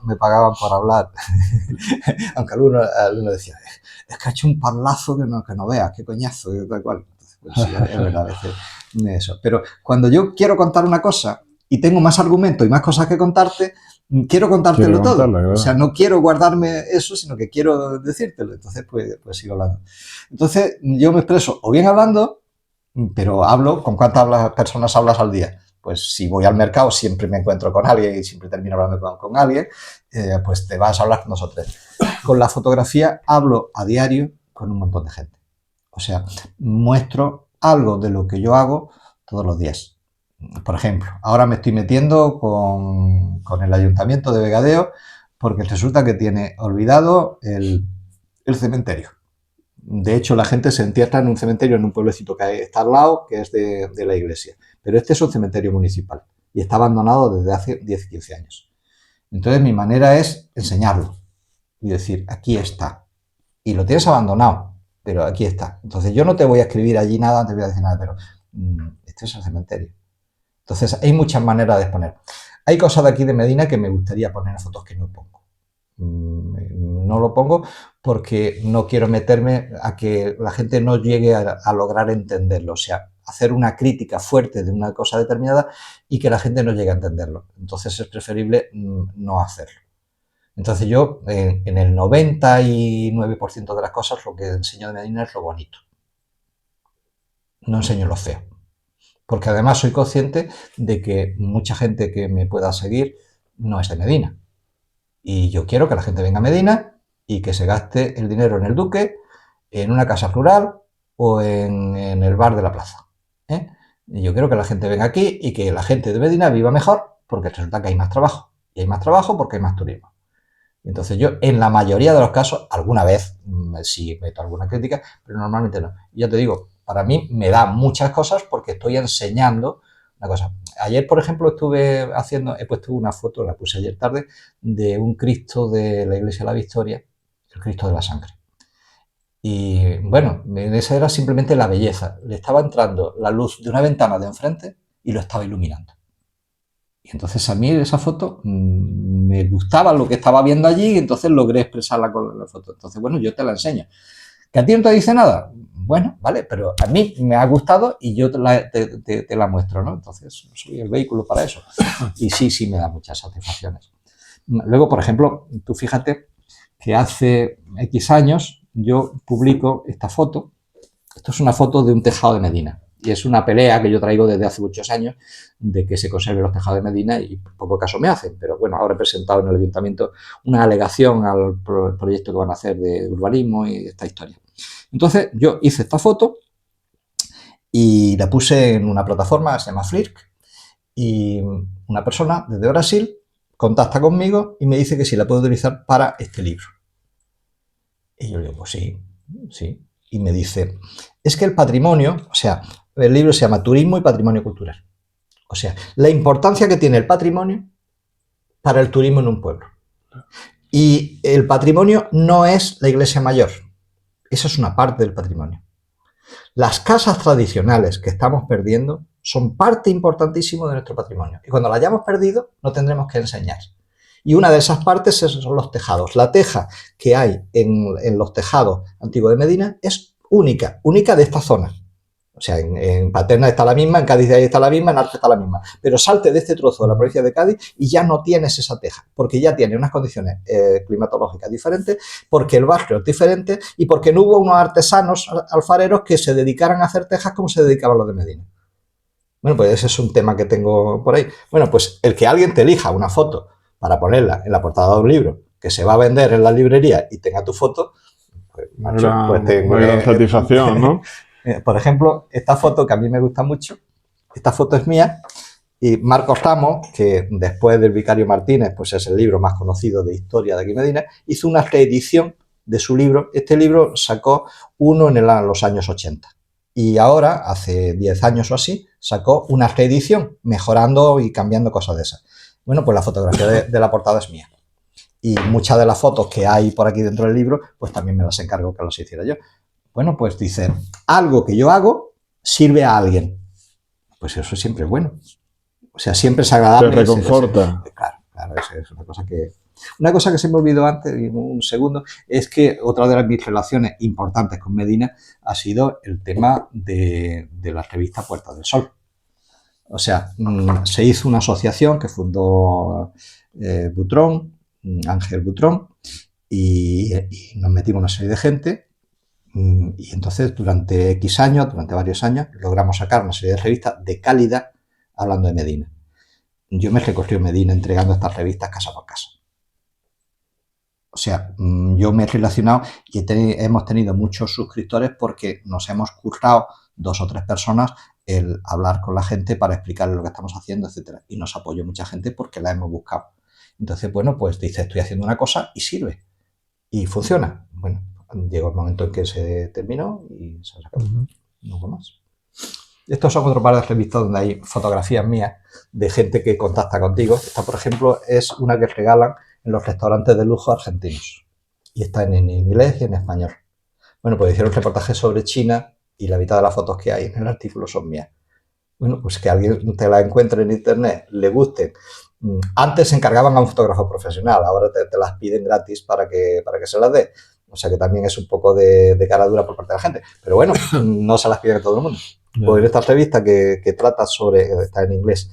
por hablar. Aunque alguno decía, es que ha hecho un parlazo que no veas, qué coñazo, tal cual. Pues sí, es verdad, a veces eso. Pero cuando yo quiero contar una cosa y tengo más argumentos y más cosas que contarte, quiero contártelo todo. Claro. O sea, no quiero guardarme eso, sino que quiero decírtelo. Entonces, pues sigo hablando. Entonces, yo me expreso o bien hablando, pero hablo, ¿con cuántas personas hablas al día? Pues si voy al mercado siempre me encuentro con alguien y siempre termino hablando con alguien, pues te vas a hablar con nosotros. Con la fotografía hablo a diario con un montón de gente. O sea, muestro algo de lo que yo hago todos los días. Por ejemplo, ahora me estoy metiendo con el Ayuntamiento de Vegadeo porque resulta que tiene olvidado el cementerio. De hecho, la gente se entierra en un cementerio en un pueblecito que está al lado, que es de la iglesia. Pero este es un cementerio municipal y está abandonado desde hace 10, 15 años. Entonces, mi manera es enseñarlo y decir, aquí está. Y lo tienes abandonado, pero aquí está. Entonces, yo no te voy a escribir allí nada, no te voy a decir nada, pero este es el cementerio. Entonces, hay muchas maneras de exponer. Hay cosas de aquí de Medina que me gustaría poner en fotos que no pongo. No lo pongo porque no quiero meterme a que la gente no llegue a lograr entenderlo, o sea, hacer una crítica fuerte de una cosa determinada y que la gente no llegue a entenderlo. Entonces es preferible no hacerlo. Entonces yo en el 99% de las cosas lo que enseño de Medina es lo bonito. No enseño lo feo. Porque además soy consciente de que mucha gente que me pueda seguir no es de Medina. Y yo quiero que la gente venga a Medina y que se gaste el dinero en el Duque, en una casa rural o en el bar de la plaza. Y yo quiero que la gente venga aquí y que la gente de Medina viva mejor porque resulta que hay más trabajo. Y hay más trabajo porque hay más turismo. Entonces yo, en la mayoría de los casos, alguna vez sí meto alguna crítica, pero normalmente no. Y ya te digo, para mí me da muchas cosas porque estoy enseñando una cosa. Ayer, por ejemplo, he puesto una foto, la puse ayer tarde, de un Cristo de la Iglesia de la Victoria, el Cristo de la Sangre. Y bueno, esa era simplemente la belleza. Le estaba entrando la luz de una ventana de enfrente y lo estaba iluminando. Y entonces a mí esa foto me gustaba lo que estaba viendo allí y entonces logré expresarla con la foto. Entonces, bueno, yo te la enseño. ¿Que a ti no te dice nada? Bueno, vale, pero a mí me ha gustado y yo te la muestro, ¿no? Entonces, soy el vehículo para eso. Y sí, me da muchas satisfacciones. Luego, por ejemplo, tú fíjate que hace X años yo publico esta foto. Esto es una foto de un tejado de Medina. Y es una pelea que yo traigo desde hace muchos años de que se conserven los tejados de Medina y poco caso me hacen. Pero bueno, ahora he presentado en el ayuntamiento una alegación al proyecto que van a hacer de urbanismo y esta historia. Entonces yo hice esta foto y la puse en una plataforma que se llama Flickr y una persona desde Brasil contacta conmigo y me dice que si la puedo utilizar para este libro. Y yo le digo, pues sí, sí. Y me dice, es que el patrimonio, o sea, el libro se llama Turismo y Patrimonio Cultural. O sea, la importancia que tiene el patrimonio para el turismo en un pueblo. Y el patrimonio no es la iglesia mayor. Eso es una parte del patrimonio. Las casas tradicionales que estamos perdiendo son parte importantísima de nuestro patrimonio. Y cuando la hayamos perdido, no tendremos que enseñar. Y una de esas partes son los tejados. La teja que hay en los tejados antiguos de Medina es única de esta zona. O sea, en Paterna está la misma, en Cádiz está la misma, en Arce está la misma. Pero salte de este trozo de la provincia de Cádiz y ya no tienes esa teja, porque ya tiene unas condiciones climatológicas diferentes, porque el barrio es diferente y porque no hubo unos artesanos alfareros que se dedicaran a hacer tejas como se dedicaban los de Medina. Bueno, pues ese es un tema que tengo por ahí. Bueno, pues el que alguien te elija una foto para ponerla en la portada de un libro que se va a vender en la librería y tenga tu foto, pues, macho, pues tengo una gran satisfacción, ¿no? Por ejemplo, esta foto que a mí me gusta mucho, esta foto es mía y Marcos Ramos, que después del Vicario Martínez, pues es el libro más conocido de historia de aquí en Medina, hizo una reedición de su libro. Este libro sacó uno en los años 80 y ahora, hace 10 años o así, sacó una reedición, mejorando y cambiando cosas de esas. Bueno, pues la fotografía de la portada es mía. Y muchas de las fotos que hay por aquí dentro del libro, pues también me las encargo que las hiciera yo. Bueno, pues dice, algo que yo hago sirve a alguien. Pues eso siempre es bueno. O sea, siempre es agradable. Te reconforta. Claro, es una cosa que... Una cosa que se me olvidó antes, un segundo, es que otra de mis relaciones importantes con Medina ha sido el tema de la revista Puerta del Sol. O sea, se hizo una asociación que fundó Butrón, Ángel Butrón, y nos metimos una serie de gente. Y entonces, durante X años, durante varios años, logramos sacar una serie de revistas de calidad hablando de Medina. Yo me recorrí Medina entregando estas revistas casa por casa. O sea, yo me he relacionado y hemos tenido muchos suscriptores porque nos hemos currado 2 o 3 personas el hablar con la gente para explicarles lo que estamos haciendo, etcétera. Y nos apoyó mucha gente porque la hemos buscado. Entonces, bueno, pues dice, estoy haciendo una cosa y sirve. Y funciona. Bueno, llegó el momento en que se terminó y se acabó. No hubo más. Estos son otro par de revistas donde hay fotografías mías de gente que contacta contigo. Esta, por ejemplo, es una que regalan en los restaurantes de lujo argentinos. Y está en inglés y en español. Bueno, pues hicieron un reportaje sobre China y la mitad de las fotos que hay en el artículo son mías. Bueno, pues que alguien te la encuentre en internet, le guste. Antes se encargaban a un fotógrafo profesional, ahora te las piden gratis para que se las dé. O sea que también es un poco de cara dura por parte de la gente. Pero bueno, no se las piden a todo el mundo. Pues en esta revista que trata está en inglés,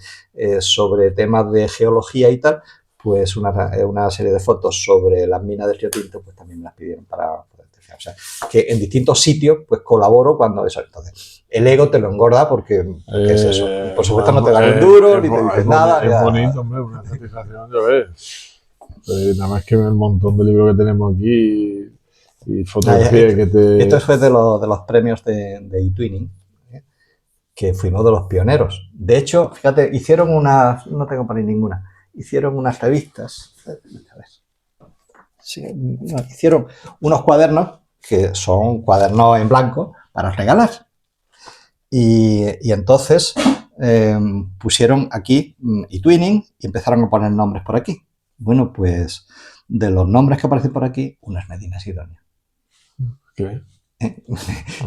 sobre temas de geología y tal, pues una serie de fotos sobre las minas del Río Tinto, pues también me las pidieron para poder decir. O sea, que en distintos sitios, pues colaboro cuando eso. Entonces, el ego te lo engorda porque es eso. Por supuesto, no te dan un duro, ni te dicen nada. Es bonito, hombre, una satisfacción, yo ves. Nada más que el montón de libros que tenemos aquí y fotografías que te... Esto fue de los premios de eTwinning, que fuimos de los pioneros. De hecho, fíjate, hicieron no tengo para ninguna, hicieron unas revistas, a ver, sí, hicieron unos cuadernos que son cuadernos en blanco para regalar. Y entonces pusieron aquí eTwinning y empezaron a poner nombres por aquí. Bueno, pues de los nombres que aparecen por aquí, una es Medina Sidonia. ¿Qué?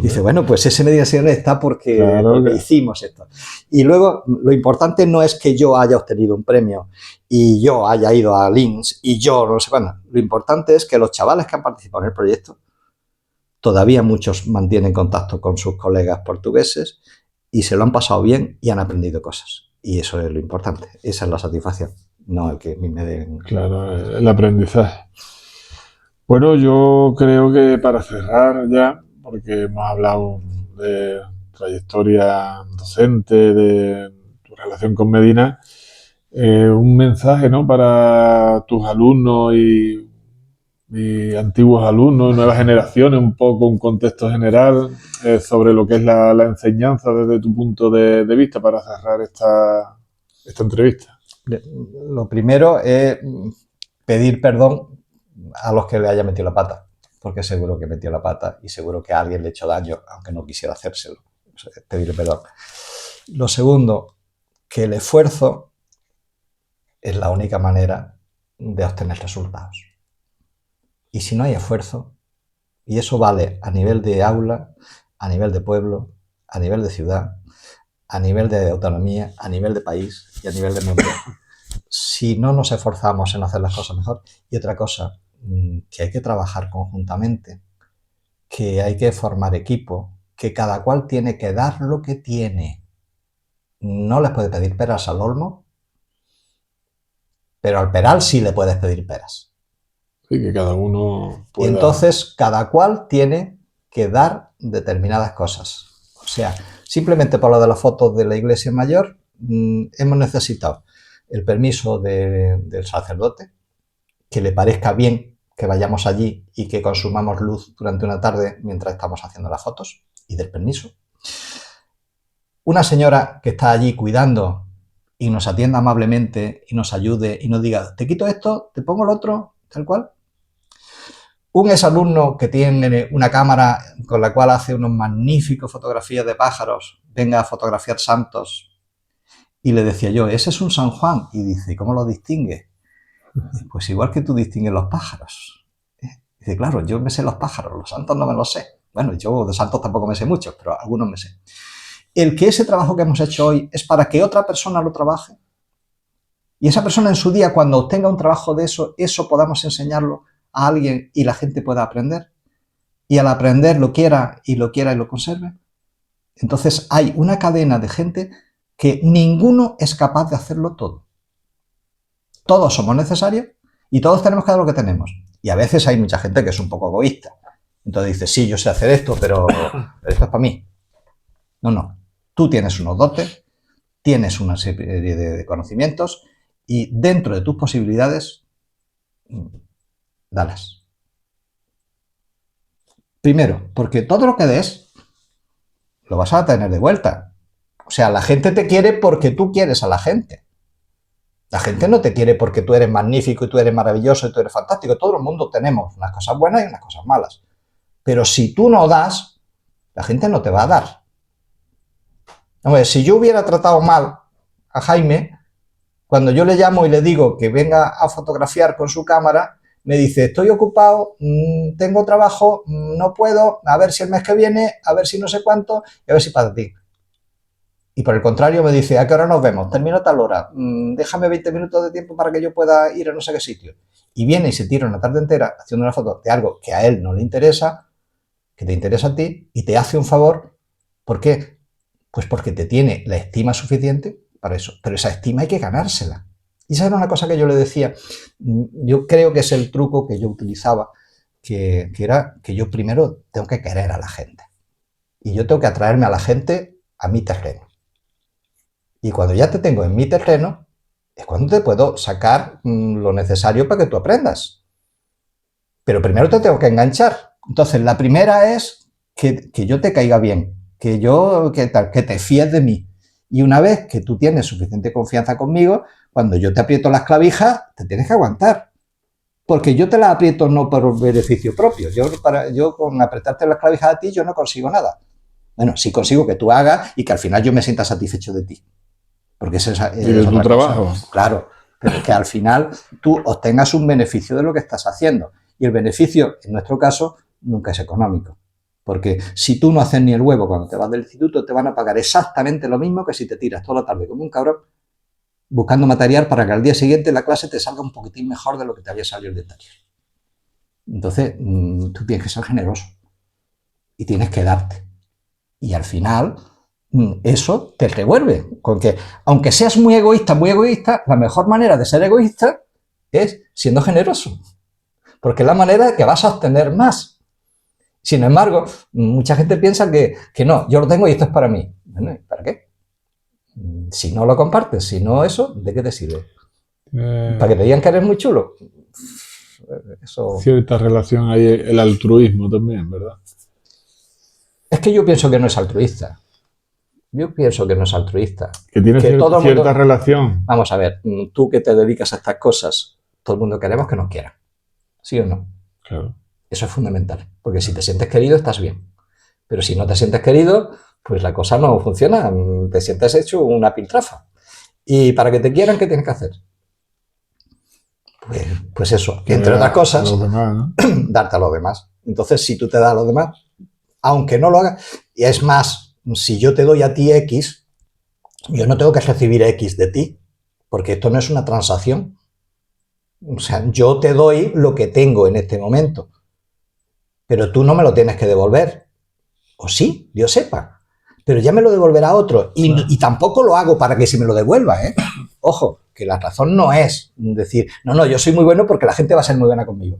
Dice, bueno, pues ese Medina Sidonia está porque hicimos esto. Y luego, lo importante no es que yo haya obtenido un premio y yo haya ido a Linz y yo no sé cuándo. Lo importante es que los chavales que han participado en el proyecto, todavía muchos mantienen contacto con sus colegas portugueses y se lo han pasado bien y han aprendido cosas. Y eso es lo importante. Esa es la satisfacción, no el que me den... Claro, el aprendizaje. Bueno, yo creo que para cerrar ya, porque hemos hablado de trayectoria docente, de tu relación con Medina, un mensaje, ¿no?, para tus alumnos y antiguos alumnos, nuevas generaciones, un poco un contexto general sobre lo que es la enseñanza desde tu punto de vista para cerrar esta entrevista. Lo primero es pedir perdón a los que le haya metido la pata, porque seguro que metió la pata y seguro que a alguien le ha hecho daño, aunque no quisiera hacérselo. Pedirle perdón. Lo segundo, que el esfuerzo es la única manera de obtener resultados. Y si no hay esfuerzo, y eso vale a nivel de aula, a nivel de pueblo, a nivel de ciudad, a nivel de autonomía, a nivel de país y a nivel de mundo, si no nos esforzamos en hacer las cosas mejor. Y otra cosa, que hay que trabajar conjuntamente, que hay que formar equipo, que cada cual tiene que dar lo que tiene. No les puede pedir peras al olmo, pero al peral sí le puedes pedir peras. Sí, que cada uno pueda... Y entonces cada cual tiene que dar determinadas cosas. O sea, simplemente por lo de las fotos de la iglesia mayor, hemos necesitado el permiso del sacerdote, que le parezca bien que vayamos allí y que consumamos luz durante una tarde mientras estamos haciendo las fotos, y del permiso. Una señora que está allí cuidando y nos atienda amablemente y nos ayude y nos diga, te quito esto, te pongo el otro, tal cual. Un exalumno que tiene una cámara con la cual hace unas magníficas fotografías de pájaros, venga a fotografiar santos. Y le decía yo, ese es un San Juan. Y dice, ¿cómo lo distingue? Pues igual que tú distingues los pájaros. Dice, claro, yo me sé los pájaros, los santos no me los sé. Bueno, yo de santos tampoco me sé muchos, pero algunos me sé. El que ese trabajo que hemos hecho hoy es para que otra persona lo trabaje. Y esa persona en su día, cuando obtenga un trabajo de eso podamos enseñarlo a alguien y la gente pueda aprender. Y al aprender lo quiera y lo conserve. Entonces hay una cadena de gente que ninguno es capaz de hacerlo todo. Todos somos necesarios y todos tenemos que dar lo que tenemos. Y a veces hay mucha gente que es un poco egoísta. Entonces dice, sí, yo sé hacer esto, pero esto es para mí. No. Tú tienes unos dotes, tienes una serie de conocimientos y dentro de tus posibilidades, dalas. Primero, porque todo lo que des, lo vas a tener de vuelta. O sea, la gente te quiere porque tú quieres a la gente. La gente no te quiere porque tú eres magnífico y tú eres maravilloso y tú eres fantástico. Todo el mundo tenemos unas cosas buenas y unas cosas malas. Pero si tú no das, la gente no te va a dar. Hombre, si yo hubiera tratado mal a Jaime, cuando yo le llamo y le digo que venga a fotografiar con su cámara, me dice, estoy ocupado, tengo trabajo, no puedo, a ver si el mes que viene, a ver si no sé cuánto, y a ver si para ti. Y por el contrario me dice, ¿a qué hora nos vemos? Termino a tal hora, déjame 20 minutos de tiempo para que yo pueda ir a no sé qué sitio. Y viene y se tira una tarde entera haciendo una foto de algo que a él no le interesa, que te interesa a ti, y te hace un favor. ¿Por qué? Pues porque te tiene la estima suficiente para eso. Pero esa estima hay que ganársela. Y esa era una cosa que yo le decía, yo creo que es el truco que yo utilizaba, que era que yo primero tengo que querer a la gente. Y yo tengo que atraerme a la gente a mi terreno. Y cuando ya te tengo en mi terreno, es cuando te puedo sacar lo necesario para que tú aprendas. Pero primero te tengo que enganchar. Entonces, la primera es que yo te caiga bien, que te fíes de mí. Y una vez que tú tienes suficiente confianza conmigo, cuando yo te aprieto las clavijas, te tienes que aguantar. Porque yo te las aprieto no por beneficio propio. Yo con apretarte las clavijas a ti, yo no consigo nada. Bueno, sí consigo que tú hagas y que al final yo me sienta satisfecho de ti. Porque ese es tu trabajo. Claro, pero que al final tú obtengas un beneficio de lo que estás haciendo. Y el beneficio, en nuestro caso, nunca es económico. Porque si tú no haces ni el huevo cuando te vas del instituto, te van a pagar exactamente lo mismo que si te tiras toda la tarde como un cabrón buscando material para que al día siguiente la clase te salga un poquitín mejor de lo que te había salido el día anterior. Entonces, tú tienes que ser generoso y tienes que darte. Y al final, eso te revuelve. Con que, aunque seas muy egoísta, la mejor manera de ser egoísta es siendo generoso. Porque es la manera de que vas a obtener más. Sin embargo, mucha gente piensa que no, yo lo tengo y esto es para mí. Bueno, ¿para qué? Si no lo compartes, si no eso, ¿de qué te sirve? ¿Para que te digan que eres muy chulo? Eso... Cierta relación ahí, el altruismo también, ¿verdad? Es que yo pienso que no es altruista. Yo pienso que no es altruista. Que tiene Que todo el cierta mundo... relación. Vamos a ver, tú que te dedicas a estas cosas, todo el mundo queremos que nos quieran. ¿Sí o no? Claro. Eso es fundamental. Porque si te sientes querido, estás bien. Pero si no te sientes querido, pues la cosa no funciona. Te sientes hecho una piltrafa. Y para que te quieran, ¿qué tienes que hacer? Pues eso, entre otras cosas, a los demás, ¿no? Darte a los demás. Entonces, si tú te das a los demás, aunque no lo hagas, y es más, si yo te doy a ti X, yo no tengo que recibir X de ti, porque esto no es una transacción. O sea, yo te doy lo que tengo en este momento, pero tú no me lo tienes que devolver. O sí, Dios sepa. Pero ya me lo devolverá otro. Y tampoco lo hago para que se me lo devuelva, ¿eh? Ojo, que la razón no es decir, no, yo soy muy bueno porque la gente va a ser muy buena conmigo.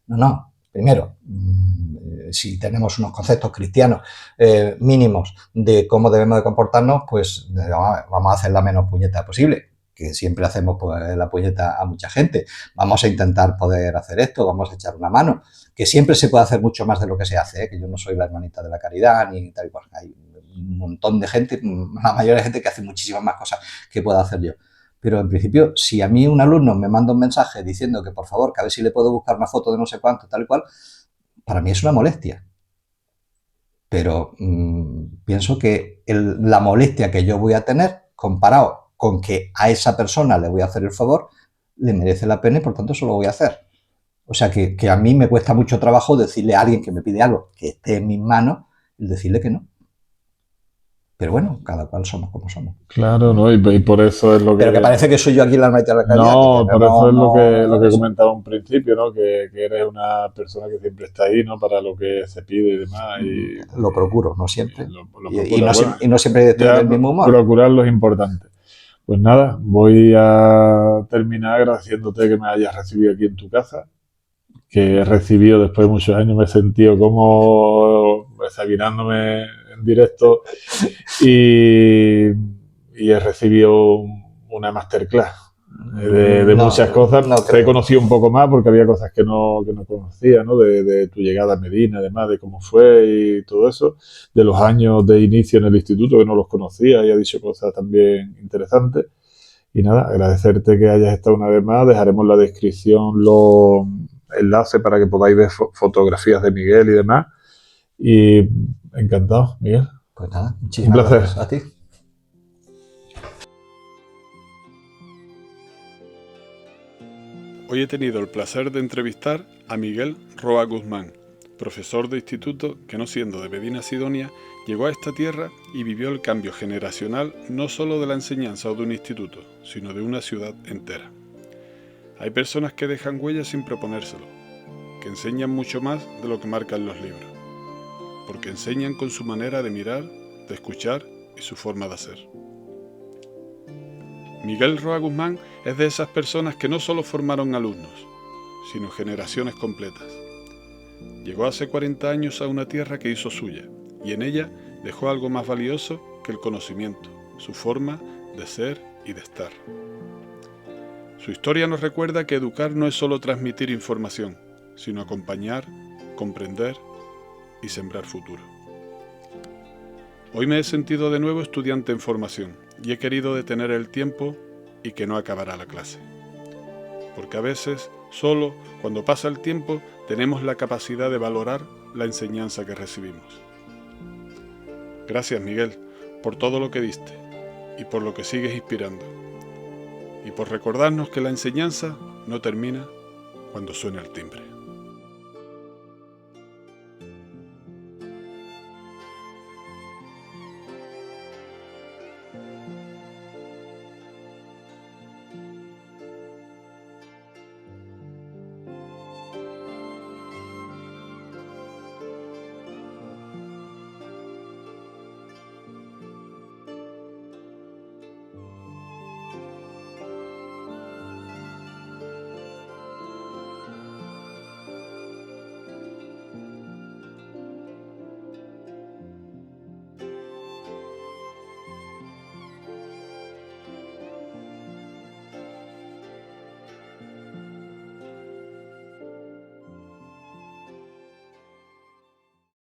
No. Primero, si tenemos unos conceptos cristianos mínimos de cómo debemos de comportarnos, pues vamos a hacer la menos puñeta posible, que siempre hacemos pues, la puñeta a mucha gente. Vamos a intentar poder hacer esto, vamos a echar una mano, que siempre se puede hacer mucho más de lo que se hace, ¿eh? Que yo no soy la hermanita de la caridad ni tal y cual. Hay un montón de gente, la mayoría de gente que hace muchísimas más cosas que pueda hacer yo. Pero en principio, si a mí un alumno me manda un mensaje diciendo que por favor, que a ver si le puedo buscar una foto de no sé cuánto, tal y cual, para mí es una molestia. Pero pienso que la molestia que yo voy a tener comparado con que a esa persona le voy a hacer el favor, le merece la pena y por tanto eso lo voy a hacer. O sea que a mí me cuesta mucho trabajo decirle a alguien que me pide algo que esté en mis manos, el decirle que no. Pero bueno, cada cual somos como somos. Claro, ¿no? Y por eso es lo que... Pero que parece que soy yo aquí la hermanita de la caridad. No, por eso es lo que comentaba un principio, ¿no? Que eres una persona que siempre está ahí, ¿no? Para lo que se pide y demás. Y lo procuro, no siempre. Y No siempre estoy en el mismo humor. Procurarlo es importante. Pues nada, voy a terminar agradeciéndote que me hayas recibido aquí en tu casa, que he recibido después de muchos años, me he sentido como examinándome en directo y he recibido una masterclass de muchas cosas. Te he conocido un poco más porque había cosas que no conocía, ¿no? De tu llegada a Medina, además de cómo fue y todo eso, de los años de inicio en el instituto que no los conocía y ha dicho cosas también interesantes. Y nada, agradecerte que hayas estado una vez más. Dejaremos en la descripción los enlaces para que podáis ver fotografías de Miguel y demás. Y encantado, Miguel. Pues nada, muchísimas gracias a ti. Hoy he tenido el placer de entrevistar a Miguel Roa Guzmán, profesor de instituto que, no siendo de Medina Sidonia, llegó a esta tierra y vivió el cambio generacional no solo de la enseñanza o de un instituto, sino de una ciudad entera. Hay personas que dejan huellas sin proponérselo, que enseñan mucho más de lo que marcan los libros, porque enseñan con su manera de mirar, de escuchar y su forma de hacer. Miguel Roa Guzmán es de esas personas que no solo formaron alumnos, sino generaciones completas. Llegó hace 40 años a una tierra que hizo suya, y en ella dejó algo más valioso que el conocimiento, su forma de ser y de estar. Su historia nos recuerda que educar no es solo transmitir información, sino acompañar, comprender y sembrar futuro. Hoy me he sentido de nuevo estudiante en formación y he querido detener el tiempo y que no acabará la clase. Porque a veces, solo cuando pasa el tiempo, tenemos la capacidad de valorar la enseñanza que recibimos. Gracias, Miguel, por todo lo que diste y por lo que sigues inspirando. Y por recordarnos que la enseñanza no termina cuando suena el timbre.